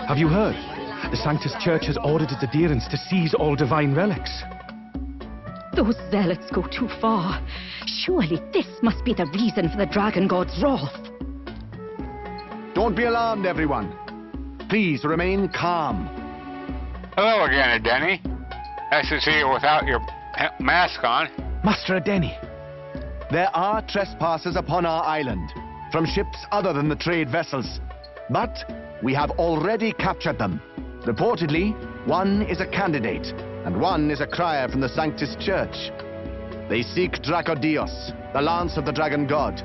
K: Have you heard? The Sanctus Church has ordered its adherents to seize all divine relics.
S: Those zealots go too far. Surely this must be the reason for the Dragon God's wrath.
Q: Don't be alarmed, everyone. Please remain calm.
A: Hello again, Edeni. Nice to see you without your mask on.
K: Master Edeni.
Q: There are trespassers upon our island, from ships other than the trade vessels. But we have already captured them. Reportedly, one is a candidate, and one is a crier from the Sanctus Church. They seek Dracodios, the lance of the Dragon God.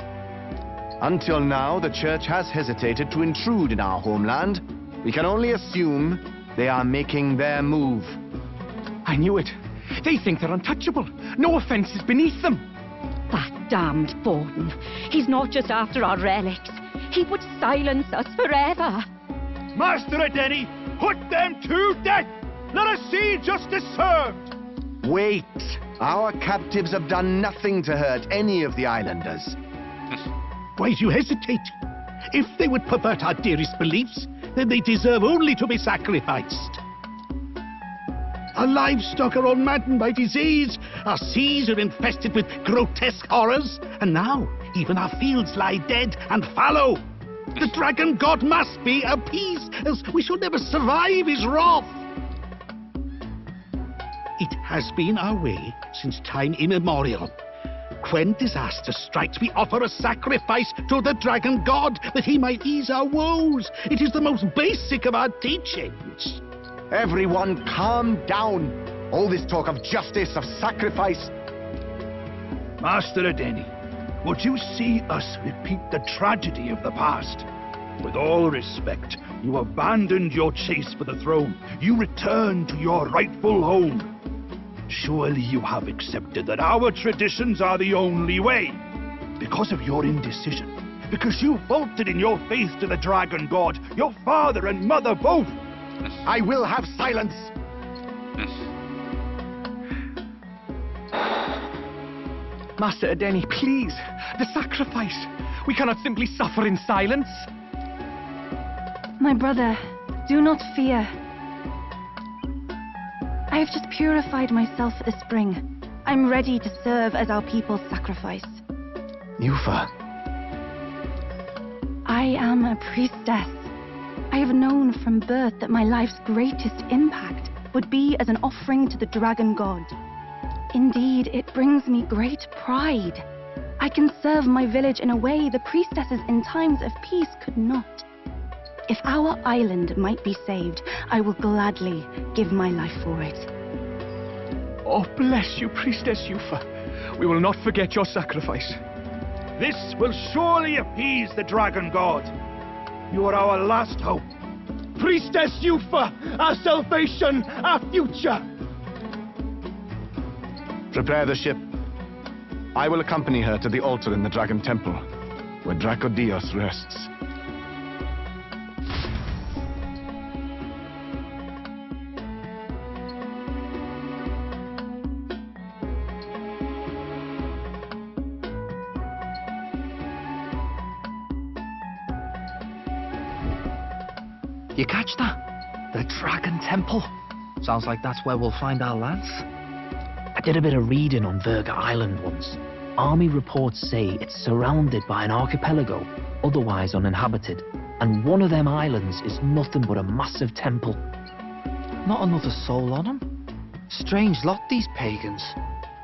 Q: Until now, the Church has hesitated to intrude in our homeland. We can only assume they are making their move.
K: I knew it. They think they're untouchable. No offense is beneath them.
S: That damned Borden. He's not just after our relics. He would silence us forever.
W: Master Edeni, put them to death! Let us see justice served!
Q: Wait! Our captives have done nothing to hurt any of the islanders.
L: Why do you hesitate? If they would pervert our dearest beliefs, then they deserve only to be sacrificed. Our livestock are all maddened by disease, our seas are infested with grotesque horrors, and now even our fields lie dead and fallow. The Dragon God must be appeased, else we shall never survive his wrath. It has been our way since time immemorial. When disaster strikes, we offer a sacrifice to the Dragon God that he might ease our woes. It is the most basic of our teachings.
Q: Everyone calm down. All this talk of justice, of sacrifice.
W: Master Edeni, would you see us repeat the tragedy of the past? With all respect, you abandoned your chase for the throne. You returned to your rightful home. Surely you have accepted that our traditions are the only way. Because of your indecision, because you faltered in your faith to the Dragon God, your father and mother both.
Q: I will have silence.
K: Master Edeni, please. The sacrifice. We cannot simply suffer in silence.
C: My brother, do not fear. I have just purified myself for the spring. I'm ready to serve as our people's sacrifice.
B: Yufa.
C: I am a priestess. I have known from birth that my life's greatest impact would be as an offering to the Dragon God. Indeed, it brings me great pride. I can serve my village in a way the priestesses in times of peace could not.
N: If our island might be saved, I will gladly give my life for it.
K: Oh, bless you, Priestess Yufa. We will not forget your sacrifice.
W: This will surely appease the dragon god. You are our last hope.
K: Priestess Yufa, our salvation, our future.
Q: Prepare the ship. I will accompany her to the altar in the Dragon Temple, where Dracodios rests.
I: You catch that? The Dragon Temple. Sounds like that's where we'll find our lance.
G: I did a bit of reading on Virga Island once. Army reports say it's surrounded by an archipelago, otherwise uninhabited, and one of them islands is nothing but a massive temple.
I: Not another soul on them? Strange lot, these pagans.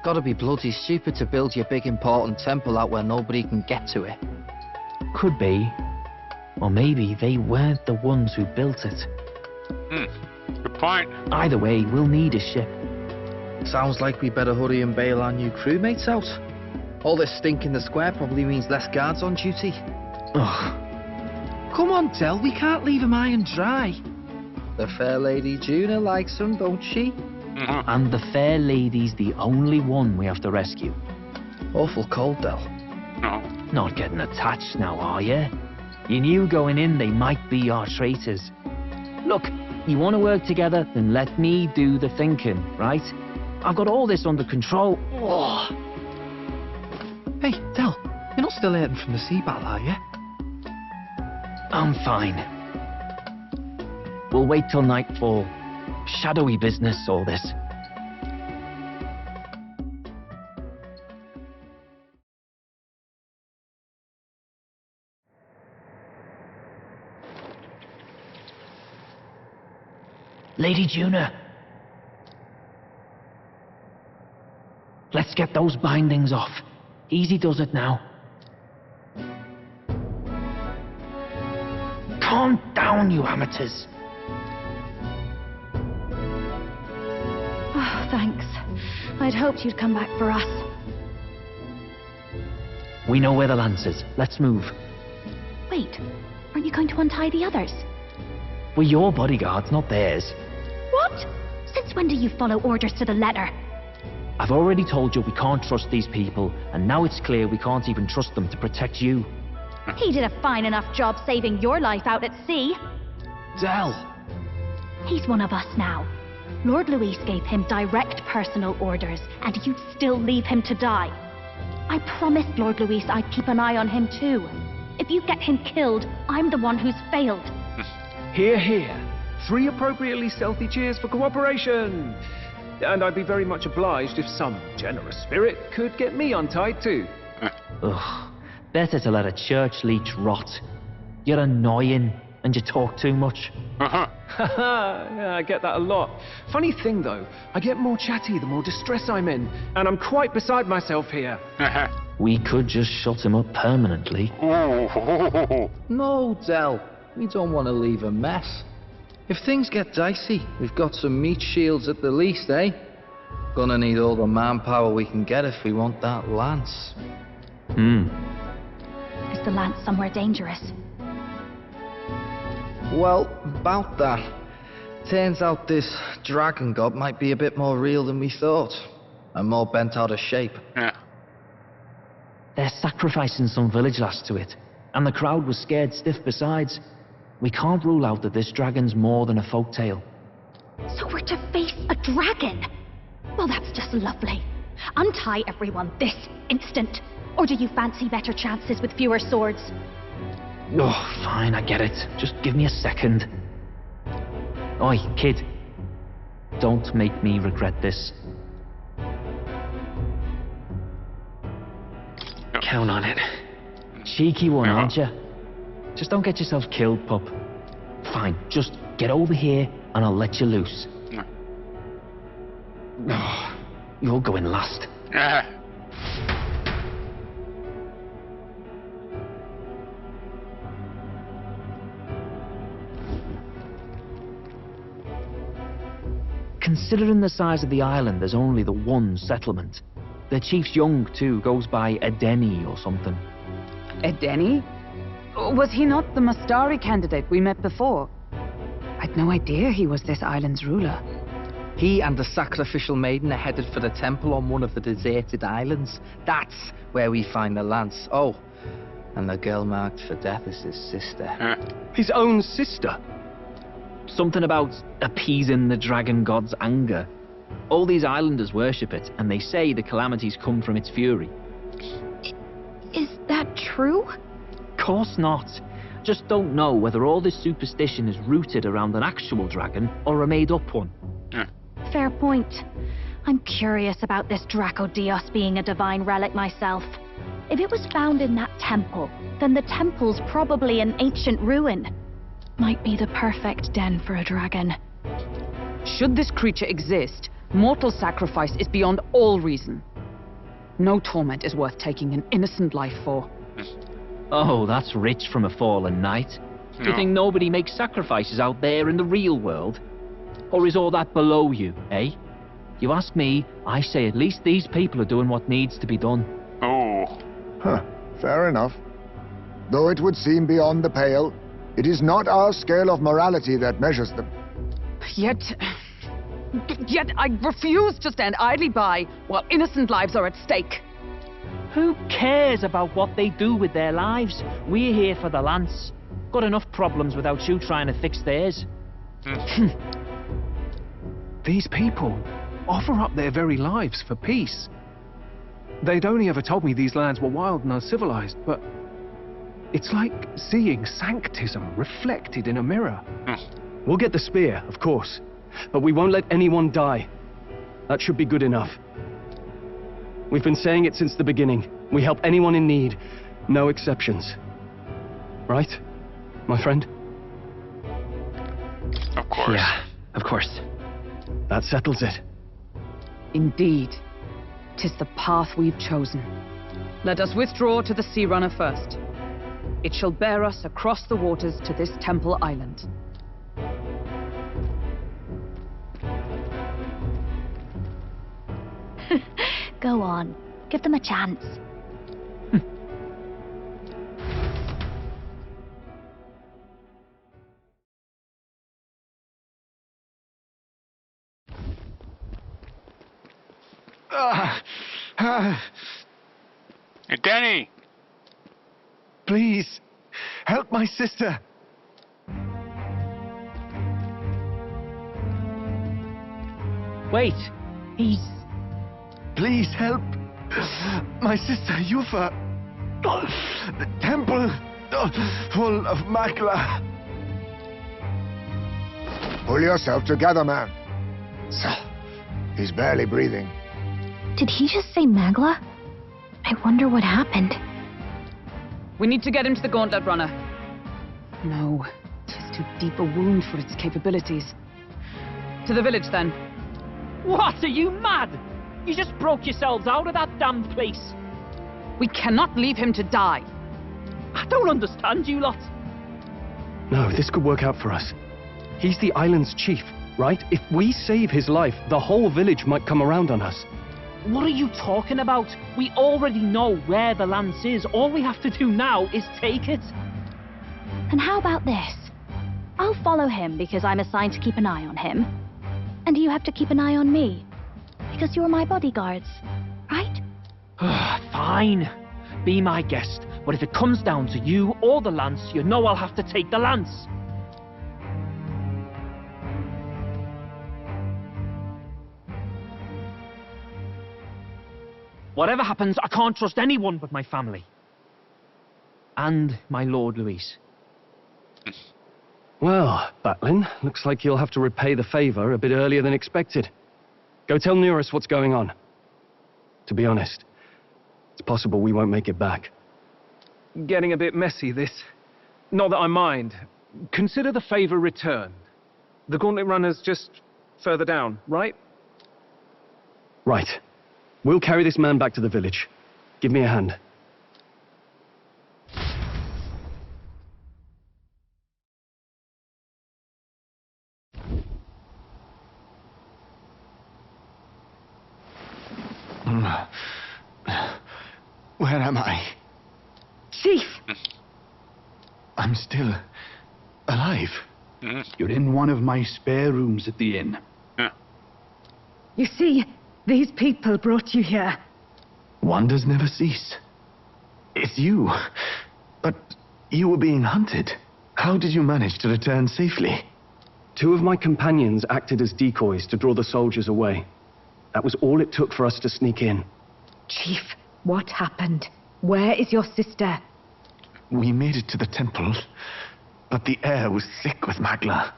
I: Gotta be bloody stupid to build your big important temple out where nobody can get to it.
G: Could be. Or maybe they weren't the ones who built it.
A: Good point.
G: Either way, we'll need a ship.
I: Sounds like we better hurry and bail our new crewmates out. All this stink in the square probably means less guards on duty.
G: Ugh.
I: Come on, Del, we can't leave them high and dry. The fair lady Junah likes them, don't she?
G: And the fair lady's the only one we have to rescue.
I: Awful cold, Del.
A: No.
G: Not getting attached now, are you? You knew going in they might be our traitors. Look, you want to work together, then let me do the thinking, right? I've got all this under control. Oh.
I: Hey, Del, you're not still hurting from the sea battle, are you?
G: I'm fine. We'll wait till nightfall. Shadowy business, all this. Lady Junah. Let's get those bindings off. Easy does it now. Calm down, you amateurs.
N: Oh, thanks. I'd hoped you'd come back for us.
G: We know where the lance is. Let's move.
N: Wait, aren't you going to untie the others?
G: We're your bodyguards, not theirs.
N: What? Since when do you follow orders to the letter?
G: I've already told you we can't trust these people, and now it's clear we can't even trust them to protect you.
D: He did a fine enough job saving your life out at sea.
I: Del!
D: He's one of us now. Lord Luis gave him direct personal orders, and you'd still leave him to die. I promised Lord Luis I'd keep an eye on him too. If you get him killed, I'm the one who's failed.
J: Hear, hear. 3 appropriately stealthy cheers for cooperation. And I'd be very much obliged if some generous spirit could get me untied too.
G: Ugh. Better to let a church leech rot. You're annoying, and you talk too much.
J: Yeah, I get that a lot. Funny thing though, I get more chatty the more distress I'm in, and I'm quite beside myself here.
G: We could just shut him up permanently.
I: No, Del. We don't want to leave a mess. If things get dicey, we've got some meat shields at the least, eh? Gonna need all the manpower we can get if we want that lance.
D: Is the lance somewhere dangerous?
I: Well, about that. Turns out this dragon god might be a bit more real than we thought. And more bent out of shape.
G: They're sacrificing some village lass to it, and the crowd was scared stiff besides. We can't rule out that this dragon's more than a folktale.
D: So we're to face a dragon? Well, that's just lovely. Untie everyone this instant. Or do you fancy better chances with fewer swords?
G: Oh, fine, I get it. Just give me a second. Oi, kid. Don't make me regret this. Count on it. Cheeky one, aren't you? Just don't get yourself killed, pup. Fine, just get over here and I'll let you loose. Oh, you're going last. Considering the size of the island, there's only the one settlement. The chief's young, too, goes by Edeni or something.
F: Edeni? Was he not the Mastari candidate we met before? I'd no idea he was this island's ruler.
I: He and the sacrificial maiden are headed for the temple on one of the deserted islands. That's where we find the lance. Oh, and the girl marked for death is his sister.
B: His own sister?
G: Something about appeasing the dragon god's anger. All these islanders worship it, and they say the calamities come from its fury.
D: Is that true?
G: Course not. Just don't know whether all this superstition is rooted around an actual dragon or a made-up one.
D: Fair point. I'm curious about this Dracodios being a divine relic myself. If it was found in that temple, then the temple's probably an ancient ruin. Might be the perfect den for a dragon.
F: Should this creature exist, mortal sacrifice is beyond all reason. No torment is worth taking an innocent life for.
G: Oh, that's rich from a fallen knight. Do you think nobody makes sacrifices out there in the real world? Or is all that below you, eh? You ask me, I say at least these people are doing what needs to be done.
A: Oh.
E: Huh, fair enough. Though it would seem beyond the pale, it is not our scale of morality that measures them.
F: Yet I refuse to stand idly by while innocent lives are at stake.
G: Who cares about what they do with their lives? We're here for the lance. Got enough problems without you trying to fix theirs.
K: These people offer up their very lives for peace. They'd only ever told me these lands were wild and uncivilized, but it's like seeing sanctism reflected in a mirror.
B: We'll get the spear, of course, but we won't let anyone die. That should be good enough. We've been saying it since the beginning. We help anyone in need, no exceptions. Right, my friend?
A: Of course.
I: Yeah, of course.
B: That settles it.
F: Indeed. 'Tis the path we've chosen. Let us withdraw to the Sea Runner first. It shall bear us across the waters to this temple island.
D: Go on. Give them a chance.
A: Edeni!
Q: Please, help my sister.
G: Wait, he's...
Q: Please help my sister Yufa. The temple full of Makla.
E: Pull yourself together, man. He's barely breathing.
D: Did he just say Magla? I wonder what happened.
F: We need to get him to the Gauntlet Runner. No, 'tis too deep a wound for its capabilities. To the village, then.
G: What? Are you mad? You just broke yourselves out of that damned place.
F: We cannot leave him to die.
G: I don't understand you lot.
B: No, this could work out for us. He's the island's chief, right? If we save his life, the whole village might come around on us.
G: What are you talking about? We already know where the lance is. All we have to do now is take it.
D: And how about this? I'll follow him because I'm assigned to keep an eye on him. And you have to keep an eye on me. Because you're my bodyguards, right?
G: Fine. Be my guest. But if it comes down to you or the lance, you know I'll have to take the lance. Whatever happens, I can't trust anyone but my family. And my Lord Luis.
B: Well, Batlin, looks like you'll have to repay the favor a bit earlier than expected. Go tell Neurus what's going on. To be honest, it's possible we won't make it back.
K: Getting a bit messy, this. Not that I mind. Consider the favor returned. The Gauntlet Runner's just further down, right?
B: Right. We'll carry this man back to the village. Give me a hand.
Q: Where am I?
S: Chief!
Q: I'm still alive.
W: You're in one of my spare rooms at the inn.
S: You see, these people brought you here.
Q: Wonders never cease. It's you. But you were being hunted. How did you manage to return safely?
B: 2 of my companions acted as decoys to draw the soldiers away. That was all it took for us to sneak in.
S: Chief, what happened? Where is your sister?
Q: We made it to the temple, but the air was thick with magla.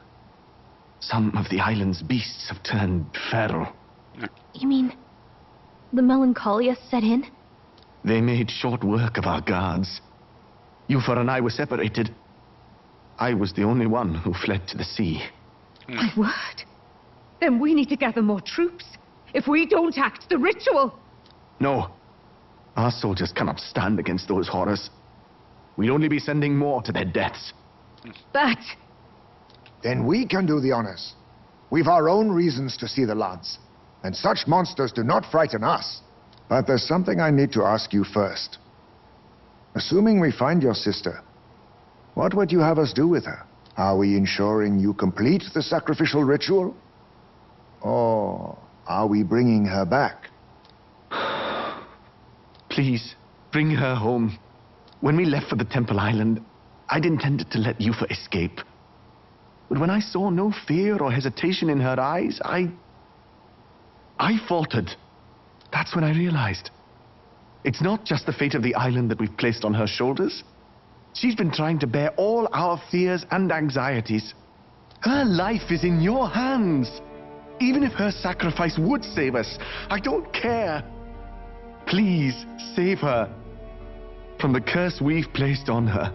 Q: Some of the island's beasts have turned feral.
D: You mean the melancholia set in?
Q: They made short work of our guards. Yufa and I were separated. I was the only one who fled to the sea.
S: My word. Then we need to gather more troops. If we don't act, the ritual...
Q: No. Our soldiers cannot stand against those horrors. We'd only be sending more to their deaths.
S: But...
E: Then we can do the honors. We've our own reasons to see the lads. And such monsters do not frighten us. But there's something I need to ask you first. Assuming we find your sister, what would you have us do with her? Are we ensuring you complete the sacrificial ritual? Or are we bringing her back?
Q: Please, bring her home. When we left for the Temple Island, I'd intended to let Yufa escape. But when I saw no fear or hesitation in her eyes, I faltered. That's when I realized. It's not just the fate of the island that we've placed on her shoulders. She's been trying to bear all our fears and anxieties. Her life is in your hands. Even if her sacrifice would save us, I don't care. Please, save her from the curse we've placed on her.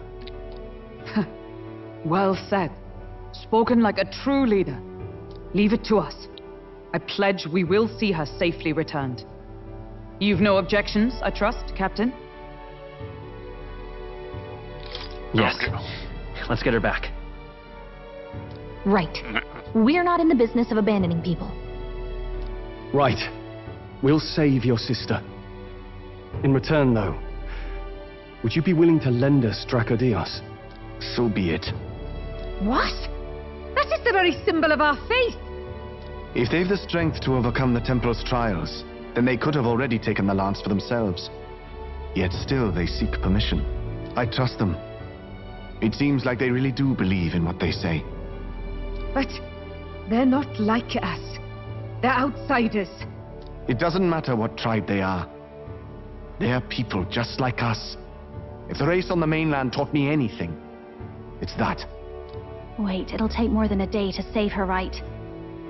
F: Well said. Spoken like a true leader. Leave it to us. I pledge we will see her safely returned. You've no objections, I trust, Captain?
R: Yes. Let's get her back.
D: Right. We're not in the business of abandoning people.
B: Right. We'll save your sister. In return, though, would you be willing to lend us Dracodios?
Q: So be it.
S: What? That is the very symbol of our faith.
Q: If they've the strength to overcome the Templar's trials, then they could have already taken the lance for themselves. Yet still they seek permission. I trust them. It seems like they really do believe in what they say.
S: But they're not like us. They're outsiders.
Q: It doesn't matter what tribe they are. They are people just like us. If the race on the mainland taught me anything, it's that.
D: Wait, it'll take more than a day to save her, right?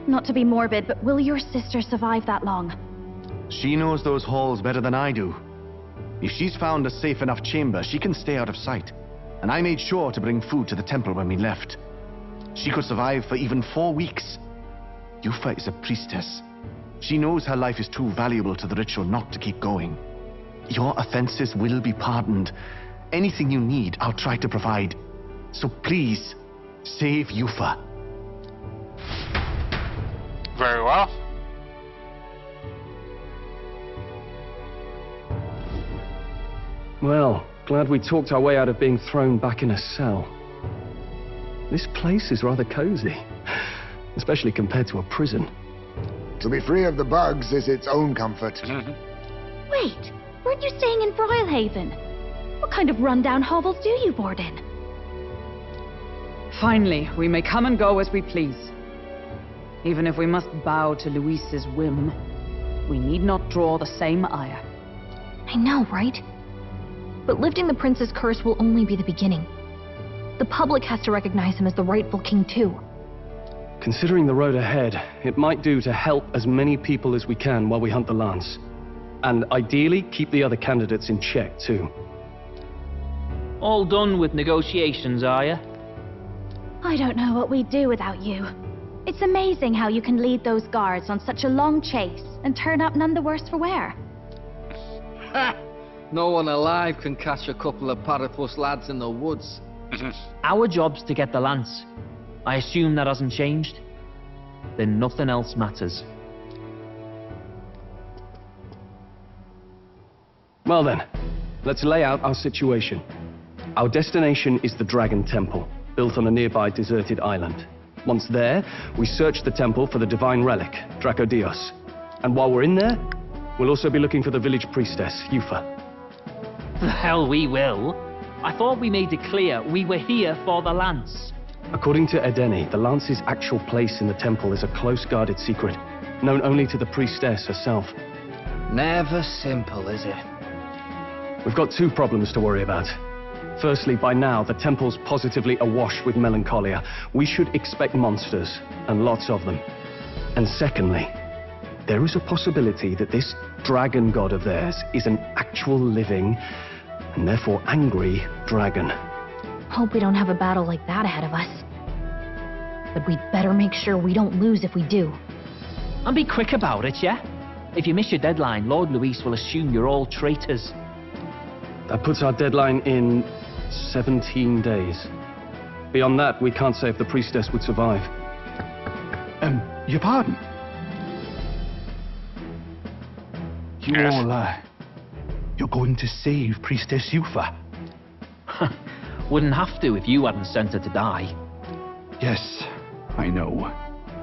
D: Not to be morbid, but will your sister survive that long?
Q: She knows those halls better than I do. If she's found a safe enough chamber, she can stay out of sight. And I made sure to bring food to the temple when we left. She could survive for even 4 weeks. Yufa is a priestess. She knows her life is too valuable to the ritual not to keep going. Your offenses will be pardoned. Anything you need, I'll try to provide. So please, save Yufa.
A: Very well.
B: Well, glad we talked our way out of being thrown back in a cell. This place is rather cozy, especially compared to a prison.
E: To be free of the bugs is its own comfort.
D: Wait, weren't you staying in Brilhaven? What kind of rundown hovels do you board in?
F: Finally, we may come and go as we please. Even if we must bow to Luis's whim, we need not draw the same ire.
D: I know, right? But lifting the prince's curse will only be the beginning. The public has to recognize him as the rightful king too.
B: Considering the road ahead, it might do to help as many people as we can while we hunt the lance. And ideally, keep the other candidates in check too.
G: All done with negotiations, are you?
D: I don't know what we'd do without you. It's amazing how you can lead those guards on such a long chase and turn up none the worse for wear.
I: No one alive can catch a couple of platypus lads in the woods.
G: Our job's to get the lance. I assume that hasn't changed? Then nothing else matters.
B: Well then, let's lay out our situation. Our destination is the Dragon Temple, built on a nearby deserted island. Once there, we search the temple for the Devine Relic, Dracodios. And while we're in there, we'll also be looking for the village priestess, Yufa.
G: The hell we will. I thought we made it clear we were here for the lance.
B: According to Edeni, the lance's actual place in the temple is a close-guarded secret, known only to the priestess herself.
I: Never simple, is it?
B: We've got two problems to worry about. Firstly, by now, the temple's positively awash with melancholia. We should expect monsters, and lots of them. And secondly, there is a possibility that this dragon god of theirs is an actual living, and therefore angry, dragon.
D: Hope we don't have a battle like that ahead of us. But we'd better make sure we don't lose if we do.
G: And be quick about it, yeah? If you miss your deadline, Lord Luis will assume you're all traitors.
B: That puts our deadline in 17 days. Beyond that, we can't say if the priestess would survive.
L: Your pardon? You all, you're going to save Priestess Yufa?
G: Wouldn't have to if you hadn't sent her to die.
L: Yes, I know.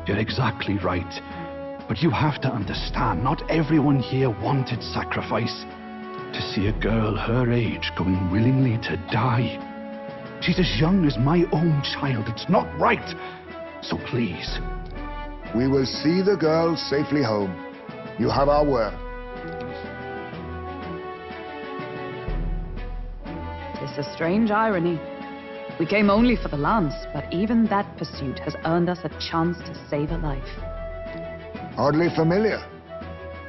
L: You're exactly right. But you have to understand, not everyone here wanted sacrifice. To see a girl her age going willingly to die. She's as young as my own child. It's not right. So please.
E: We will see the girl safely home. You have our word.
C: It's a strange irony. We came only for the lance, but even that pursuit has earned us a chance to save a life.
E: Oddly familiar.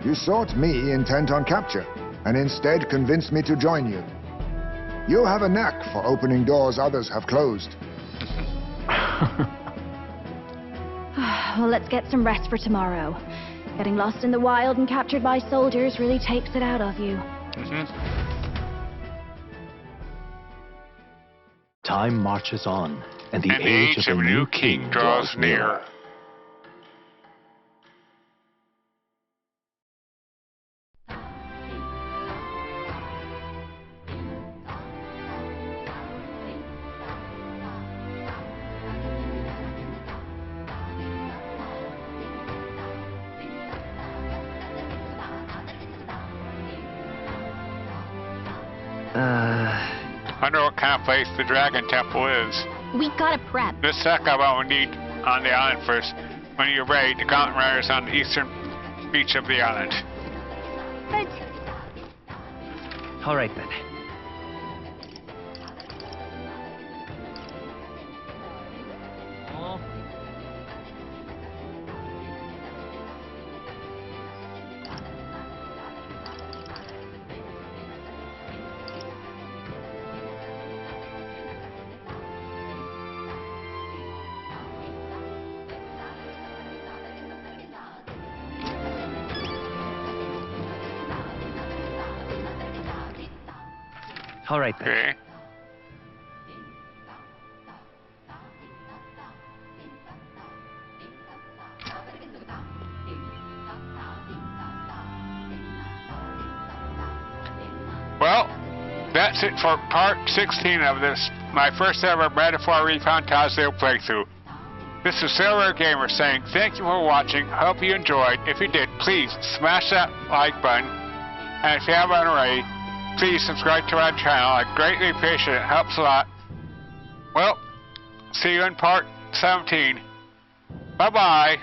E: You sought me intent on capture, and instead convinced me to join you. You have a knack for opening doors others have closed.
D: Well, let's get some rest for tomorrow. Getting lost in the wild and captured by soldiers really takes it out of you.
Q: Time marches on, and the
A: age of a new king draws near. I know what kind of place the Dragon Temple is.
U: We gotta prep.
A: Let's talk about what we need on the island first. When you're ready, the Gauntlet Rider is on the eastern beach of the island.
I: All right, then. All right, then.
A: Okay. Well, that's it for part 16 of this, my first ever Metaphor ReFantazio playthrough. This is Soiree Gamer saying thank you for watching. I hope you enjoyed. If you did, please smash that like button. And if you haven't already, please subscribe to our channel. I greatly appreciate it. It helps a lot. Well, see you in part 17. Bye-bye.